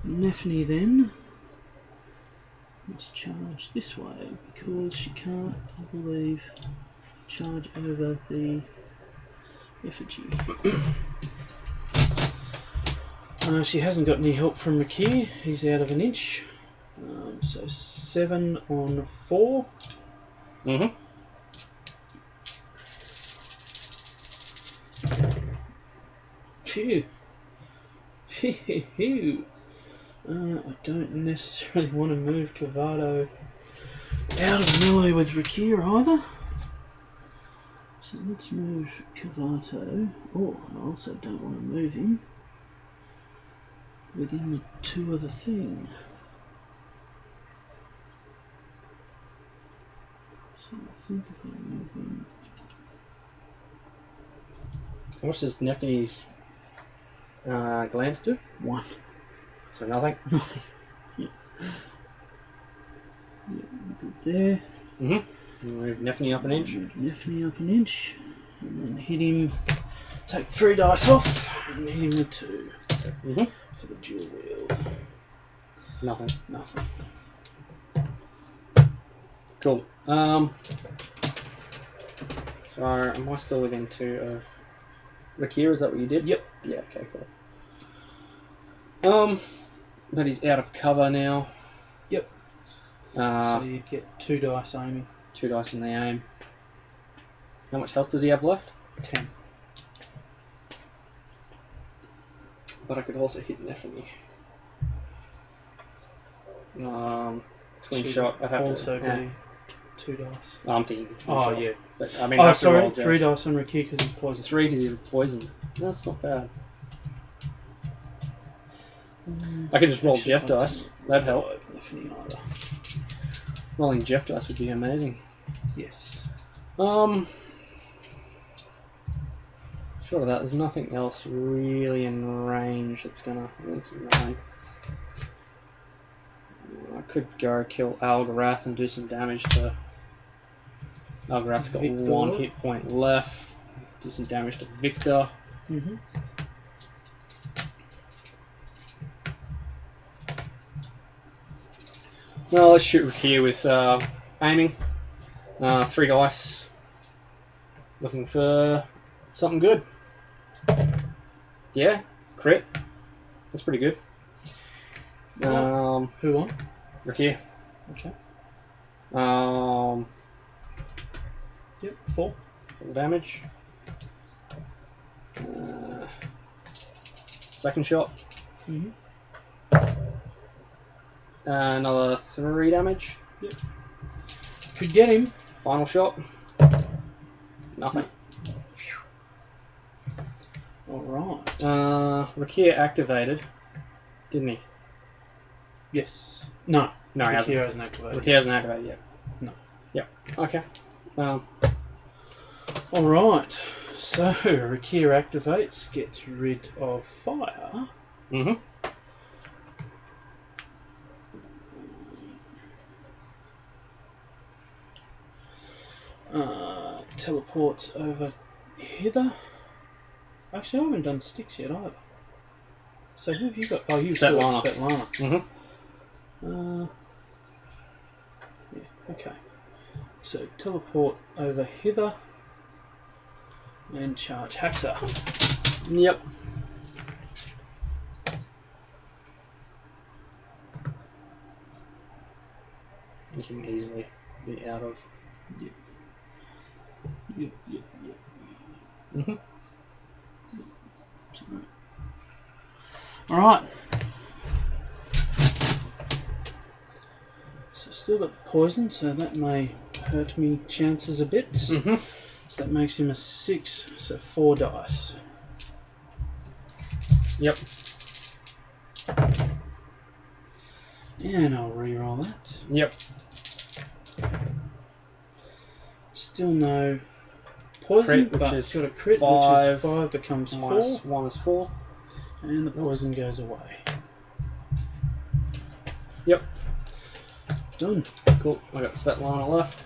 Nephany then must charge this way because she can't, I believe, charge over the effigy. She hasn't got any help from Rakir. He's out of an inch. So 7 on 4. Phew. Phew. I don't necessarily want to move Cavato out of melee with Rakir either. So let's move Cavato. Oh, I also don't want to move him within the 2 of the thing. So I think if I move him... How much does Nephany's glance do? 1. So nothing? Nothing. Yeah, good there. Move Nephany up an inch. Move Nephany up an inch. And then hit him. Take 3 dice off. And hit him with 2. For the dual wield. Nothing. Nothing. Cool. So am I still within 2 of Rakir? Is that what you did? Yep. Yeah, okay, cool. But he's out of cover now. Yep. So you get 2 dice aiming. 2 dice in the aim. How much health does he have left? 10. But I could also hit Nephany. Twin shot. I'd have also to. be 2 dice. I'm thinking twin shot. Yeah. But, I mean, Oh, I have to sorry. roll 3 just dice on Rakir because he's poisoned. 3 because he's poisoned. That's not bad. I could just roll Jeff dice. That'd help. Nephany either. Rolling Jeff dice would be amazing. Yes. Short of that, there's nothing else really in range that's gonna. That's 9. I could go kill Algarath and do some damage to. Algarath's got Victor. 1 hit point left. Do some damage to Victor. No, let's shoot here with aiming. 3 dice. Looking for something good. Yeah, crit. That's pretty good. Who won? Rakia. Okay. Yep, 4. 4 damage. Second shot. Mm-hmm. Another 3 damage. Yep. Could get him. Final shot. Nothing. Alright. Rakia activated, didn't he? Yes. No. No, he hasn't. hasn't activated. Rakia hasn't activated yet. No. Yep. Okay. Alright. So, Rakia activates, gets rid of fire. Mm-hmm. Teleports over hither. Actually, I haven't done sticks yet either. So who have you got? Oh, you've still got Svetlana. Mm-hmm. Yeah, okay. So teleport over hither and charge Haxa. Yep. You can easily be out of. Yep. Mm-hmm. Alright. So still got poison, so that may hurt me chances a bit. Mm-hmm. So that makes him a 6, so 4 dice. Yep. And I'll re-roll that. Yep. Still no poison, Crit, which but is got a crit, 5, which is 5 becomes 4. Minus 1 is 4. And the poison goes away. Yep. Done. Cool. I got Svetlana left.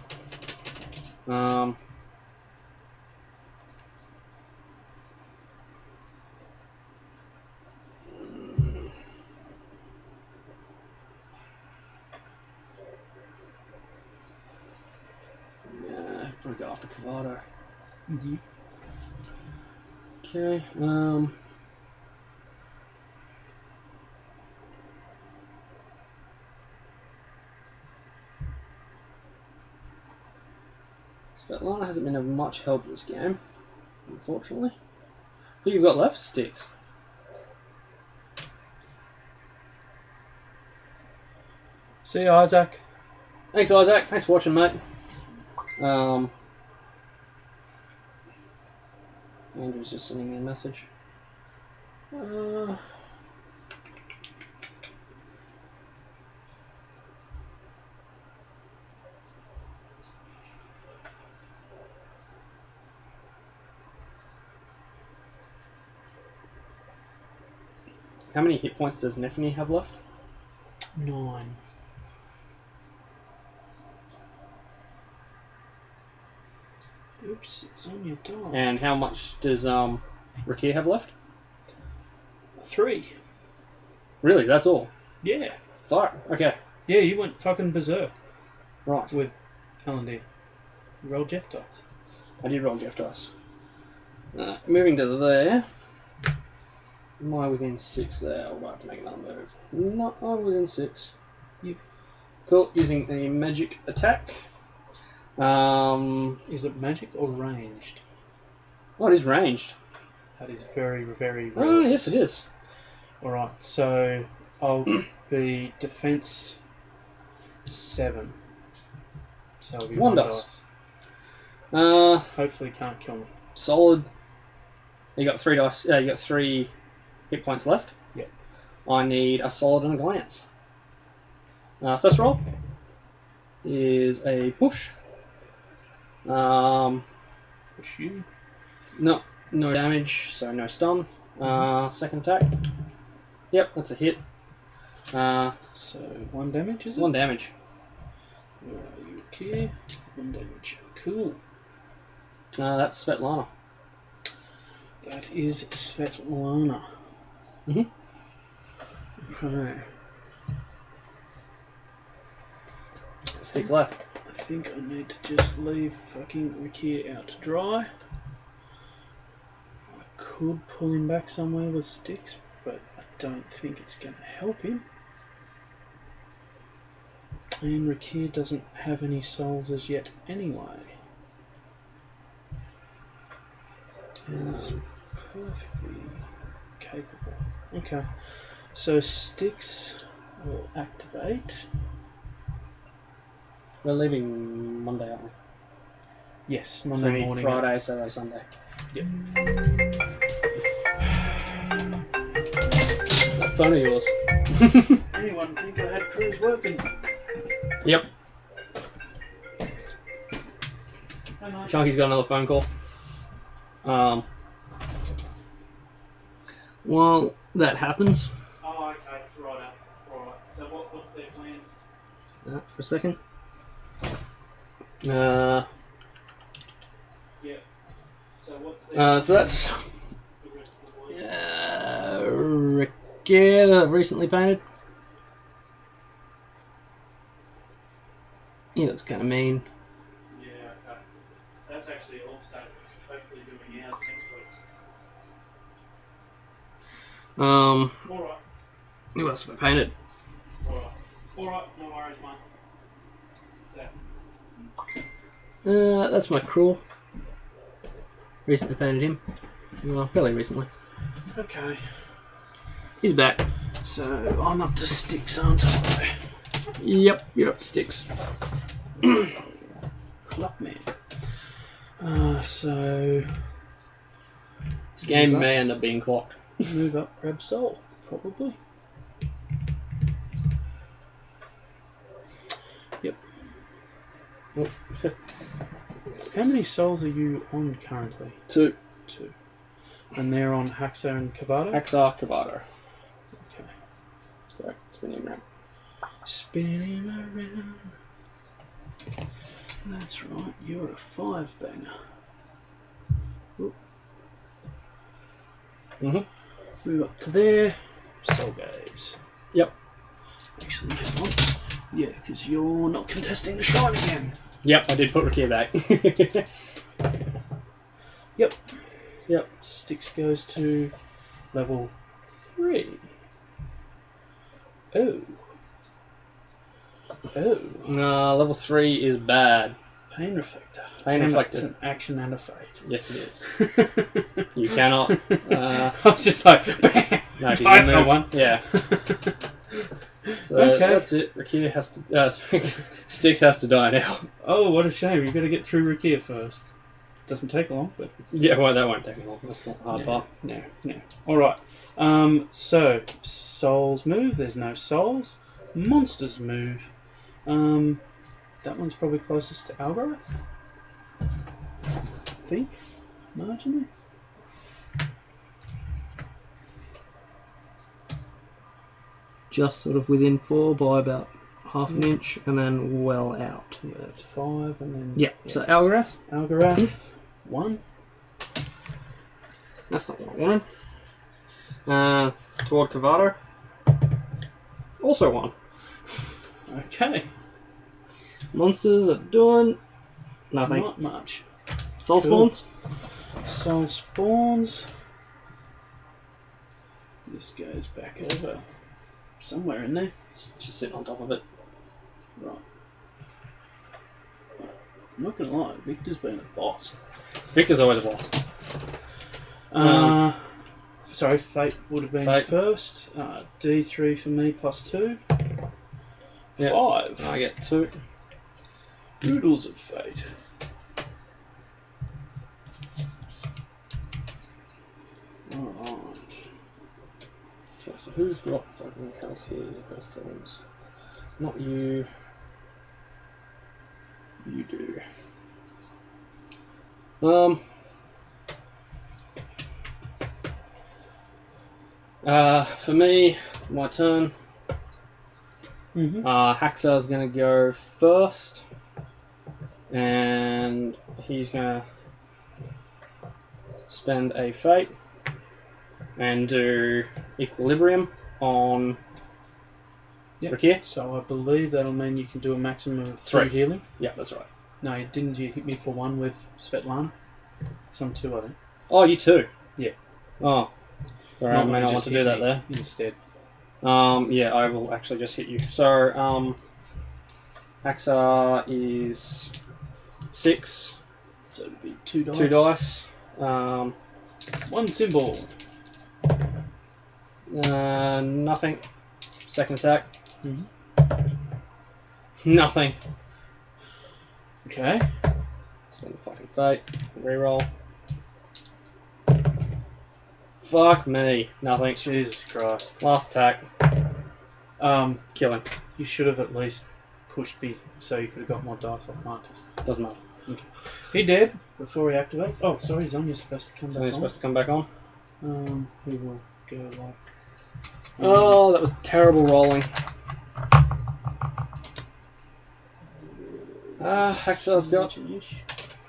Yeah, probably go after Kavado. Mm-hmm. Okay. Svetlana hasn't been of much help this game, unfortunately. Who you got left? Sticks. See you, Isaac. Thanks, Isaac. Thanks for watching, mate. Andrew's just sending me a message. How many hit points does Neffany have left? 9. Oops, it's on your door. And how much does Rakia have left? 3. Really, that's all? Yeah. Fire. Okay. Yeah, you went fucking berserk Right. with Alan D. Roll Jeff dice. I did roll Jeff dice. Moving to there. Am I within 6 there? I'll have to make another move. No, I'm within 6. Yep. Cool. Using the magic attack. Is it magic or ranged? Oh, it is ranged. That is very, very Oh, relevant. yes, it is. Alright, so I'll be defense 7. So it'll be 1 1 dice. dice. Hopefully can't kill me. Solid. You got 3 dice. You got 3 hit points left. Yep. I need a solid and a glance. First roll is a push. Push you. No damage, so no stun. Second attack. Yep, that's a hit. So 1 damage, is it? 1 damage. Where are you? Okay. 1 damage. Cool. That's Svetlana. That is Svetlana. Mhm. Okay. Sticks left. I think I need to just leave fucking Rakir out to dry. I could pull him back somewhere with sticks, but I don't think it's going to help him. And Rakir doesn't have any souls as yet anyway. And is perfectly capable. Okay, so sticks will activate. We're leaving Monday, aren't we? Yes, Monday So morning. Friday, Saturday, Sunday. Yep. That phone of yours. Anyone think I had crews working? Yep. Hi, mate. Chunky's got another phone call. Well, that happens. Oh, okay. Right. So what's their plans? For a second. Yeah. So what's their So that's the rest of the boys? Ricky, recently painted. He looks kind of mean. Yeah, okay. That's actually all statements. Hopefully doing ours next week. Alright. Who else have I painted? Alright, no worries, mate. What's that? That's my crawl. Recently painted him. Well, fairly recently. Okay. He's back. So I'm up to sticks, aren't I? Yep, you're up to sticks. Clock man. So This game may end up being clocked. move up, grab soul, probably. Yep. Oh. How many souls are you on currently? 2. 2. And they're on Haxa and Kavada? Haxa, Kavada. Okay. Sorry, spinning him around. Spin him around. That's right, you're a 5 banger. Move up to there. Soul gaze. Yep. Actually, hang on. Yeah, because you're not contesting the shrine again. Yep, I did put Ricky back. Yep. Yep. Sticks goes to level 3. Oh. Level 3 is bad. Pain Reflector. Pain Damn, Reflector. It's an action and a fate. Yes, it is. You cannot. I was just like, bam! No, if you Buy move- someone. Yeah. So Okay. that's it. Ricky has to. Sticks has to die now. Oh, what a shame. You've got to get through Rakia first. Doesn't take long, but... Yeah, well, that won't take long. That's not the hard part. No. Alright. So, souls move. There's no souls. Monsters move. That one's probably closest to Algareth. I think. Marginally. Just sort of within 4 by about half an inch, and then well out. Yeah, that's 5, and then... Yeah. So Algarath. Algareth. 1. That's not what I wanted. Toward Kavada. Also 1. Okay. Monsters are doing nothing. Not much. Soul Cool. spawns. Soul spawns. This goes back over somewhere in there. Just sitting on top of it. Right. I'm not gonna lie, Victor's been a boss. Victor's always a boss. Sorry, Fate would have been Fate. first. D3 for me plus 2. Yep. 5. I get 2. Oodles of Fate. Alright. So who's got fucking health here? Health problems. Not you. You do. For me, my turn. Mm-hmm. Haxar's going to go first, and he's going to spend a fate and do equilibrium on Yep. Rakir? So I believe that'll mean you can do a maximum of 3 3 healing. Yeah, that's right. No, didn't you hit me for 1 with Svetlana? Some 2, I think. Oh, you too? Yeah. Oh. Sorry, I may not want to do that there. Instead. Yeah, I will actually just hit you. So, Axa is 6. So it'll be 2 dice. 2 dice. 1 symbol. Nothing. Second attack. Mm-hmm. Nothing. Okay. Spend the fucking fate. Reroll. Fuck me. Nothing. Jesus Christ. Last attack. Kill him. You should have at least pushed me so you could have got more dice off Marcus. Doesn't matter. Okay. He dead before he activates. Oh, sorry, Zonya's supposed to come back on. He's supposed to come back on. We will go like... Oh, that was terrible rolling. Haxar's got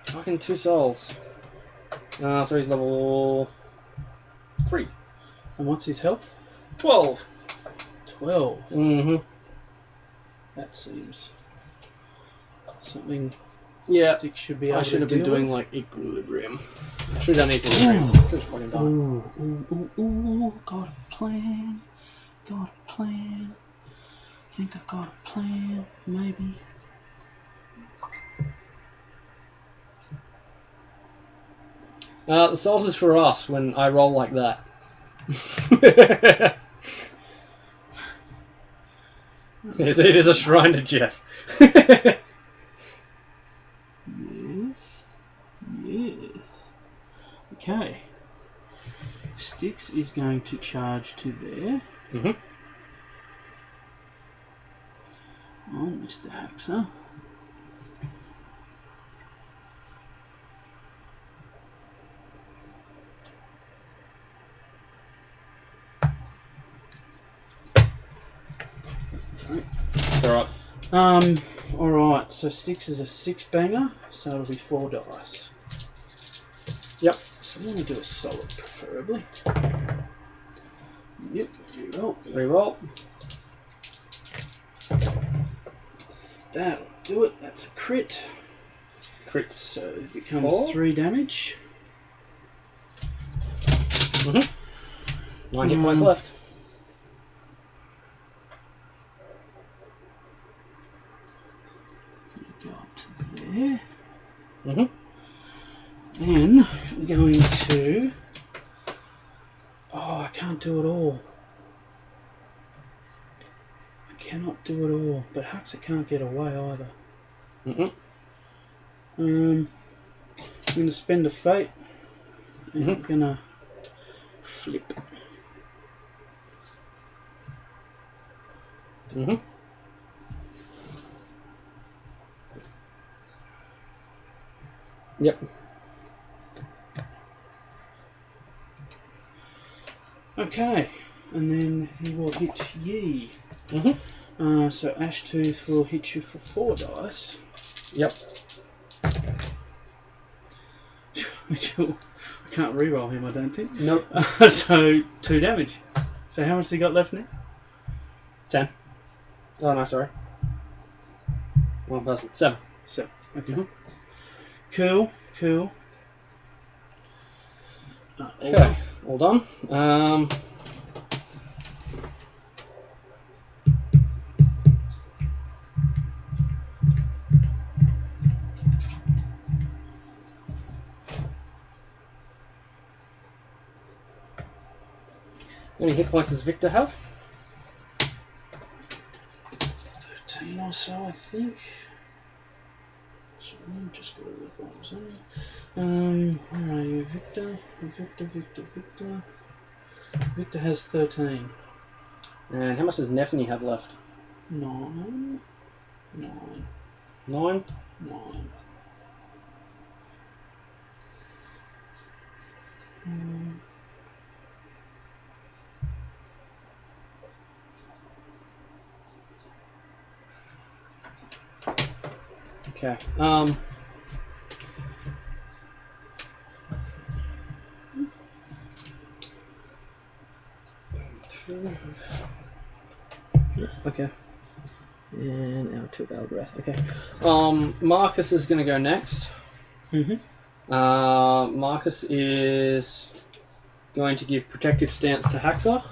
fucking 2 souls. So he's level 3. And what's his health? 12. 12. Mm-hmm. That seems something. Yeah. Stick should be able I should have been deal doing with. like equilibrium. Should have done equilibrium. Should have fucking done Ooh, got a plan. Got a plan. Think I got a plan, maybe. The salt is for us when I roll like that. Yes, it is a shrine to Jeff. Yes. Okay. Styx is going to charge to there. Mm-hmm. Oh, Mr. Haxer. Sorry. Alright, so Styx is a 6 banger, so it'll be 4 dice. Yep. So I'm going to do a solid, preferably. Yep, reroll. Reroll. That'll do it, that's a crit. Crits. So it becomes 4. 3 damage. Mm-hmm. 9 hit points left. Go up to there. Mm-hmm. Then I'm going to... Oh, I can't do it all. I cannot do it all. But Haxer can't get away either. Mm-hmm. I'm going to spend a fate. And I'm going to flip. Mm-hmm. Yep. Okay, and then he will hit ye. Mm-hmm. So Ashtooth will hit you for 4 dice. Yep. Which will, I can't reroll him, I don't think. Nope. So 2 damage. So how much has he got left now? 10. Oh no, sorry. 1 person. 7. So okay. Mm-hmm. Cool. Okay, all done. How many hit points does Victor have? 13 or so, I think. So let me just go to the forms. Where are you, Victor? Victor. Victor has 13. And how much does Nephany have left? 9. 9? Okay. Okay. And our 2 Battle Breath. Okay. Marcus is going to go next. Marcus is going to give Protective Stance to Haxar.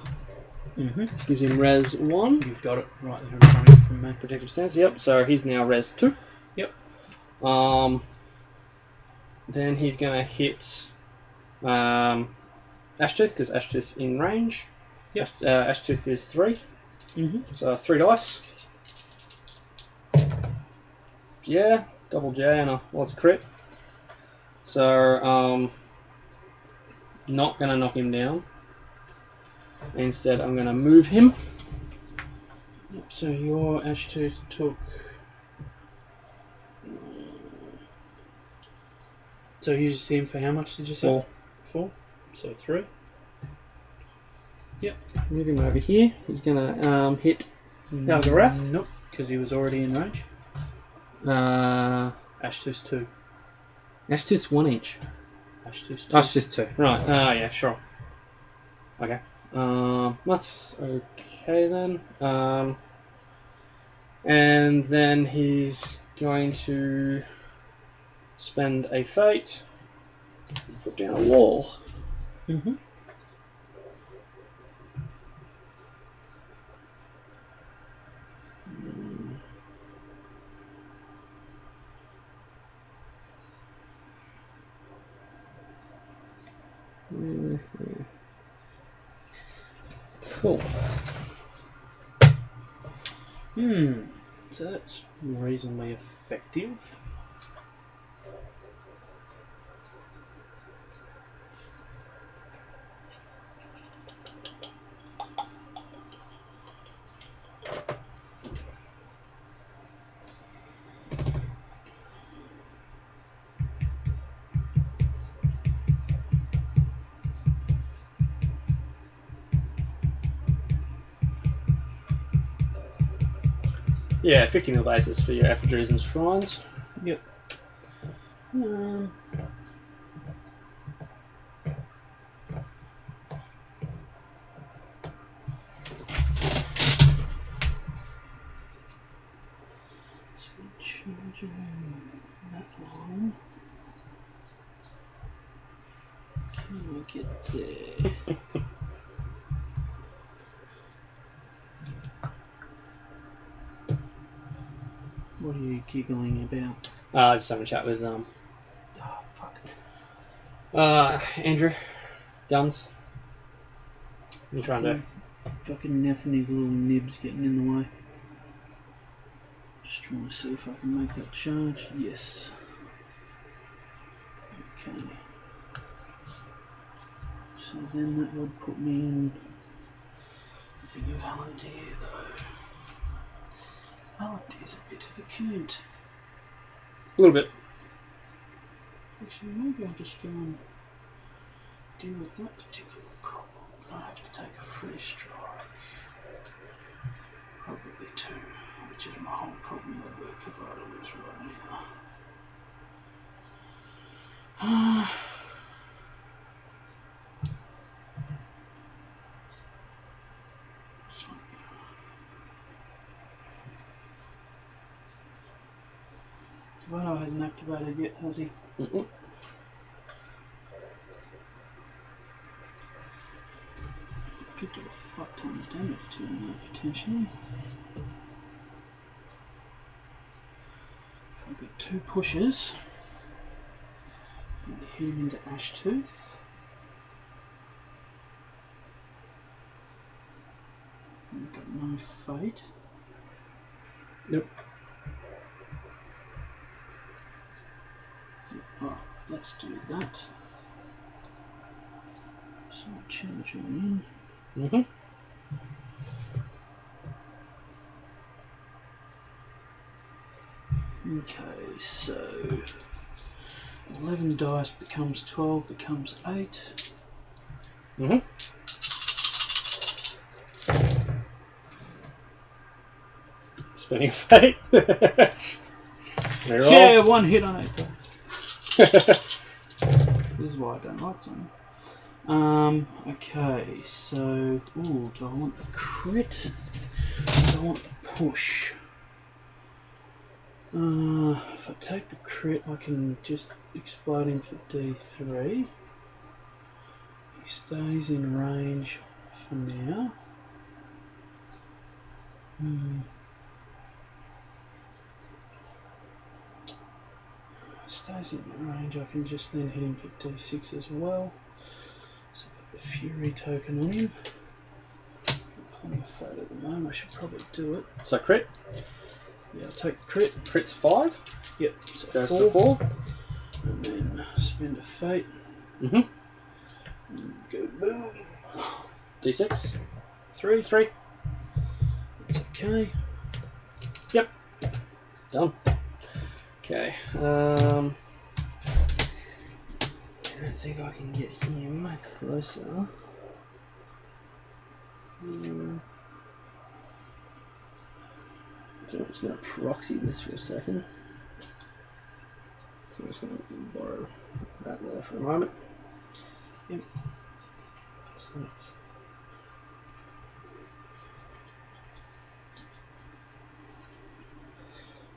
Gives him Res 1. You've got it right there in front of you from me. Protective Stance, yep. So he's now Res 2. Yep. Then he's going to hit Ashtooth, because Ashtooth's in range. Yep. Ashtooth is 3. So 3 dice. Yeah, double J and a crit. So, not going to knock him down. Instead, I'm going to move him. Yep, so your Ashtooth took... So you used him for how much did you say? 4. 4? So 3. Yep. Move him over here. He's going to hit Algarath. Nope, because he was already in range. Ashtooth's 2. Ashtooth's 1 inch. Ashtooth's 2. Ashtooth's 2. Right. Yeah, sure. Okay. That's okay then. And then he's going to spend a fate. Put down a wall. Cool. So that's reasonably effective. Yeah, 50 mil basis for your effigies and shrines. Yep. That long. Can we get there? What are you giggling about? Just having a chat with Oh, fuck. Andrew. Guns. What are you trying to do? Fucking Neff and his little nibs getting in the way. Just trying to see if I can make that charge. Yes. Okay. So then that would put me in the thing of Alandir though. Alandir's a bit of a cunt. A little bit. Actually, maybe I'll just go and deal with that particular problem. I have to take a free strike. Probably 2, which is my whole problem with work items right now. Vano hasn't activated yet, has he? Mm-mm. Could do a fuck ton of damage to him potentially. I've got 2 pushes. I'm going to hit him into Ashtooth. I've got no fate. Nope. Right, let's do that. So I'll change him in. Okay, so 11 dice becomes 12, becomes 8. Spinning fate. Yeah, 1 hit on 8 dice. This is why I don't like something. Okay, so, do I want the crit? Do I want the push? If I take the crit, I can just explode him for D3. He stays in range for now. Stays in range, I can just then hit him for D6 as well. So I've got the Fury token on him. Plenty of fate at the moment, I should probably do it. So crit? Yeah, I'll take the crit. Crit's 5. Yep, so Goes 4. to 4. And then spend a fate. Mm-hmm. And go boom. D6. 3. 3. That's okay. Yep. Done. Okay. I don't think I can get him closer. So I'm just going to proxy this for a second. So I'm just going to borrow that there for a moment. Yep. So that's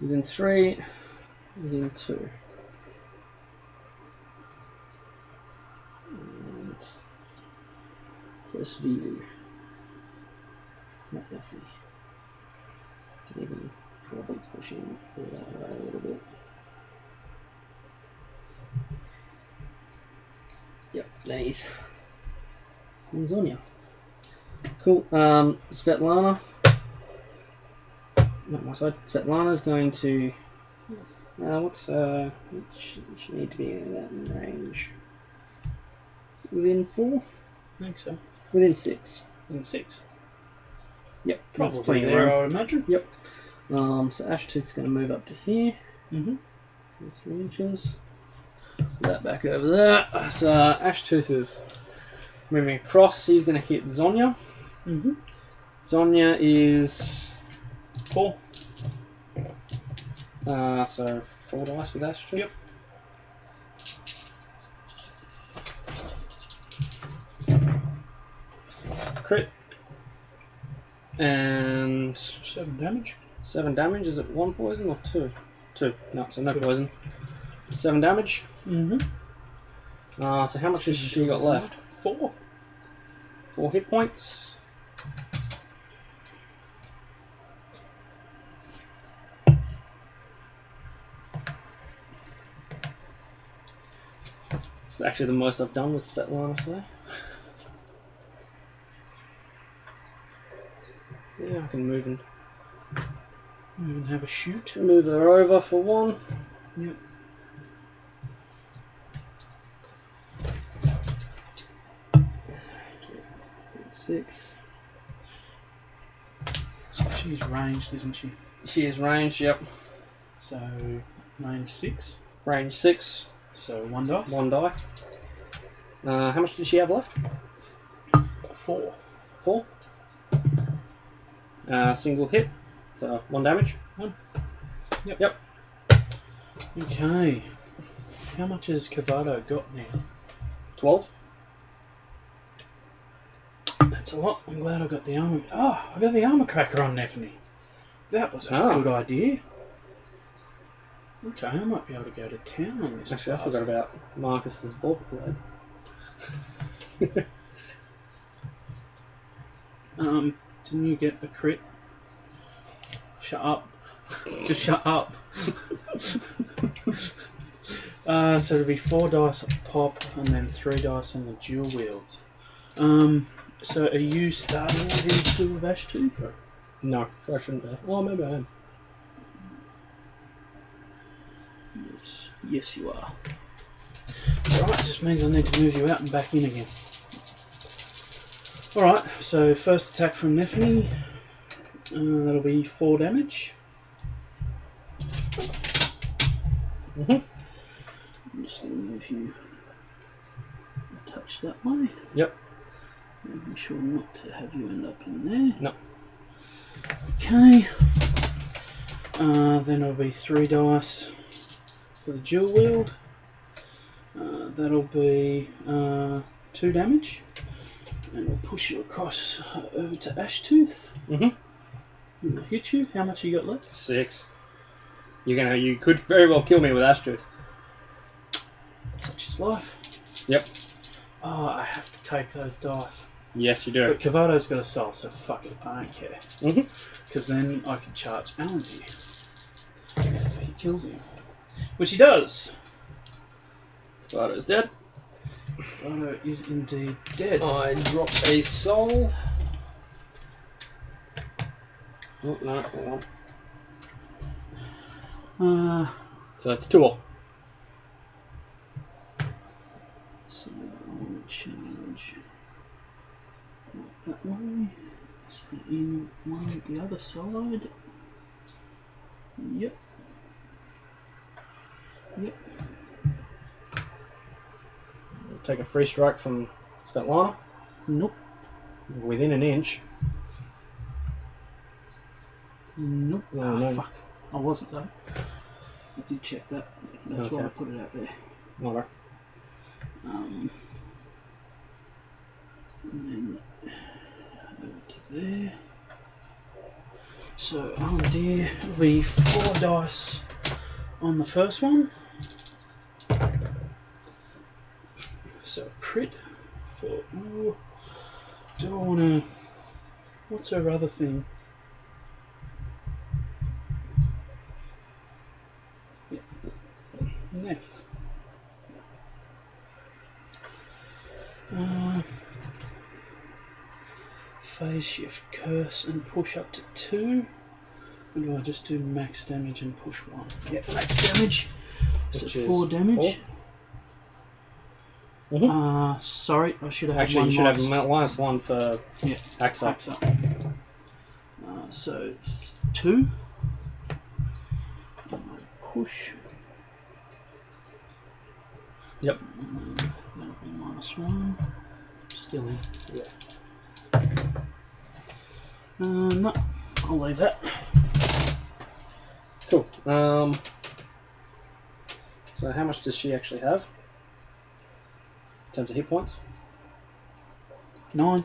within 3, within 2. And close to you. Not definitely. Can even probably push him that way a little bit. Yep, then he's on you. Cool. Svetlana. Not my side. Svetlana's going to. What's she need to be in that range? Is it within 4? I think so. Within 6. Within 6. Yep, Probably plenty of there, room. I would imagine. Yep. So Ashtooth's going to move up to here. Mm-hmm. 3 inches. Put that back over there. So Ashtooth is moving across. He's going to hit Zonya. Mm-hmm. Zonya is 4. So 4 dice with Ashtooth. Yep. Crit. And 7 damage. 7 damage. Is it 1 poison or 2? 2. No, so no 2. poison. 7 damage. Mm-hmm. So how much has she got left? 4. 4 hit points. It's actually the most I've done with Svetlana today. Yeah, I can move and have a shoot. move her over for 1. Yep. Six. So she's ranged, isn't she? She is ranged, yep. So range 6. Range 6. So 1 dice. 1 die. How much did she have left? 4. 4. Single hit. So 1 damage. 1. Yep. Yep. Okay. How much has Cavado got now? 12. That's a lot. I'm glad I got the armor. Oh, I got the armor cracker on Nephany. That was a good idea. Okay, I might be able to go to town on this. Actually, I forgot about Marcus's Vorpal Blade. Didn't you get a crit? Shut up. Just shut up. So it'll be 4 dice at pop and then 3 dice on the dual wields. So are you starting on these 2 with Ashtooth? No, I shouldn't be. Oh, maybe I am. Yes, you are. Alright, just means I need to move you out and back in again. Alright, so first attack from Nephany. That'll be 4 damage. Mm-hmm. I'm just going to move you a touch that way. Yep. Making sure not to have you end up in there. No. Okay. Then it'll be 3 dice for the dual wield. That'll be 2 damage. And we'll push you across over to Ashtooth. Mm-hmm. We'll hit you. How much you got left? 6. You could very well kill me with Ashtooth. Such is life. Yep. Oh, I have to take those dice. Yes, you do. But Cavado's got a soul, so fuck it. I don't care. Because then I can charge Alandir if he kills him. Which he does. Cavado's dead. Cavado is indeed dead. I drop a soul. Oh, no, hold on. So that's 2 all. So I'll change that way. Is that in one the other side? Yep. Yep. Take a free strike from Svetlana. Nope. Within an inch. Nope. Oh, no. Fuck. I wasn't though. I did check that. That's why I put it out there. Alright. And then over to there. So Alandir will be 4 dice on the first one. So crit for. Ooh, do I want to? What's her other thing? Yeah. Neff. Phase shift, curse, and push up to 2. Or do I just do max damage and push 1? Yeah, max damage. So 4 damage. 4? Sorry, I should have Actually, one you should minus. have minus 1 for Haxa. So 2. Push. Yep. That'll be minus 1. Still in. Yeah. No, I'll leave that. Cool. So how much does she actually have? In terms of hit points? 9.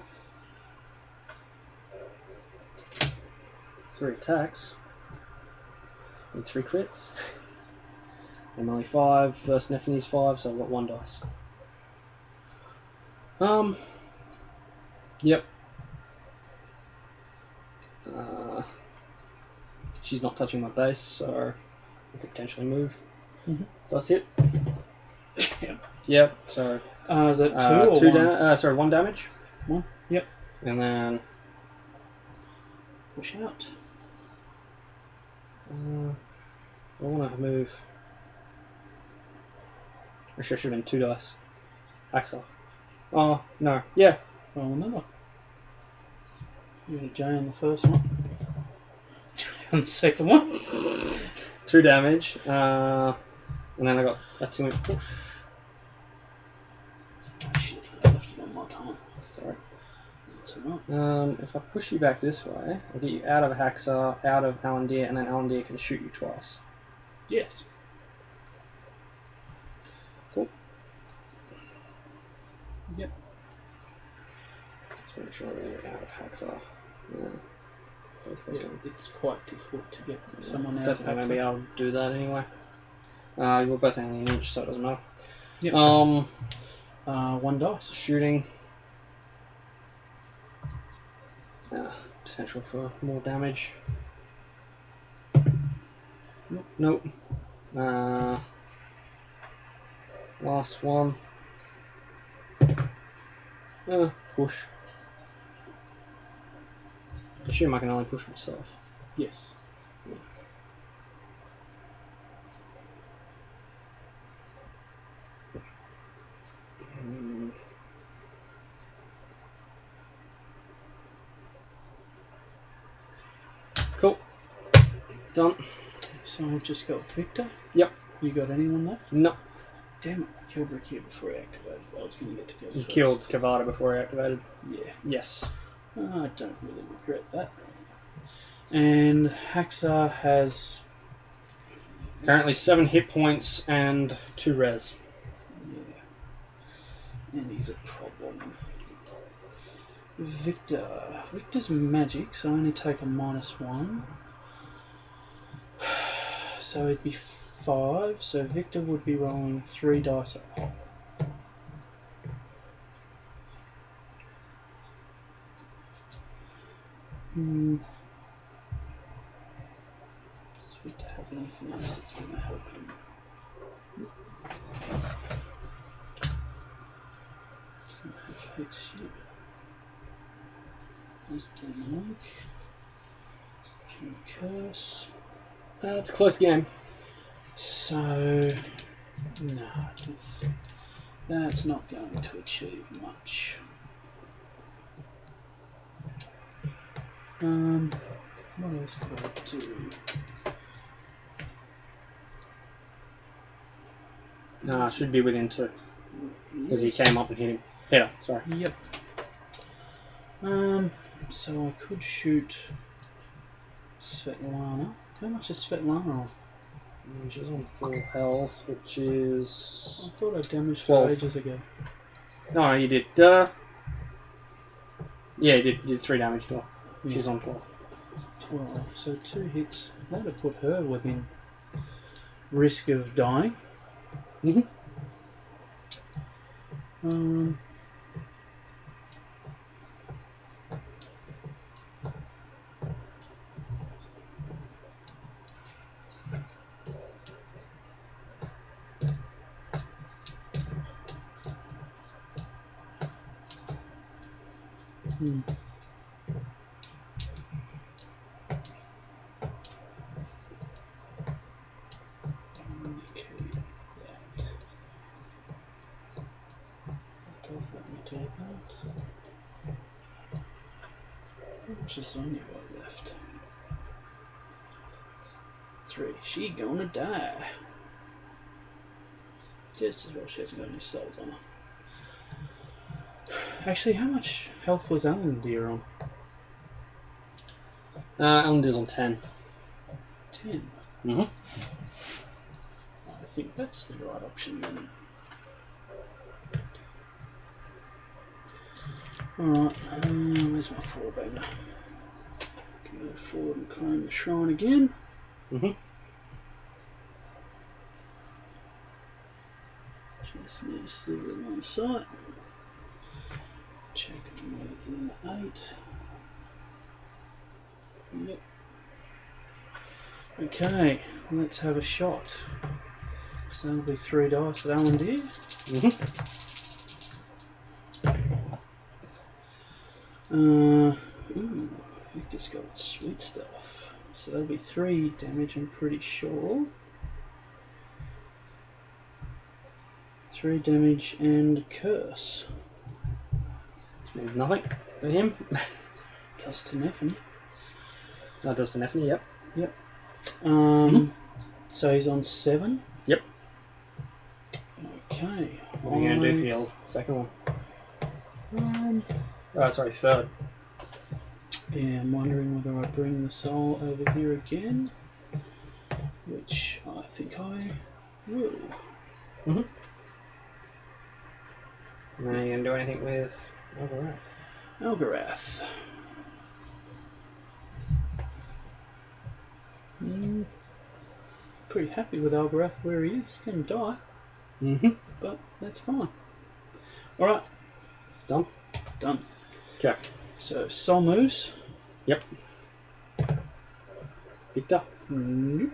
3 attacks. Need 3 crits. I'm only 5 versus Nephine's 5, so I've got 1 dice. Yep. She's not touching my base, so I could potentially move. That's hit. Yep. So is that 2 or 1? 1 damage. 1. Yep. And then Push out. I want to move. Actually, I should have been 2 dice. Haxa. Oh no. Yeah. Roll another. You got a J on the first one. J on the second one. 2 damage. And then I got a 2-inch push. Oh, shit, I left it on my time. Sorry. That's alright. If I push you back this way, I'll get you out of Haxa, out of Alandir, and then Alandir can shoot you twice. Yes. Cool. Yep. Let's make sure we're out of Haxa. Yeah. It's quite difficult to get someone out Don't of think I'm Haxa. going to be able to do that anyway. You're both only an inch, so it doesn't matter. Yep. 1 dice. Shooting. Potential for more damage. Nope. Last one. Push. I assume I can only push myself. Yes. Cool. Done. So I've just got Victor. Yep. You got anyone left? No. Damn it, I killed Rick here before he activated. I was going to get to go You first. killed Kavada before he activated. Yeah. Yes. I don't really regret that. And Haxa has... Currently 7 hit points and 2 res. Yeah. And he's a problem. Victor's magic, so I only take a -1. So it'd be 5. So Victor would be rolling 3 dice a pop. Does Victor have anything else that's going to help him? Doesn't have Hex yet. There's Demonic. Can curse. It's a close game. So, no, that's not going to achieve much. What else could I do? Nah, should be within 2. Because he came up and hit him. Yeah, sorry. Yep. So I could shoot Svetlana. How much is Svetlana on? She's on full health, which is... I thought I damaged 12. her ages ago. No, you did. Yeah, you did 3 damage to her. Yeah. She's on 12. 12. So 2 hits. That would put her within risk of dying. Mm-hmm. Just only got left. 3. She gonna die. Just as well she hasn't got any souls on her. Actually, how much health was Alan Deer on? Alan Deer's on 10. 10? Mm-hmm. I think that's the right option then. Alright, where's my 4-bagger? Go forward and claim the shrine again. Mm-hmm. Just need to sliver them on sight. Check within 8. Yep. Okay, let's have a shot. So that'll be 3 dice at Alan Deer. Mm-hmm. Ooh, Victor's got sweet stuff. So that'll be 3 damage, I'm pretty sure. 3 damage and curse. Which means nothing to him. Plus to Neffany. That does for Neffany, yep. Yep. So he's on 7? Yep. Okay. What are you going to do for your second one? Sorry, third. Yeah, I'm wondering whether I bring the soul over here again, which I think I will. Mm-hmm. And then are you going to do anything with Algarath? Pretty happy with Algarath where he is. He's going to die. Mm-hmm. But that's fine. Alright. Done? Done. Okay. So, soul moves. Yep. Victor? Nope.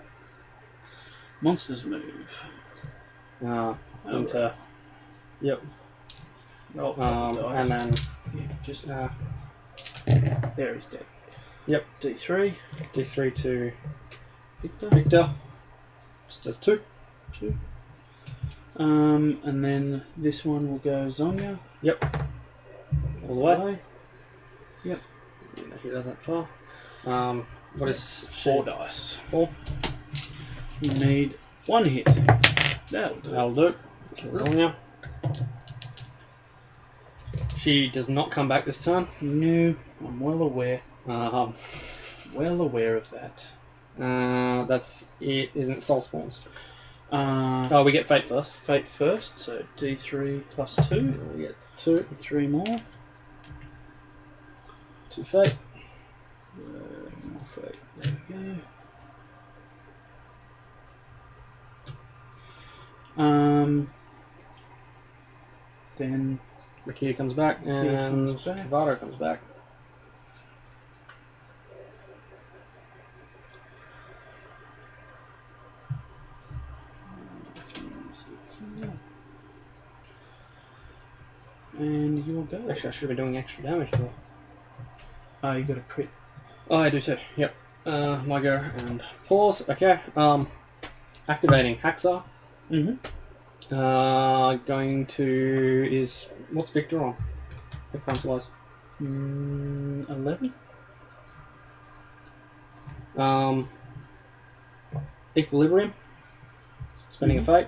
Monsters move. Into... Yep. Roll dice. And then... Yeah, just... there he's dead. Yep. D3. D3 to... Victor. Victor. Just does 2. 2. And then this one will go Zonya. Yep. All the way. Yep. If you go that far. What is 4 dice. 4. You need 1 hit. That'll do. That'll do. Kill Zonya. She does not come back this turn. No, I'm well aware. Well aware of that. That's it, isn't it? Soul spawns. We get fate first. Fate first, so D3 plus 2. We get 2. 3 more. 2 fate. More fate. There we go. Then Rakia comes back, and Kavado comes back. And you'll go. Actually, I should be doing extra damage as well. Oh, you got a crit. Oh, I do too. Yep. My go and pause. Okay. Activating Haxar. Going to is what's Victor on? Hit points wise. 11. Equilibrium. Spending a fate.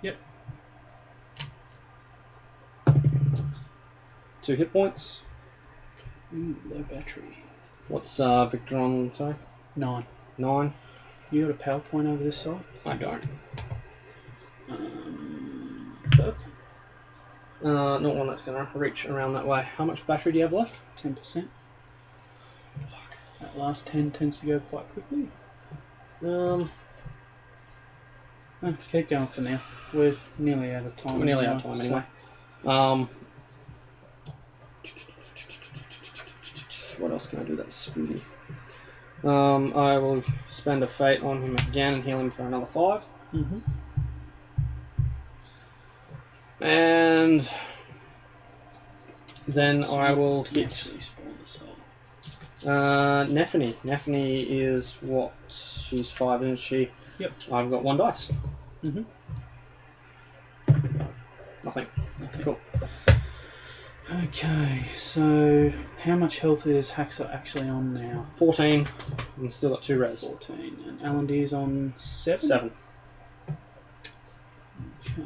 Yep. 2 hit points. Ooh, low battery. What's Victor on? Sorry. 9. 9. You got a power point over this side? I don't. Perk? Not one that's going to reach around that way. How much battery do you have left? 10%. Fuck. That last 10 tends to go quite quickly. Keep going for now. We're nearly out of time. We're nearly out of time anyway. What else can I do that's speedy? I will spend a fate on him again and heal him for another 5. And then I will hit Nephany. Nephany is what? She's 5, isn't she? Yep. I've got 1 dice. Nothing. Cool. Okay, so how much health is Haxar actually on now? 14. And still got 2 res. 14. And Alandir's on 7? 7. Okay.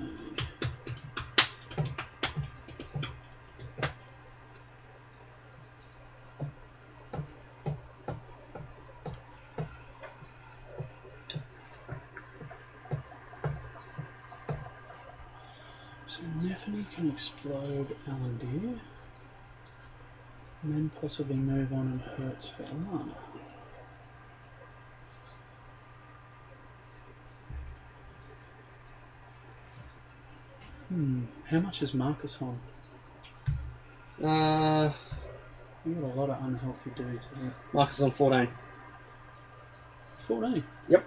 So Nephany can explode Alandir, and then possibly move on and hurt Svetlana. How much is Marcus on? You You've got a lot of unhealthy dudes, isn't it? Marcus is on 14. 14. Yep.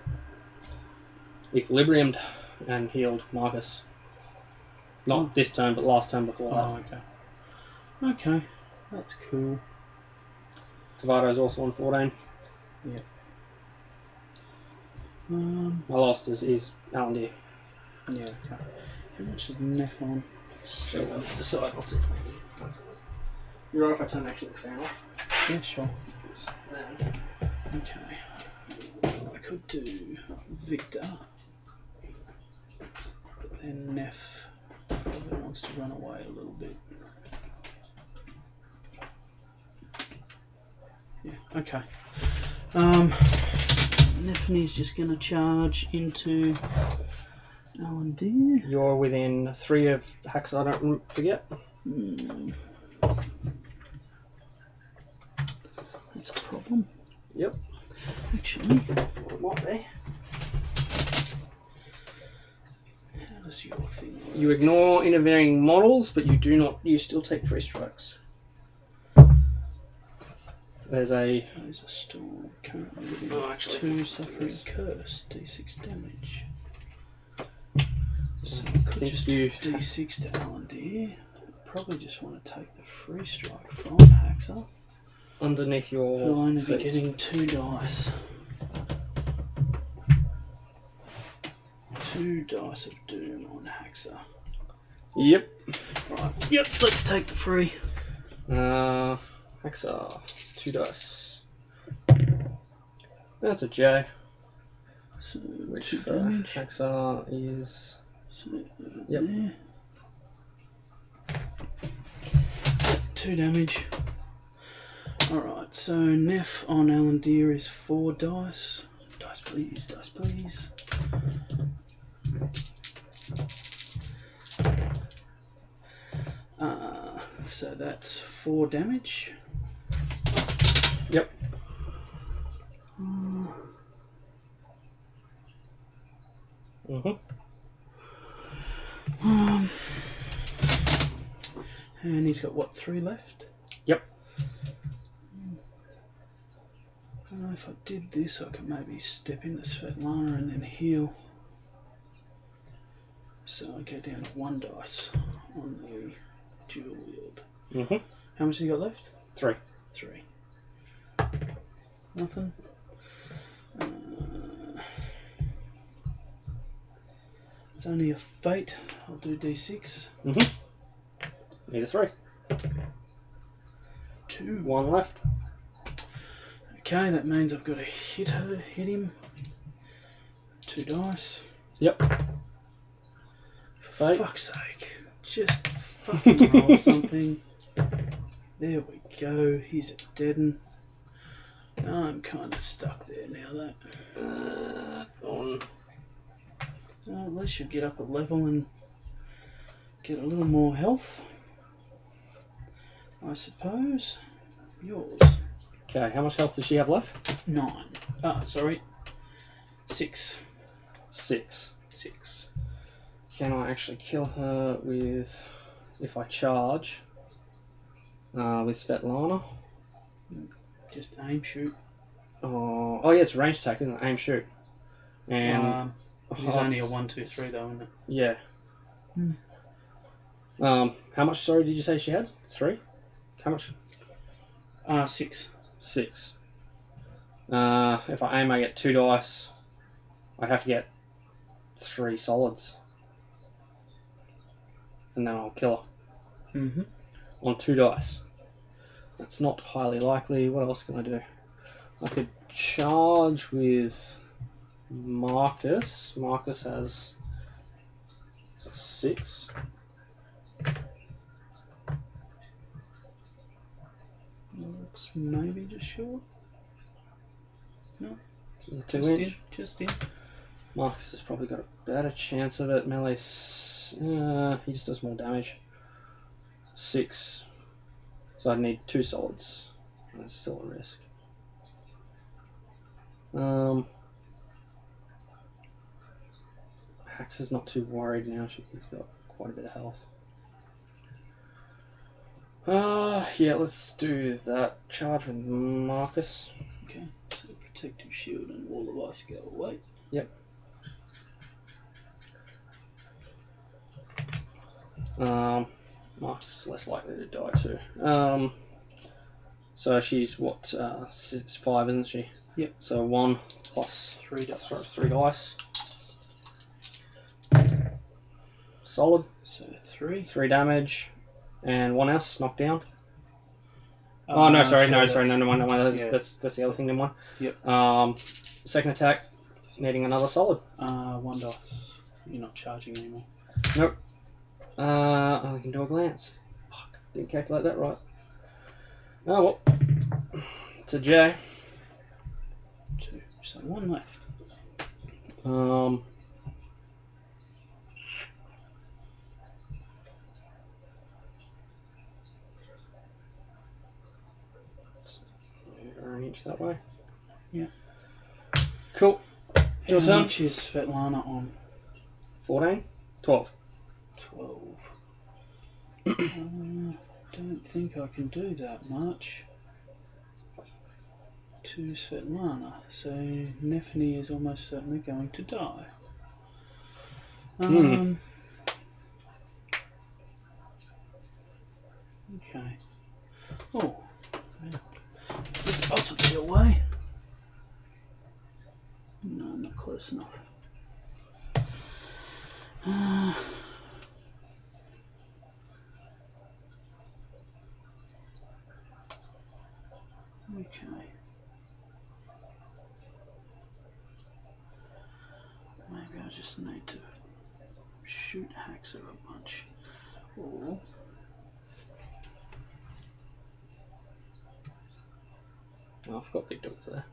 Equilibriumed and healed Marcus. Not this turn, but last turn before that. Oh, okay. Okay, that's cool. Kavado's also on 14. Yep. My last is Alandir. Yeah, okay. How much is Neff on? So I'll decide. I'll see if I can. You're right if I turn actually the fan off. Yeah, sure. Okay. I could do Victor, but then Neff probably wants to run away a little bit. Yeah, okay. Nephany's just going to charge into Alandir. You're within 3 of Haxar, don't forget. That's a problem. Yep. Actually, Thought it might be. how does your thing work? You ignore intervening models, but you still take 3 strikes. There's a storm currently living Oh, actually, 2 suffering curse, d6 damage. So I I could think just you- do d6 to Alandir. Probably just want to take the free strike from Haxar. underneath your He'll only be feet. getting 2 dice. 2 dice of doom on Haxar. Yep. Right, yep, let's take the free. Haxar, 2 dice. That's a J. So Which 2 for damage. Haxar is. So Yep. there. 2 damage. Alright, so Neff on Alandir is 4 dice. Dice please, dice please. So that's 4 damage. Yep. And he's got what, 3 left? Yep. I don't know if I did this, I could maybe step into Svetlana and then heal. So I go down to 1 dice on the dual wield. Mm-hmm. How much has he got left? 3. 3. Nothing. It's only a fate. I'll do D6. Mm-hmm. Need a 3. 2. 1 left. Okay, that means I've got to hit him. 2 dice. Yep. For fuck's sake. Just fucking roll something. There we go. He's a deaden. I'm kind of stuck there now, though. Well, at least you'll get up a level and get a little more health, I suppose. Yours. Okay, how much health does she have left? 9. Ah, sorry. 6. 6. 6. Can I actually kill her with, if I charge, with Svetlana? Just aim, shoot. Oh yeah, it's range attack, isn't it? Aim, shoot. And it's only a 1, 2, 3 though, isn't it? yeah. How much? Sorry, did you say she had? 3. How much? 6. 6. If I aim, I get 2 dice. I'd have to get 3 solids, and then I'll kill her. Mm-hmm. On 2 dice. That's not highly likely. What else can I do? I could charge with Marcus. Marcus has 6. Looks maybe just short. No. 2 Just inch. in. Just in. Marcus has probably got a better chance of it. Melee. He just does more damage. 6. So I'd need 2 solids. That's still a risk. Hax is not too worried now. She's got quite a bit of health. Yeah, let's do that. Charge with Marcus. Okay, so protective shield and wall of ice go away. Yep. Marcus is less likely to die too. So she's what, 5, isn't she? Yep. So 1 plus 3 dice. Sorry, 3 dice. Solid. So 3. 3 damage. And 1 else knocked down. Oh no, sorry, no, that's the other thing. Never mind. Yep. Second attack, needing another solid. 1 dice. You're not charging anymore. Nope. I can do a glance. Fuck, didn't calculate that right. Oh well. It's a J. 2. So 1 left. An inch that way. Yeah. Cool. Your turn. How much is Svetlana on? 14? 12. 12. Don't think I can do that much to Svetlana. So Nefany is almost certainly going to die. Okay. Oh. It's possibly away. No, not close enough. Okay. Maybe I just need to shoot Haxer a bunch. Or Oh, I've got big dogs there.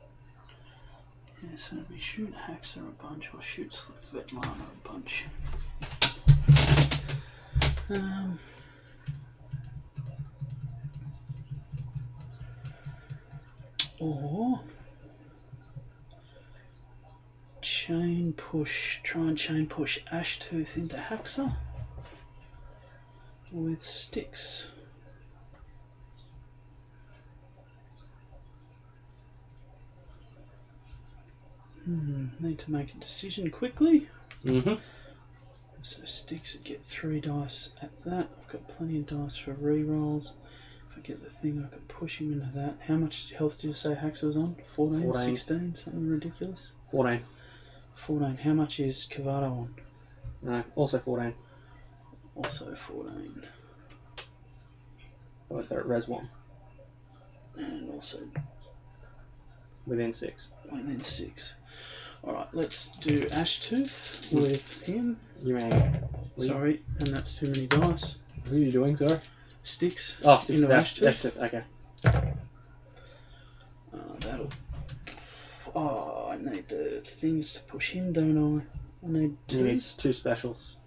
yeah, so we shoot Haxer a bunch or shoot Svetlana a bunch. Or try and chain push Ashtooth into Haxer. with sticks. Need to make a decision quickly. Mm-hmm. So sticks get 3 dice at that. I've got plenty of dice for re-rolls. If I get the thing, I can push him into that. How much health did you say Haxa was on? 14? 16? Something ridiculous? 14. 14. How much is Cavato on? Also 14. Also 14. Both are at res 1. And also Within 6. within 6. Alright, let's do Ashtooth with him. You mean... Sorry, and that's too many dice. What are you doing, sorry? Sticks. Oh, sticks into with Ashtooth. Okay. That'll... Oh, I need the things to push him, don't I? I need 2. You need 2 specials.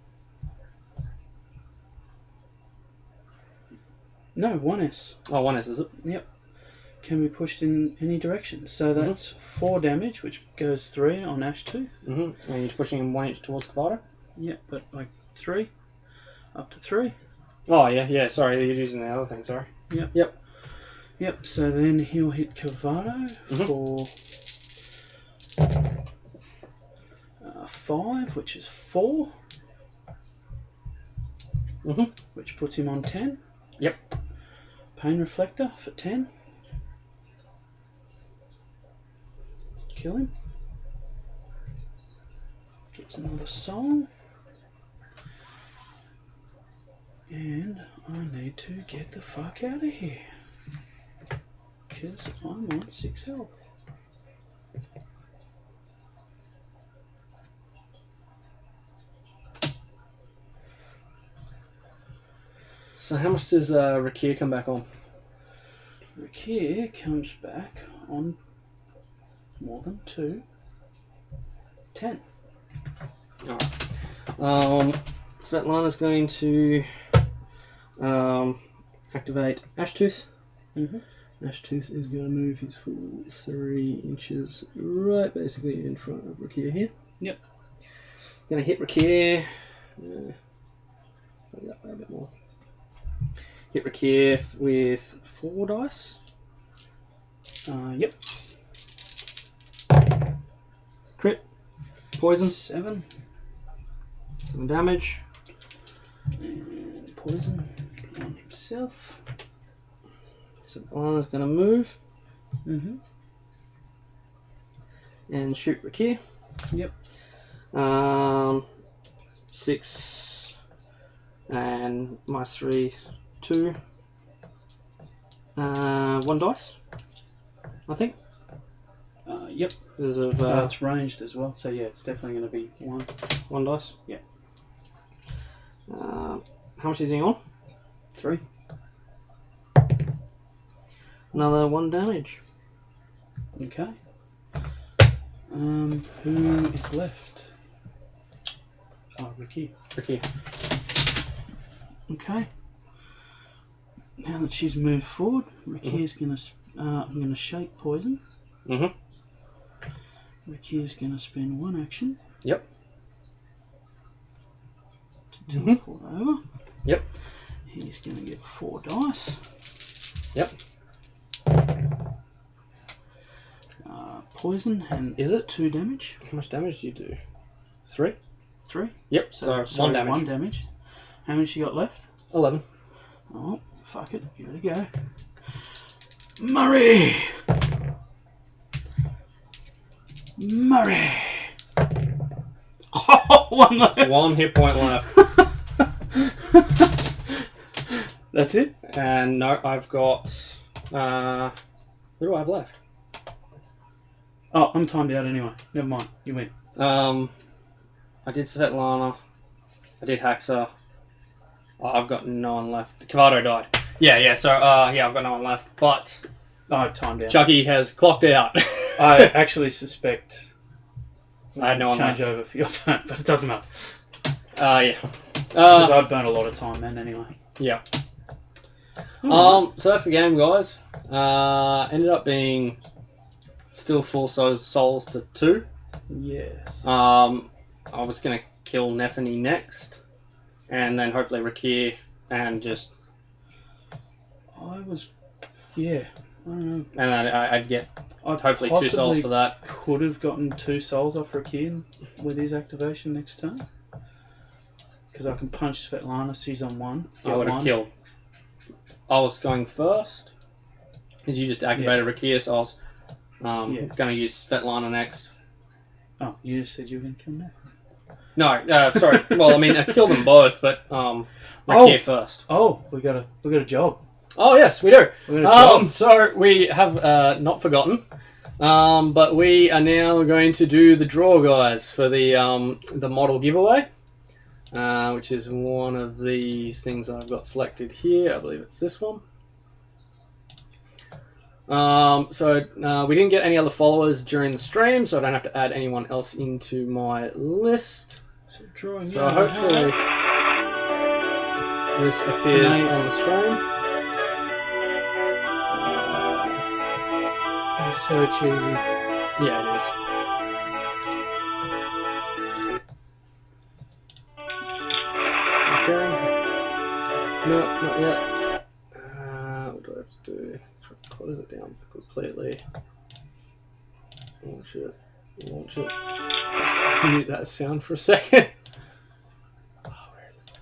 No, 1S. Oh, 1S, is it? Yep. Can be pushed in any direction. So that's 4 damage, which goes 3 on Ashtooth. Mm-hmm. And you're pushing him 1 inch towards Cavato? Yep, but like 3. Up to 3. Oh, yeah. Sorry, you're using the other thing, sorry. Yep, so then he'll hit Cavato for 5, which is 4. Which puts him on 10. Yep. Pain Reflector for 10. Kill him. Gets another soul. And I need to get the fuck out of here. Because I'm on 6 health. So how much does Rakir come back on? Rakir comes back on more than 2. 10. Alright. Svetlana's going to activate Ashtooth. Ashtooth is going to move his full 3 inches right basically in front of Rakir here. Yep. Going to hit Rakir. That way a bit more. Hit Rakir with 4 dice. Yep. Crit. Poison. 7. 7 damage. And poison on himself. Svetlana's going to move and shoot Rakir. Yep. 6 and minus 3, 2. 1 dice, I think. Yep. Because of it's ranged as well, so yeah, it's definitely going to be 1 dice. Yeah. How much is he on? 3. Another 1 damage. Okay. Who is left? Oh, Ricky. Okay. Now that she's moved forward, Ricky's gonna. I'm gonna shake poison. Ricky's gonna spend 1 action. Yep. To teleport over. Yep. He's gonna get 4 dice. Yep. Poison and is it 2 damage? How much damage do you do? 3. 3. Yep. So 1 damage. 1 damage. How many she got left? 11. Oh, fuck it. Give it a go. Murray! Oh, 1 left. 1 hit point left. That's it? And no, I've got. What do I have left? Oh, I'm timed out anyway. Never mind. You win. I did Svetlana. I did Haxa. Oh, I've got no one left. Cavato died. Yeah. So I've got no one left. But I timed out. Chucky has clocked out. I actually suspect I had no one change left. over for your turn, but it doesn't matter. Yeah. Because I'd burn a lot of time then anyway. Yeah. Oh, So that's the game, guys. Ended up being still 4 souls to 2. yes. I was gonna kill Nefany next, and then hopefully Rakir and just... I was... Yeah. I don't know. And I'd get hopefully 2 souls for that. Could have gotten 2 souls off Rakian with his activation next turn. Because I can punch Svetlana, she's on 1. I would have killed. I was going first. Because you just activated Rakia, so I was going to use Svetlana next. Oh, you just said you were going to kill me? No, sorry. Well, I mean, I killed them both, but Rakia first. Oh, we got a job. Oh, yes, we do. We got a job. So we have not forgotten, but we are now going to do the draw, guys, for the model giveaway, which is one of these things I've got selected here. I believe it's this one. So we didn't get any other followers during the stream, so I don't have to add anyone else into my list. So hopefully this appears on the stream. It's so cheesy. Yeah, it is. Is it appearing? No, not yet. What do I have to do? Close it down completely. Launch it. Launch it. Mute that sound for a second. Oh, where is it?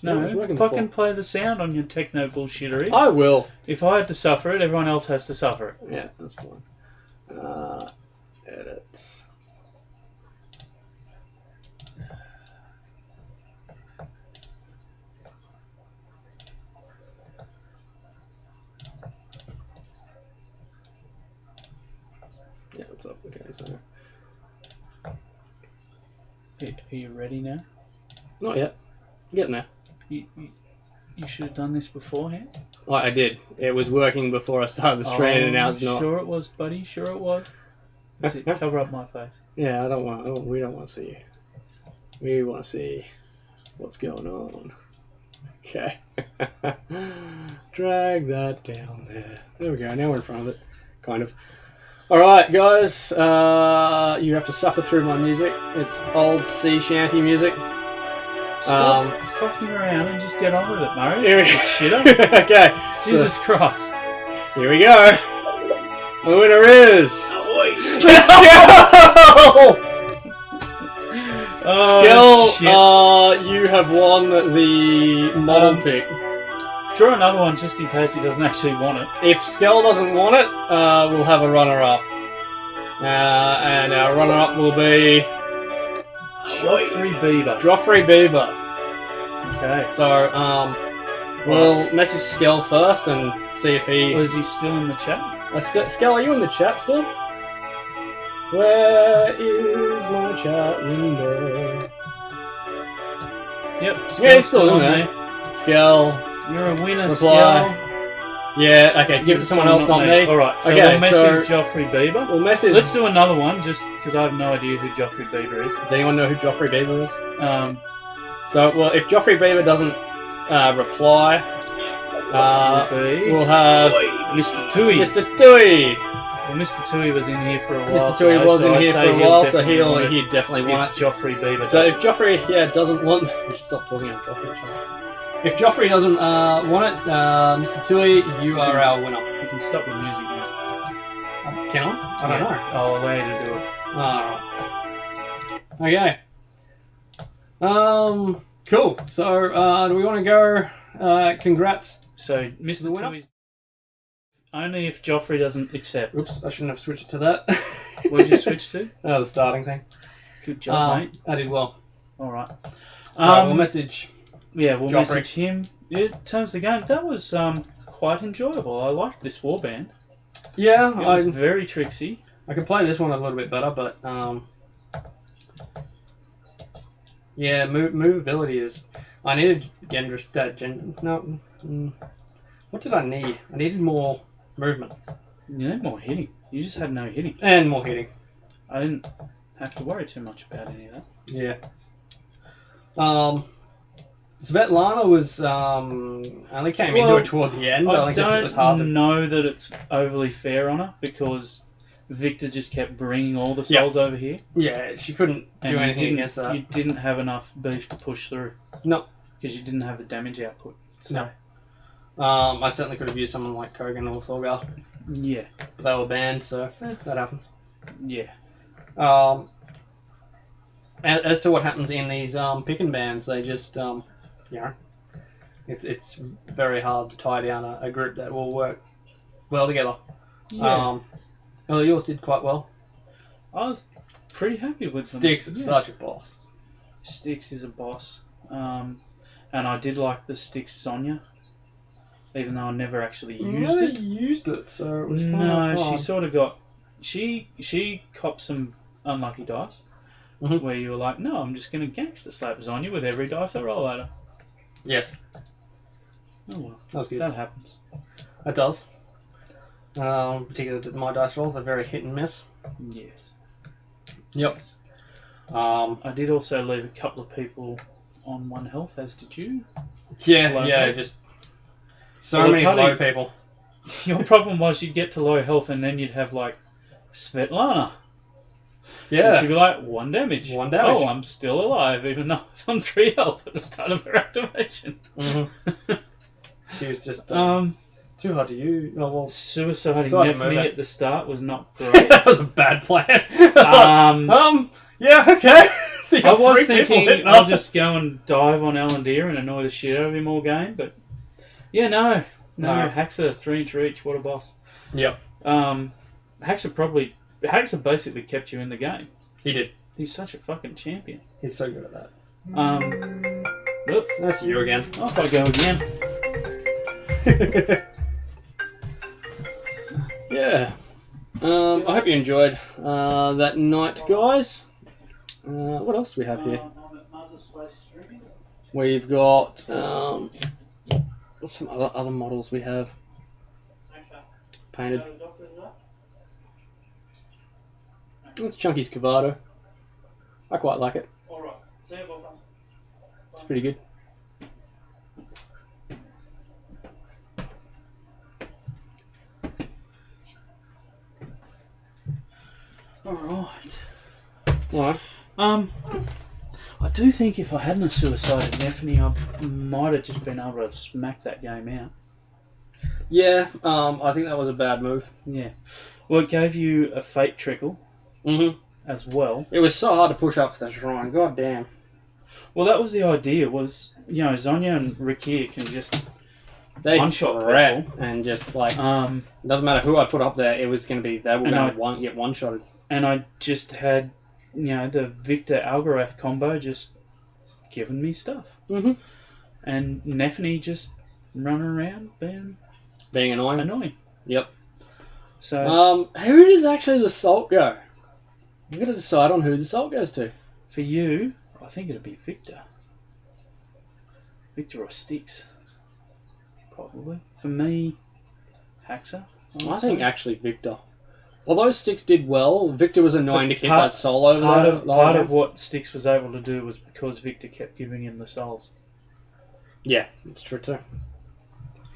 No, it was working fucking before. play the sound on your techno bullshittery. I will. If I had to suffer it, everyone else has to suffer it. Yeah, that's fine. Edit. Yeah, what's up? Okay, so... Are you ready now? Not yet. Getting there. You should have done this beforehand. I did. It was working before I started the stream, and now it's not. Sure it was, buddy. Sure it was. That's it. Cover up my face. Yeah, we don't want to see you. We want to see what's going on. Okay. Drag that down there. There we go. Now we're in front of it. Kind of. Alright, guys. You have to suffer through my music. It's old sea shanty music. Stop fucking around and just get on with it, Murray. Here we go. Shitter. Okay. Jesus Christ. Here we go. The winner is... Skell! Skell, you have won the model pick. Draw another one just in case he doesn't actually want it. If Skell doesn't want it, we'll have a runner-up. And our runner-up will be... Joffrey Bieber. Okay. So, we'll message Skell first and see if he... Was he still in the chat? Skell, are you in the chat still? Where is my chat window? Yep. Yeah, he's still in there. Skell. You're a winner, reply. Skell. Yeah, okay, give it to someone else, not me. Alright, so okay, we'll message Joffrey Bieber. We'll message... Let's do another one, just because I have no idea who Joffrey Bieber is. Does anyone know who Joffrey Bieber is? So, well, if Joffrey Bieber doesn't reply, we'll have... Mr. Tui. Mr. Tui! Well, Mr. Tui was in here for a while. Mr. Tui was in here for a while, so he'd definitely want it. Joffrey Bieber. So if Joffrey, doesn't want... We should stop talking about Joffrey. If Joffrey doesn't want it, Mr. Tui, you are our winner. You can stop the music now. Can I? I don't know. I'll allow you to do it. Alright. Okay. Cool. So, do we want to go... congrats. So, Mr. Tui's... Only if Joffrey doesn't accept. Oops, I shouldn't have switched to that. What did you switch to? The starting thing. Good job, mate. I did well. Alright. So, we'll message... Yeah, we'll Joffrey. message him. In terms of the game, that was quite enjoyable. I liked this warband. Yeah, it was very tricksy. I could play this one a little bit better, but yeah, movability is. I needed what did I need? I needed more movement. You need more hitting. You just had no hitting. And more hitting. I didn't have to worry too much about any of that. Yeah. Svetlana was only came into it toward the end. I think it was hard. Know that it's overly fair on her because Victor just kept bringing all the souls over here. Yeah, she couldn't do anything against that. You didn't have enough beef to push through. No. because you didn't have the damage output. So. No. I certainly could have used someone like Kogan or Thorgal. Yeah. But they were banned, so that happens. Yeah. As to what happens in these pick and bans, they just it's very hard to tie down a group that will work well together. Yeah. Well, yours did quite well. I was pretty happy with them. Styx is such a boss. Styx is a boss. And I did like the Styx Sonya, even though I never actually used it. So it was kind of she sort of got... She copped some unlucky dice, where you were like, no, I'm just going to gangster slap Sonya with every dice I roll at her. Yes. Oh well. That was good. That happens. It does. Particularly that my dice rolls are very hit and miss. Yes. Yep. I did also leave a couple of people on 1 health, as did you. Yeah, just so many low people. Your problem was you'd get to low health and then you'd have like Svetlana. Yeah. And she'd be like, 1 damage. 1 damage. Oh, I'm still alive, even though I was on 3 health at the start of her activation. Mm-hmm. She was just too hard to use. Oh, well, suiciding Nephany at the start was not great. That was a bad plan. Yeah, okay. I was thinking I'll just go and dive on Alandir and annoy the shit out of him all game, but yeah, no. Haxa 3-inch reach, what a boss. Yep. Haxa basically kept you in the game. He did. He's such a fucking champion. He's so good at that. Oops. That's you again. Off I go again. Yeah. I hope you enjoyed that night, guys. What else do we have here? We've got some other models we have painted. It's Chunky's Cavado. I quite like it. It's pretty good. Alright. I do think if I hadn't have suicided Nephany, I might have just been able to smack that game out. Yeah, I think that was a bad move. Yeah. Well, it gave you a fate trickle as well. It was so hard to push up for the shrine. God damn. Well, that was the idea. Was Zonya and Rakir can just one-shot people and just like doesn't matter who I put up there. It was going to be they were going to get one-shotted. And I just had the Victor Algorath combo just giving me stuff. And Nephany just running around being annoying. Yep. So who does actually the salt go? You've got to decide on who the salt goes to. For you, I think it'd be Victor. Victor or Styx. Probably. For me, Haxa. I think actually Victor. Although Styx did well, Victor was annoying to keep that soul over there. Part of what Styx was able to do was because Victor kept giving him the souls. Yeah, that's true too.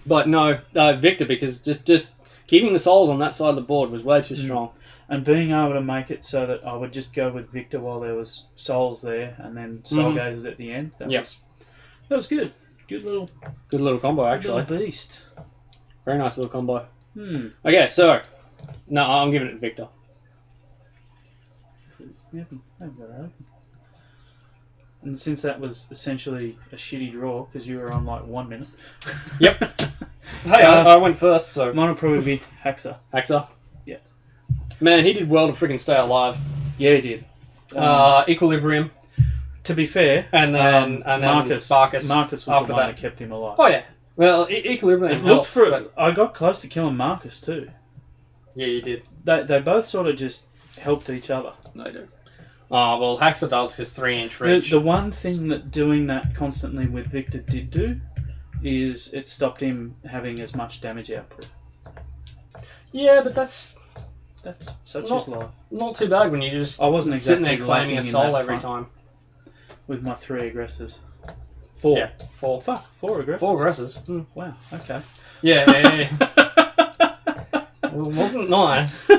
But no, Victor, because just keeping the souls on that side of the board was way too strong. And being able to make it so that I would just go with Victor while there was souls there, and then soul gazers at the end. That was good. Good little combo, actually. Little beast. Very nice little combo. Okay, so no, I'm giving it to Victor. And since that was essentially a shitty draw because you were on like 1 minute. Yep. Hey, I went first, so mine will probably be Haxa. Haxa. Yeah. Man, he did well to freaking stay alive. Yeah, he did. Equilibrium. To be fair, and then Marcus was the one that kept him alive. Oh yeah. Well, Equilibrium. I got close to killing Marcus too. Yeah, you did. They both sort of just helped each other. They do. Well, Haxa does his 3-inch reach. The one thing that doing that constantly with Victor did do is it stopped him having as much damage output. Yeah, but that's such as life. Not too bad when you just I wasn't exactly sitting there claiming a soul every time. With my 3 aggressors. 4. Yeah, 4. Fuck, 4 aggressors. 4 aggressors. Wow, okay. Yeah. Well, it wasn't nice.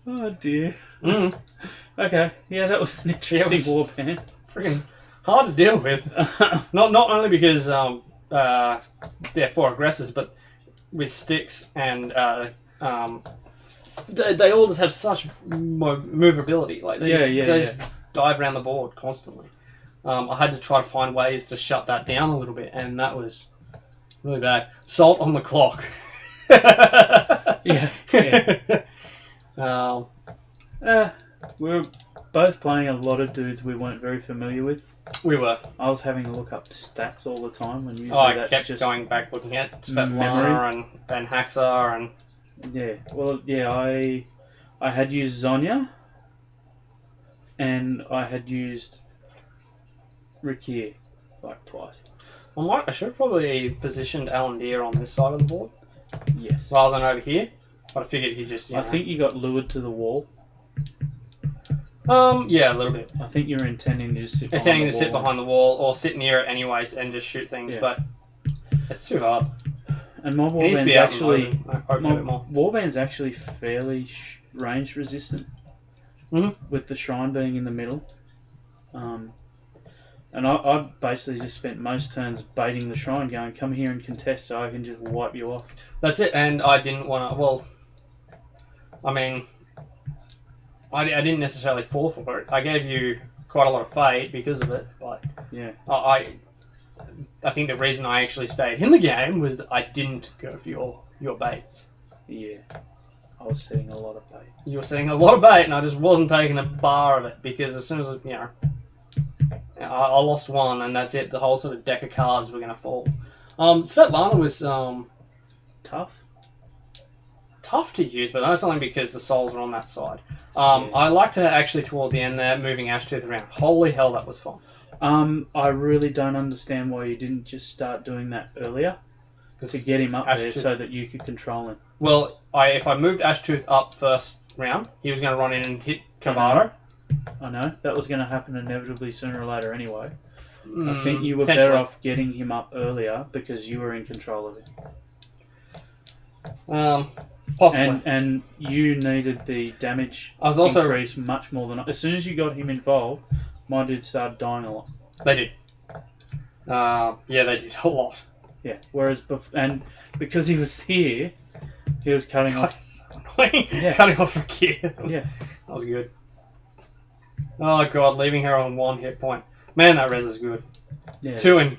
Oh dear. Okay, yeah, that was an interesting warband. Freaking hard to deal with. Not only because they're 4 aggressors, but with sticks and they all just have such movability. Like they just dive around the board constantly. I had to try to find ways to shut that down a little bit, and that was really bad. Salt on the clock. Yeah. We were both playing a lot of dudes we weren't very familiar with. We were. I was having to look up stats all the time when usually I that's kept just going back looking at Svetlana and Haxar and yeah. Well, yeah. I had used Zonya, and I had used Rikir like twice. I should have probably positioned Alandir on this side of the board. Yes. Rather than over here. But I figured he just. I think you got lured to the wall. Yeah, a little bit. I think you were intending to just sit behind the wall or sit near it anyways and just shoot things, but it's too hard. And my warband's actually fairly range resistant. With the shrine being in the middle. And I basically just spent most turns baiting the shrine, going, come here and contest so I can just wipe you off. That's it, and I didn't want to... Well, I mean... I didn't necessarily fall for it. I gave you quite a lot of fade because of it, but... Yeah. I think the reason I actually stayed in the game was that I didn't go for your baits. Yeah. I was setting a lot of bait. You were setting a lot of bait, and I just wasn't taking a bar of it, because as soon as, I lost one, and that's it. The whole sort of deck of cards were going to fall. Svetlana was tough to use, but that's only because the souls are on that side. I liked her actually toward the end there, moving Ashtooth around. Holy hell, that was fun. I really don't understand why you didn't just start doing that earlier to get him up there so that you could control him. Well, if I moved Ashtooth up first round, he was going to run in and hit Kavada. I know. That was going to happen inevitably sooner or later anyway. I think you were better off getting him up earlier because you were in control of him. Possibly. And you needed the damage increase much more than... As soon as you got him involved, my dude started dying a lot. They did. Yeah, they did a lot. Yeah, whereas... And because he was here, he was cutting off... Cutting off for Rikir. That was good. Oh, God, leaving her on 1 hit point. Man, that res is good. Yeah, 2 in...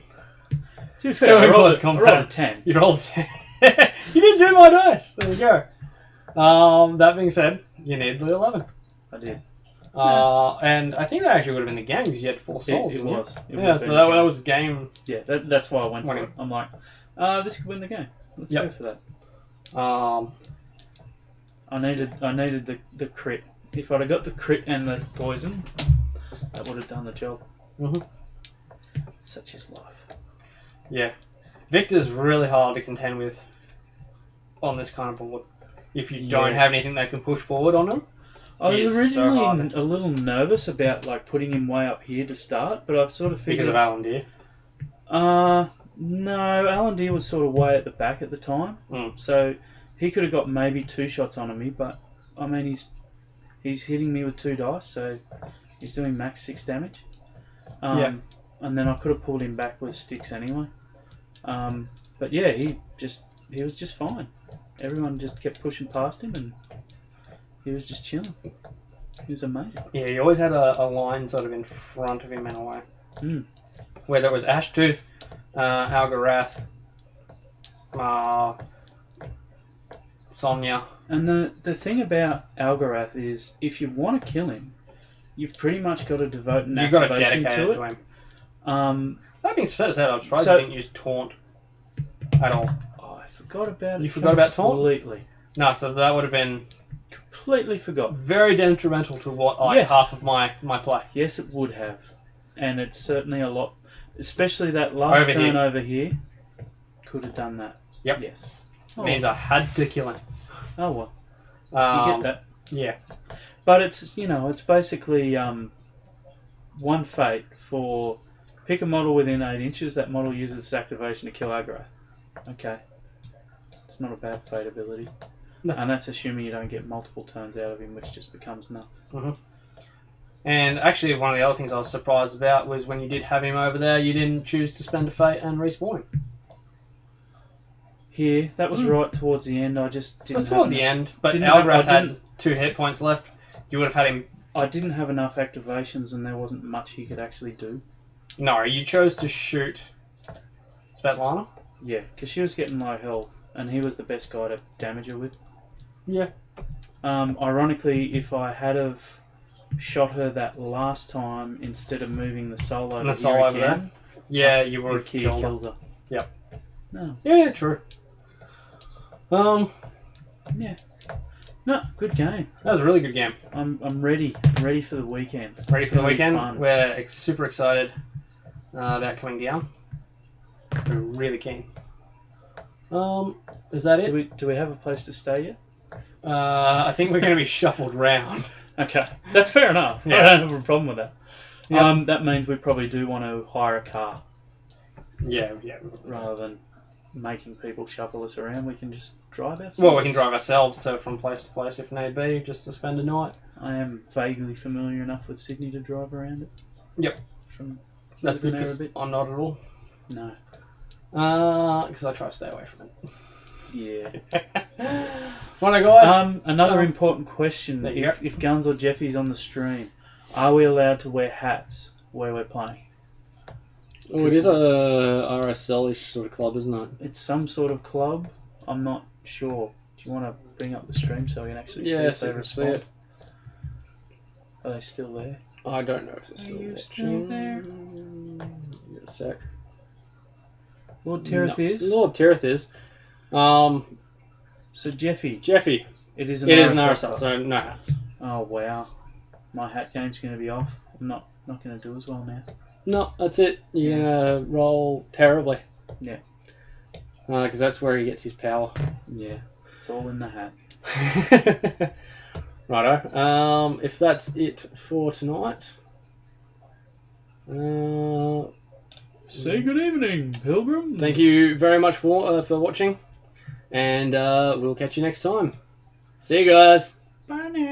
To be fair, 2 in close combat. I rolled a 10. You rolled a 10. You didn't do my dice. There you go. That being said, you need the 11. I did. And I think that actually would have been the game because you had 4 souls. It was. So that was game. Yeah, that's why I went for it. I'm like, this could win the game. Let's go for that. I needed the crit. If I'd have got the crit and the poison, that would have done the job. Such is life. Yeah. Victor's really hard to contend with on this kind of board. If you don't have anything that can push forward on him. I was originally a little nervous about putting him way up here to start, but I've sort of figured... Because of Alandir? No, Alandir was sort of way at the back at the time. So he could have got maybe 2 shots on me, but I mean he's hitting me with 2 dice, so he's doing max 6 damage. And then I could have pulled him back with sticks anyway. But yeah, he was just fine. Everyone just kept pushing past him, and he was just chilling. He was amazing. Yeah, he always had a line sort of in front of him in a way. Whether it was Ashtooth, Algarath, Sonya. And the thing about Algarath is, if you want to kill him, you've pretty much got to devote an activation to it. Him. That being said, I'm surprised you didn't use Taunt at all. Oh, I forgot about it. You forgot about Taunt? Completely. No, so that would have been... Completely forgot. Very detrimental to half of my play. Yes, it would have. And it's certainly a lot... Especially that last turn over here. Could have done that. Yep. Yes. Means I had to kill him. Oh, well. You get that. Yeah. But it's, it's basically one fate for... Pick a model within 8 inches. That model uses its activation to kill aggro. Okay. It's not a bad fate ability. No. And that's assuming you don't get multiple turns out of him, which just becomes nuts. And actually, one of the other things I was surprised about was when you did have him over there, you didn't choose to spend a fate and respawn him. Here, that was right towards the end. I just didn't. That's toward the end, but Algrath had 2 hit points left. You would have had him. I didn't have enough activations, and there wasn't much he could actually do. No, you chose to shoot Svetlana. Yeah, because she was getting low health, and he was the best guy to damage her with. Yeah. Ironically, if I had have shot her that last time instead of moving the soul over, there, yeah, you would have killed her. Yep. No. Yeah, true. Yeah. No, good game. That was a really good game. I'm ready for the weekend. Ready for the weekend? We're super excited about coming down. We're really keen. Is that it? Do we have a place to stay yet? I think we're going to be shuffled round. Okay, that's fair enough. Yeah. I don't have a problem with that. Yep. That means we probably do want to hire a car. Yeah. Rather than making people shuffle us around, we can just drive ourselves. Well, we can drive ourselves from place to place if need be, just to spend a night. I am vaguely familiar enough with Sydney to drive around it. Yep. That's good because I'm not at all. No. Because I try to stay away from it. Yeah. Righto, guys. Another important question. If Guns or Jeffy's on the stream, are we allowed to wear hats where we're playing? Oh, it is a RSL-ish sort of club, isn't it? It's some sort of club. I'm not sure. Do you want to bring up the stream so we can actually see if they respond? Are they still there? I don't know if they're still there. Still there? Give it a sec. Lord Tereth is? Lord Tereth is. So Jeffy. It is an an RSL, so no hats. Oh, wow. My hat game's going to be off. I'm not going to do as well now. No, that's it. You're going to roll terribly. Yeah. Because that's where he gets his power. Yeah. It's all in the hat. Righto. If that's it for tonight. Say good evening, pilgrims. Thank you very much for watching. And we'll catch you next time. See you guys. Bye now.